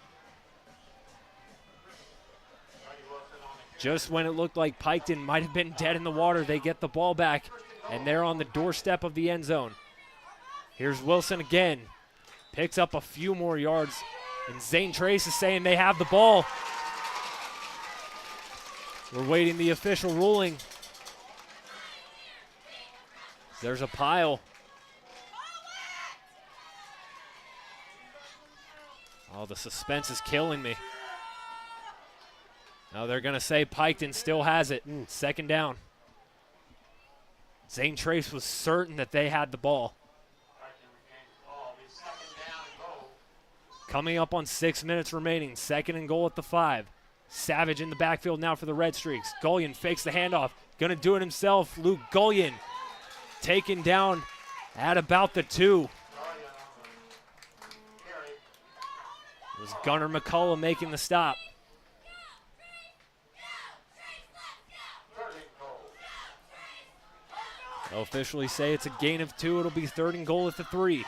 Just when it looked like Piketon might have been dead in the water, they get the ball back, and they're on the doorstep of the end zone. Here's Wilson again. Picks up a few more yards, and Zane Trace is saying they have the ball. We're waiting the official ruling. There's a pile. Oh, the suspense is killing me. Now they're going to say Piketon still has it. Second down. Zane Trace was certain that they had the ball. Coming up on 6 minutes remaining. Second and goal at the 5. Savage in the backfield now for the Redstreaks. Golian fakes the handoff. Going to do it himself. Luke Golian taken down at about the 2. It was Gunnar McCullough making the stop. They'll officially say it's a gain of 2. It'll be third and goal at the 3.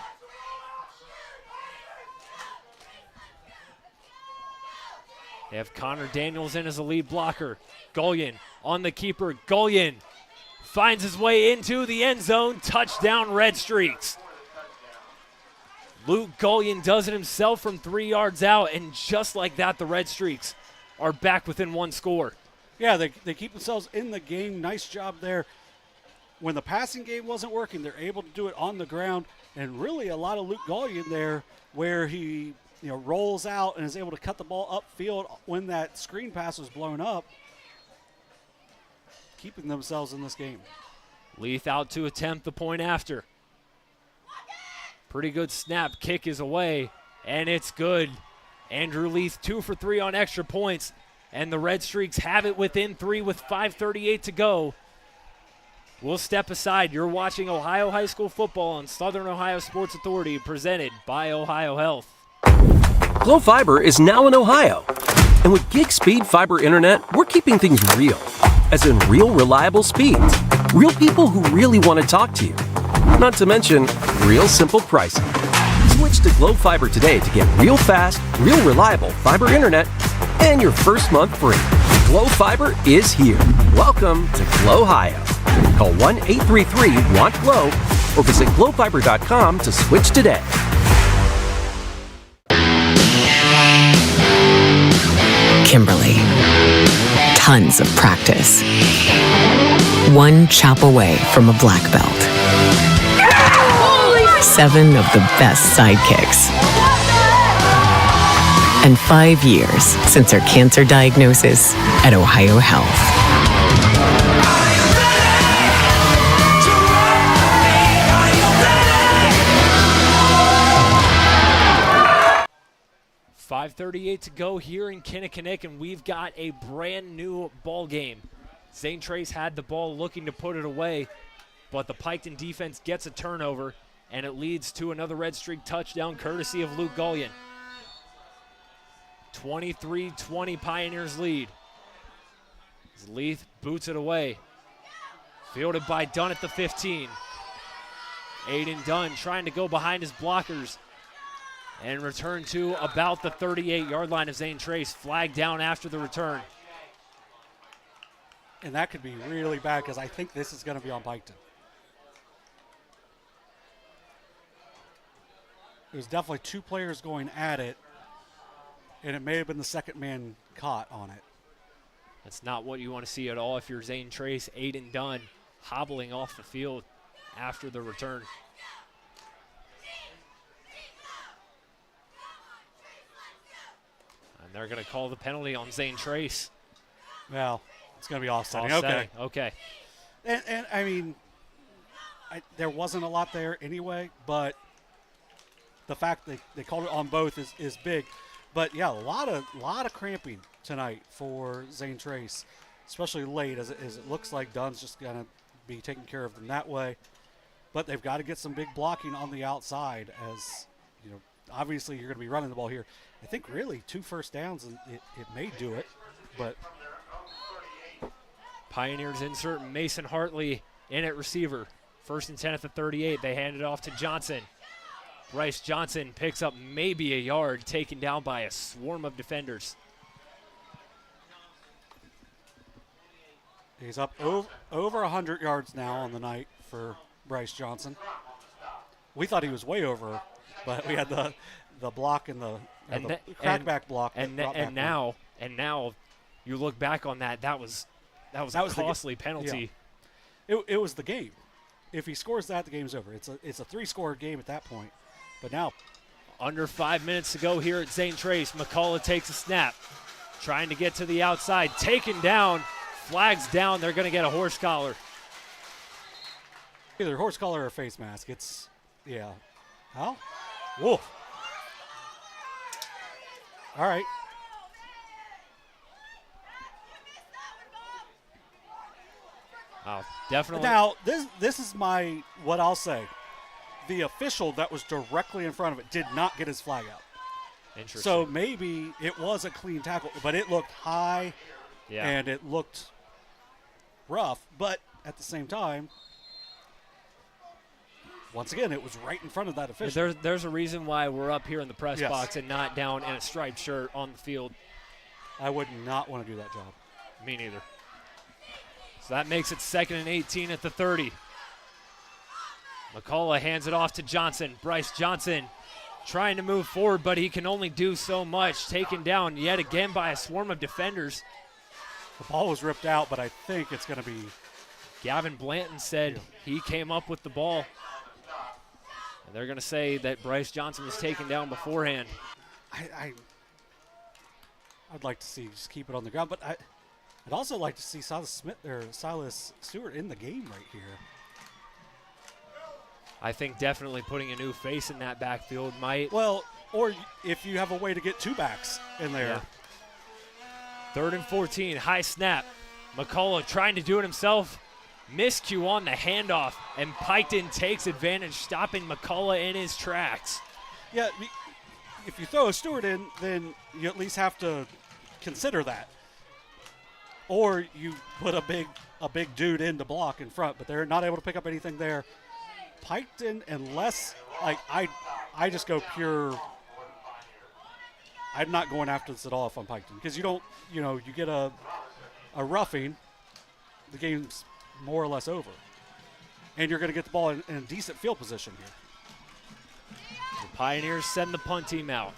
They have Connor Daniels in as a lead blocker. Golian on the keeper. Golian finds his way into the end zone. Touchdown, Redstreaks. Luke Golian does it himself from 3 yards out, and just like that, the Redstreaks are back within 1 score. Yeah, they keep themselves in the game. Nice job there. When the passing game wasn't working, they're able to do it on the ground, and really a lot of Luke Golian there where he rolls out and is able to cut the ball upfield when that screen pass was blown up, keeping themselves in this game. Leith out to attempt the point after. Pretty good snap. Kick is away, and it's good. Andrew Leith 2 for 3 on extra points, and the Redstreaks have it within 3 with 5:38 to go. We'll step aside. You're watching Ohio High School football on Southern Ohio Sports Authority, presented by Ohio Health. Glo Fiber is now in Ohio. And with gig speed fiber internet, we're keeping things real. As in real, reliable speeds. Real people who really want to talk to you. Not to mention, real simple pricing. Switch to Glo Fiber today to get real fast, real reliable fiber internet and your first month free. Glo Fiber is here. Welcome to Glo Ohio. Call 1-833-WANT-GLO or visit glofiber.com to switch today. Kimberly. Tons of practice. One chop away from a black belt. 7 of the best sidekicks. And 5 years since her cancer diagnosis at Ohio Health. 5:38 to go here in Kinnickinnick, and we've got a brand new ball game. Zane Trace had the ball looking to put it away, but the Piketon defense gets a turnover, and it leads to another Redstreak touchdown courtesy of Luke Golian. 23-20 Pioneers lead. As Leith boots it away. Fielded by Dunn at the 15. Aiden Dunn trying to go behind his blockers and return to about the 38-yard line of Zane Trace. Flagged down after the return. And that could be really bad because I think this is going to be on Piketon. It was definitely 2 players going at it, and it may have been the second man caught on it. That's not what you want to see at all if you're Zane Trace. Aiden Dunn hobbling off the field after the return. And they're going to call the penalty on Zane Trace. Well, it's going to be offsetting. Okay. And I mean, there wasn't a lot there anyway, but the fact that they called it on both is big. But yeah, a lot of cramping tonight for Zane Trace, especially late as it looks like Dunn's just going to be taking care of them that way. But they've got to get some big blocking on the outside as obviously you're going to be running the ball here. I think really 2 first downs, and it may do it, but Pioneers insert Mason Hartley in at receiver. 1st and 10 at the 38. They hand it off to Johnson. Bryce Johnson picks up maybe a yard, taken down by a swarm of defenders. He's up over 100 yards now on the night for Bryce Johnson. We thought he was way over, but we had the block and the crackback block. And now you look back on that. That was a costly penalty. Yeah. It was the game. If he scores that, the game's over. It's a 3-score game at that point. But now, under 5 minutes to go here at Zane Trace. McCullough takes a snap, trying to get to the outside, taken down, flags down. They're going to get a horse collar. Either horse collar or face mask. Yeah. How? Whoa. All right. Oh, definitely. Now, this is what I'll say. The official that was directly in front of it did not get his flag out. Interesting. So maybe it was a clean tackle, but it looked high and it looked rough. But at the same time, once again, it was right in front of that official. There's a reason why we're up here in the press box and not down in a striped shirt on the field. I would not want to do that job. Me neither. So that makes it 2nd and 18 at the 30. McCullough hands it off to Johnson. Bryce Johnson trying to move forward, but he can only do so much. Taken down yet again by a swarm of defenders. The ball was ripped out, but I think it's going to be... Gavin Blanton said he came up with the ball. And they're going to say that Bryce Johnson was taken down beforehand. I'd like to see just keep it on the ground, but I'd also like to see Silas Stewart in the game right here. I think definitely putting a new face in that backfield might. Well, or if you have a way to get 2 backs in there. Yeah. 3rd and 14, high snap. McCullough trying to do it himself. Miscue on the handoff, and Piketon takes advantage, stopping McCullough in his tracks. Yeah, if you throw a Stewart in, then you at least have to consider that. Or you put a big dude in to block in front, but they're not able to pick up anything there. Piketon, unless I just go pure. I'm not going after this at all if I'm Piketon, because you get a roughing, the game's more or less over, and you're going to get the ball in a decent field position here. The Pioneers send the punt team out.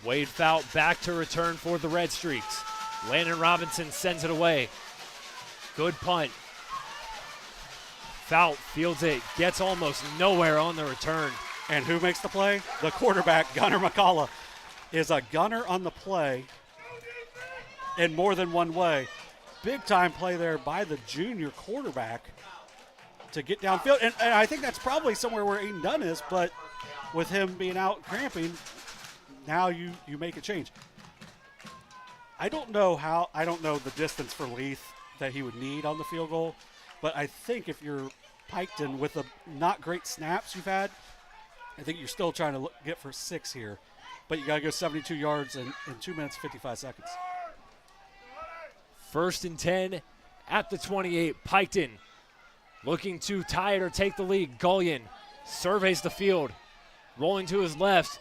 Wade Fout back to return for the Redstreaks. Landon Robinson sends it away. Good punt. Fout fields it, gets almost nowhere on the return. And who makes the play? The quarterback, Gunnar McCullough, is a gunner on the play in more than one way. Big time play there by the junior quarterback to get downfield. And I think that's probably somewhere where Aiden Dunn is, but with him being out cramping, now you make a change. I don't know the distance for Leith that he would need on the field goal, but I think if you're Piketon with the not great snaps you've had, I think you're still trying to get for 6 here. But you got to go 72 yards in 2 minutes, 55 seconds. 1st and 10 at the 28. Piketon looking to tie it or take the lead. Gullion surveys the field, rolling to his left.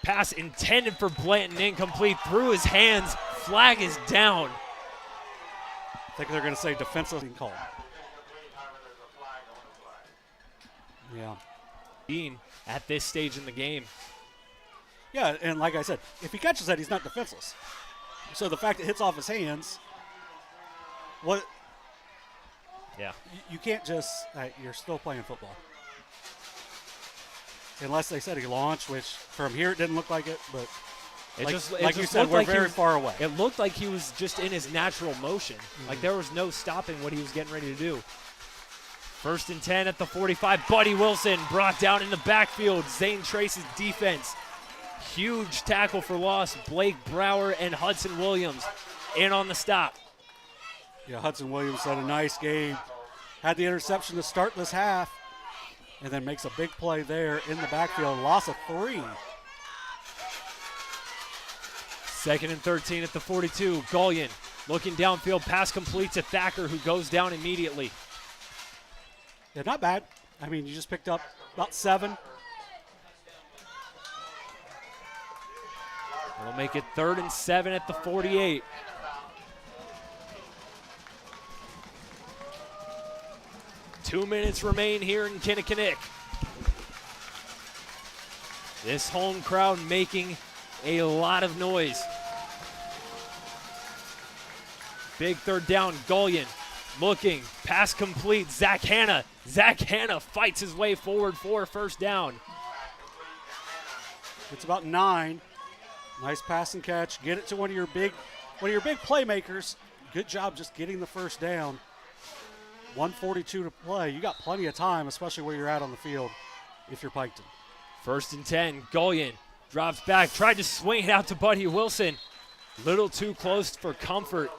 Pass intended for Blanton, incomplete, through his hands. Flag is down. I think they're going to say defensive call. Yeah. Dean at this stage in the game. Yeah, and like I said, if he catches that, he's not defenseless. So the fact it hits off his hands, Yeah. You can't just, you're still playing football. Unless they said he launched, which from here it didn't look like it, but like you said, we're very far away. It looked like he was just in his natural motion. Mm-hmm. Like there was no stopping what he was getting ready to do. 1st and 10 at the 45. Buddy Wilson brought down in the backfield. Zane Trace's defense. Huge tackle for loss. Blake Brower and Hudson Williams in on the stop. Yeah, Hudson Williams had a nice game. Had the interception to start this half. and then makes a big play there in the backfield. Loss of 3. 2nd and 13 at the 42. Gullion looking downfield. Pass complete to Thacker, who goes down immediately. Yeah, not bad. I mean, you just picked up about 7. It'll make it 3rd and 7 at the 48. Two minutes remain here in Kinnickinnick. This home crowd making a lot of noise. Big 3rd down, Gullion looking, pass complete, Zach Hanna. Zach Hanna fights his way forward for a 1st down. It's about 9. Nice pass and catch. Get it to one of your big playmakers. Good job just getting the 1st down. 1:42 to play. You got plenty of time, especially where you're at on the field if you're Piketon. 1st and 10. Gullion drops back, tried to swing it out to Buddy Wilson. Little too close for comfort.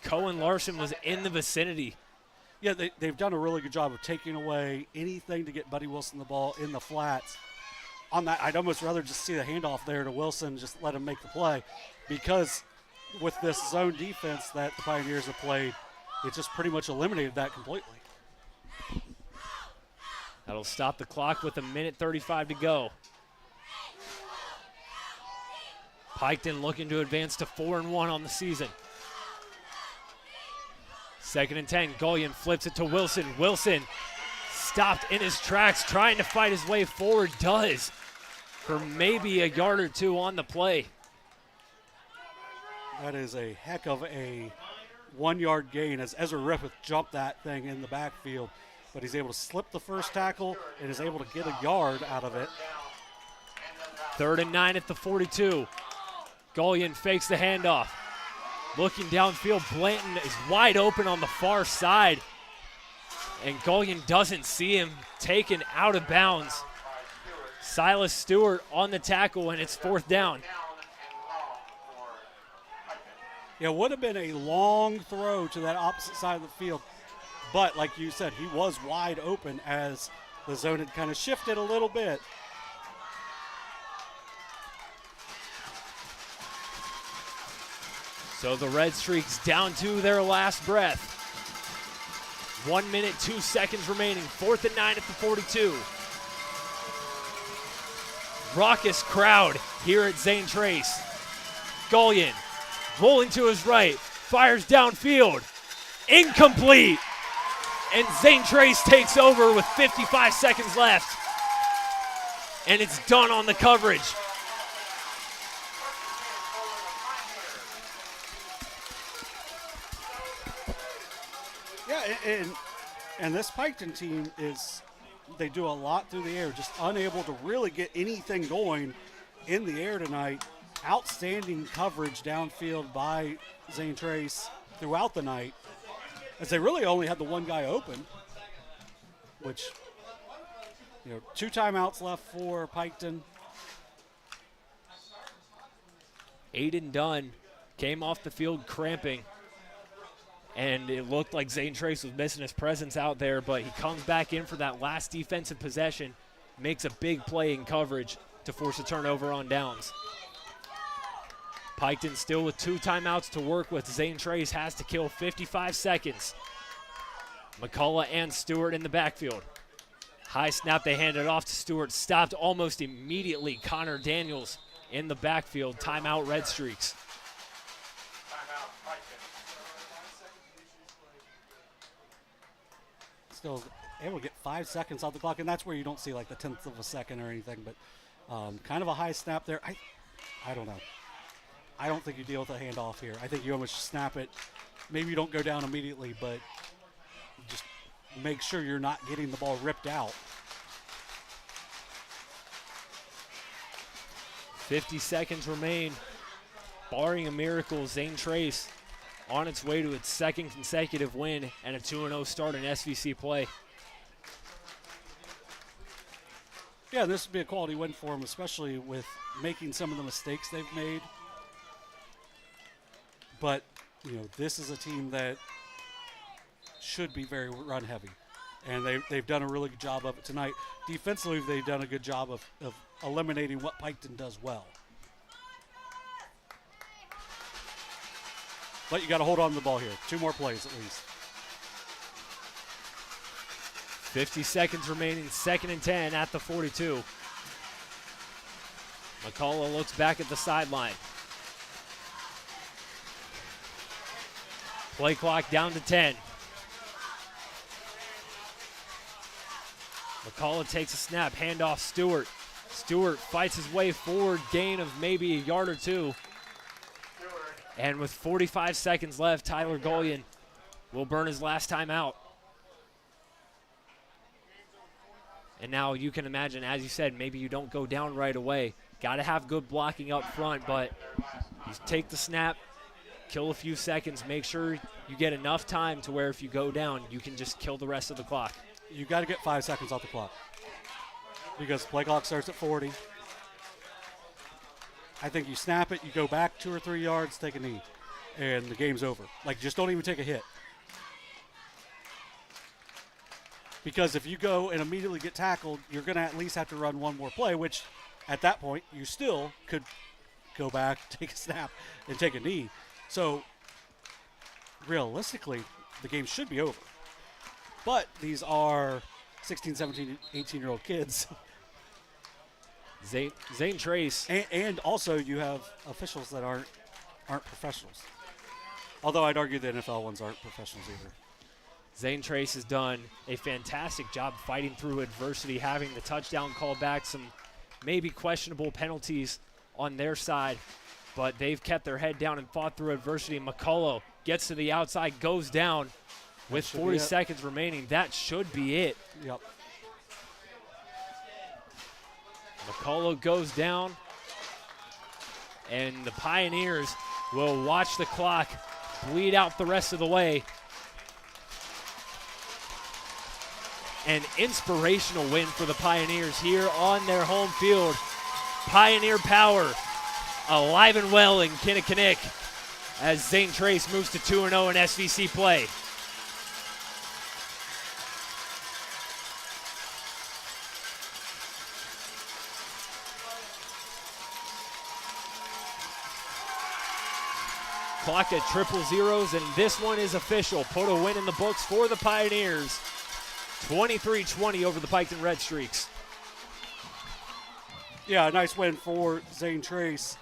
Cohen Larson was in the vicinity. Yeah, they've done a really good job of taking away anything to get Buddy Wilson the ball in the flats. On that, I'd almost rather just see the handoff there to Wilson, just let him make the play, because with this zone defense that the Pioneers have played, it just pretty much eliminated that completely. That'll stop the clock with 1:35 to go. Piketon looking to advance to 4-1 on the season. 2nd and 10. Gullion flips it to Wilson. Wilson stopped in his tracks, trying to fight his way forward. Does for maybe a yard or 2 on the play. That is a heck of a 1-yard gain as Ezra Rippeth jumped that thing in the backfield, but he's able to slip the 1st tackle and is able to get a yard out of it. 3rd and 9 at the 42. Gullion fakes the handoff. Looking downfield, Blanton is wide open on the far side, and Gullion doesn't see him, taken out of bounds. Silas Stewart on the tackle, and it's 4th down. Yeah, it would have been a long throw to that opposite side of the field, but like you said, he was wide open as the zone had kind of shifted a little bit. So the Redstreaks down to their last breath. 1 minute, 2 seconds remaining. 4th and 9 at the 42. Raucous crowd here at Zane Trace. Gullion rolling to his right, fires downfield. Incomplete. And Zane Trace takes over with 55 seconds left. And it's done on the coverage. Yeah, and this Piketon team they do a lot through the air, just unable to really get anything going in the air tonight. Outstanding coverage downfield by Zane Trace throughout the night, as they really only had the one guy open, which, 2 timeouts left for Piketon. Aiden Dunn came off the field cramping, and it looked like Zane Trace was missing his presence out there, but he comes back in for that last defensive possession, makes a big play in coverage to force a turnover on downs. Piketon still with 2 timeouts to work with. Zane Trace has to kill 55 seconds. McCullough and Stewart in the backfield. High snap, they hand it off to Stewart. Stopped almost immediately. Connor Daniels in the backfield. Timeout Redstreaks. Still able to get 5 seconds off the clock, and that's where you don't see like the 10th of a second or anything, but kind of a high snap there. I don't know. I don't think you deal with a handoff here. I think you almost snap it. Maybe you don't go down immediately, but just make sure you're not getting the ball ripped out. 50 seconds remain. Barring a miracle, Zane Trace on its way to its 2nd consecutive win and a 2-0 start in SVC play. Yeah, this would be a quality win for them, especially with making some of the mistakes they've made. But, this is a team that should be very run heavy. And they've done a really good job of it tonight. Defensively, they've done a good job of eliminating what Piketon does well. But you got to hold on to the ball here. 2 more plays at least. 50 seconds remaining, 2nd and 10 at the 42. McCullough looks back at the sideline. Play clock down to 10. McCullough takes a snap, handoff Stewart. Stewart fights his way forward, gain of maybe a yard or 2. And with 45 seconds left, Tyler Golian will burn his last time out. And now you can imagine, as you said, maybe you don't go down right away. Got to have good blocking up front, but you take the snap, kill a few seconds, make sure you get enough time to where if you go down, you can just kill the rest of the clock. You got to get 5 seconds off the clock because the play clock starts at 40. I think you snap it, you go back 2 or 3 yards, take a knee, and the game's over. Like, just don't even take a hit. Because if you go and immediately get tackled, you're going to at least have to run 1 more play, which at that point you still could go back, take a snap, and take a knee. So realistically, the game should be over. But these are 16, 17, 18-year-old kids. Zane Trace. And also you have officials that aren't professionals. Although I'd argue the NFL ones aren't professionals either. Zane Trace has done a fantastic job fighting through adversity, having the touchdown called back, some maybe questionable penalties on their side, but they've kept their head down and fought through adversity. McCullough gets to the outside, goes down with 40 seconds remaining. That should be it. Yep. McCullough goes down, and the Pioneers will watch the clock bleed out the rest of the way. An inspirational win for the Pioneers here on their home field. Pioneer power alive and well in Kinnickinnick as Zane Trace moves to 2-0 in SVC play. Clock at 000, and this one is official. Put a win in the books for the Pioneers. 23-20 over the Piketon Redstreaks. Yeah, a nice win for Zane Trace.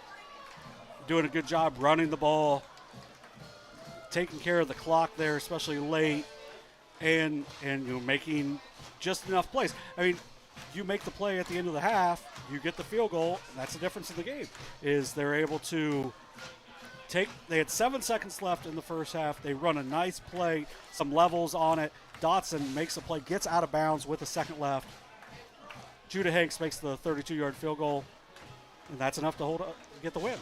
Doing a good job running the ball, taking care of the clock there, especially late, and making just enough plays. I mean, you make the play at the end of the half, you get the field goal, and that's the difference in the game, is they're able to they had 7 seconds left in the first half. They run a nice play, some levels on it. Dotson makes a play, gets out of bounds with a second left. Judah Hanks makes the 32-yard field goal, and that's enough to get the win.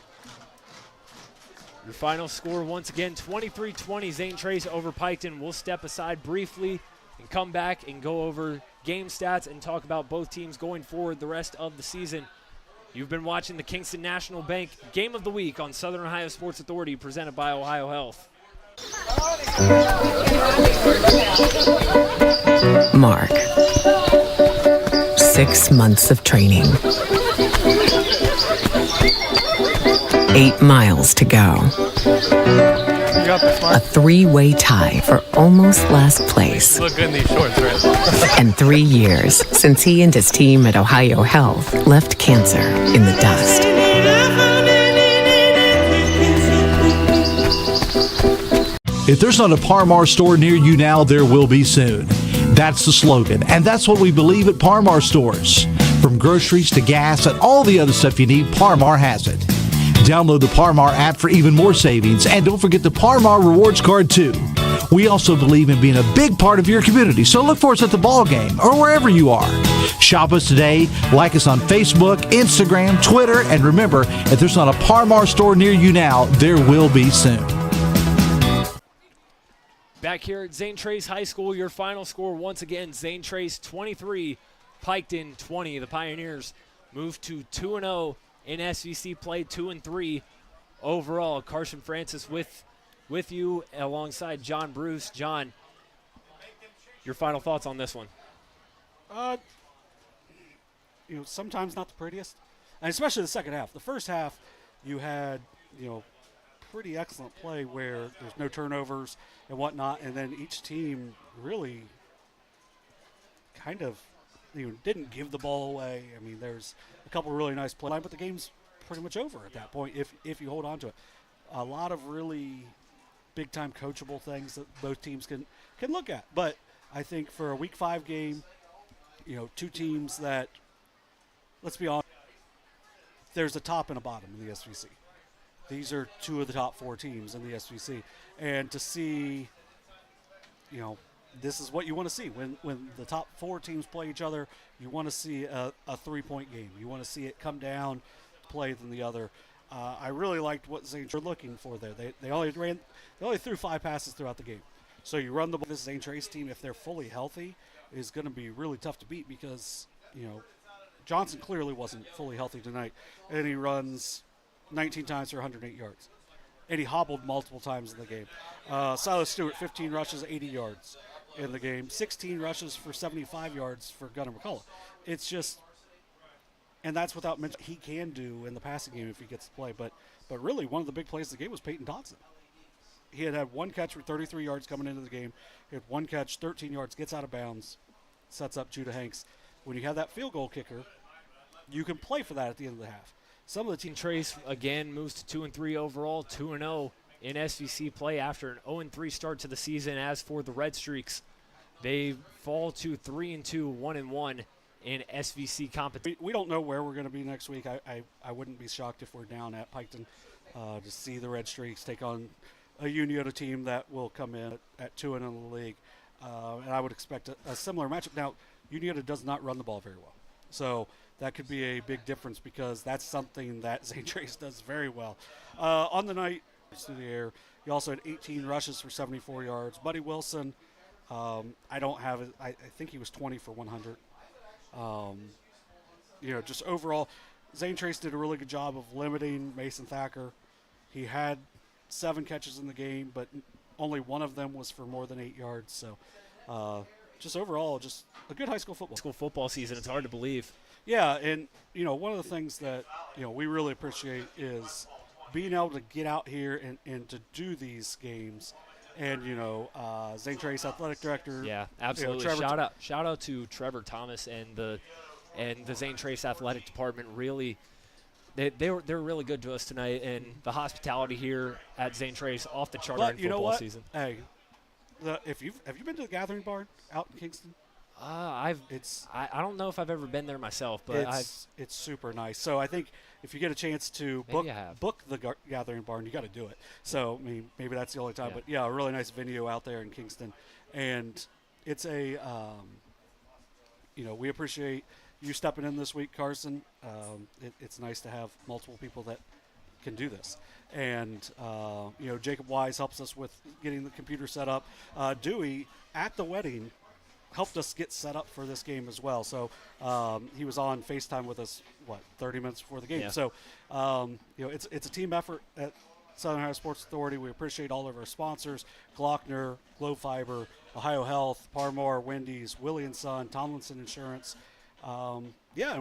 Your final score, once again, 23-20, Zane Trace over Piketon. We'll step aside briefly and come back and go over game stats and talk about both teams going forward the rest of the season. You've been watching the Kingston National Bank Game of the Week on Southern Ohio Sports Authority, presented by Ohio Health. Mark. 6 months of training. 8 miles to go. A 3-way tie for almost last place. Look good in these shorts, right? And 3 years since he and his team at Ohio Health left cancer in the dust. If there's not a Parmar store near you now, there will be soon. That's the slogan, and that's what we believe at Parmar stores. From groceries to gas and all the other stuff you need, Parmar has it. Download the Parmar app for even more savings, and don't forget the Parmar Rewards Card too. We also believe in being a big part of your community, so look for us at the ball game or wherever you are. Shop us today, like us on Facebook, Instagram, Twitter, and remember, if there's not a Parmar store near you now, there will be soon. Back here at Zane Trace High School, your final score once again, Zane Trace 23, Piketon 20. The Pioneers move to 2-0 in SVC play, 2-3 overall. Carson Francis with you alongside John Bruce. John, Your final thoughts on this one? Sometimes not the prettiest, and especially the second half. The first half, you had, pretty excellent play where there's no turnovers and whatnot, and then each team really kind of didn't give the ball away. I mean, there's a couple really nice plays, but the game's pretty much over at that point if you hold on to it. A lot of really big-time coachable things that both teams can look at. But I think for a Week 5 game, two teams that, let's be honest, there's a top and a bottom in the SVC. These are two of the top 4 teams in the SVC. And to see, this is what you want to see. When the top 4 teams play each other, you want to see a 3-point game. You want to see it come down to play than the other. I really liked what Zane were looking for there. They only threw 5 passes throughout the game. So you run the ball. This Zane Trace team, if they're fully healthy, is going to be really tough to beat because, Johnson clearly wasn't fully healthy tonight. And he runs 19 times for 108 yards. And he hobbled multiple times in the game. Silas Stewart, 15 rushes, 80 yards in the game. 16 rushes for 75 yards for Gunnar McCullough. It's just, and that's without mentioning he can do in the passing game if he gets to play. But really, one of the big plays of the game was Peyton Dodson. He had one catch for 33 yards coming into the game. He had one catch, 13 yards, gets out of bounds, sets up Judah Hanks. When you have that field goal kicker, you can play for that at the end of the half. Some of the team Trace again moves to 2-3 overall, 2-0 in SVC play after an 0-3 start to the season. As for the Redstreaks, they fall to 3-2, 1-1 in SVC competition. We don't know where we're going to be next week. I wouldn't be shocked if we're down at Piketon to see the Redstreaks take on a Uniota team that will come in at 2-0 in the league. And I would expect a similar matchup. Now, Uniota does not run the ball very well. So that could be a big difference because that's something that Zane Trace does very well. On the night, through the air, he also had 18 rushes for 74 yards. Buddy Wilson, I don't have it. I think he was 20 for 100. Just overall, Zane Trace did a really good job of limiting Mason Thacker. He had 7 catches in the game, but only one of them was for more than 8 yards. So just overall, just a good high school football season. It's hard to believe. Yeah, and, one of the things that, we really appreciate is being able to get out here and to do these games. And, Zane Trace, athletic director. Yeah, absolutely. Shout out to Trevor Thomas and the Zane Trace athletic department. Really, they're really good to us tonight, and the hospitality here at Zane Trace off the chart in football season. Hey, have you been to the Gathering Barn out in Kingston? I don't know if I've ever been there myself, but it's super nice. So I think if you get a chance to book the Gathering Barn, you got to do it. So maybe that's the only time. Yeah. But yeah, a really nice venue out there in Kingston, and it's a we appreciate you stepping in this week, Carson. It's nice to have multiple people that can do this. And, Jacob Wise helps us with getting the computer set up. Dewey, at the wedding, helped us get set up for this game as well. So he was on FaceTime with us, 30 minutes before the game. Yeah. So, it's a team effort at Southern Ohio Sports Authority. We appreciate all of our sponsors, Glockner, Glow Fiber, Ohio Health, Parmar, Wendy's, Willie & Son, Tomlinson Insurance. And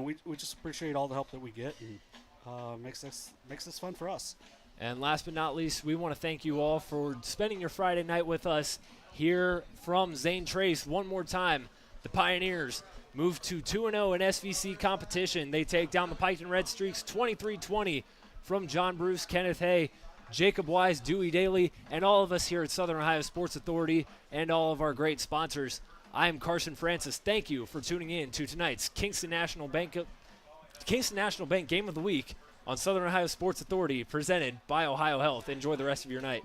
we just appreciate all the help that we get, and makes this fun for us. And last but not least, we want to thank you all for spending your Friday night with us here from Zane Trace. One more time, the Pioneers move to 2-0 in SVC competition. They take down the Piketon Redstreaks 23-20 from John Bruce, Kenneth Hay, Jacob Wise, Dewey Daly, and all of us here at Southern Ohio Sports Authority and all of our great sponsors. I am Carson Francis. Thank you for tuning in to tonight's Kingston National Bank Game of the Week on Southern Ohio Sports Authority, presented by Ohio Health. Enjoy the rest of your night.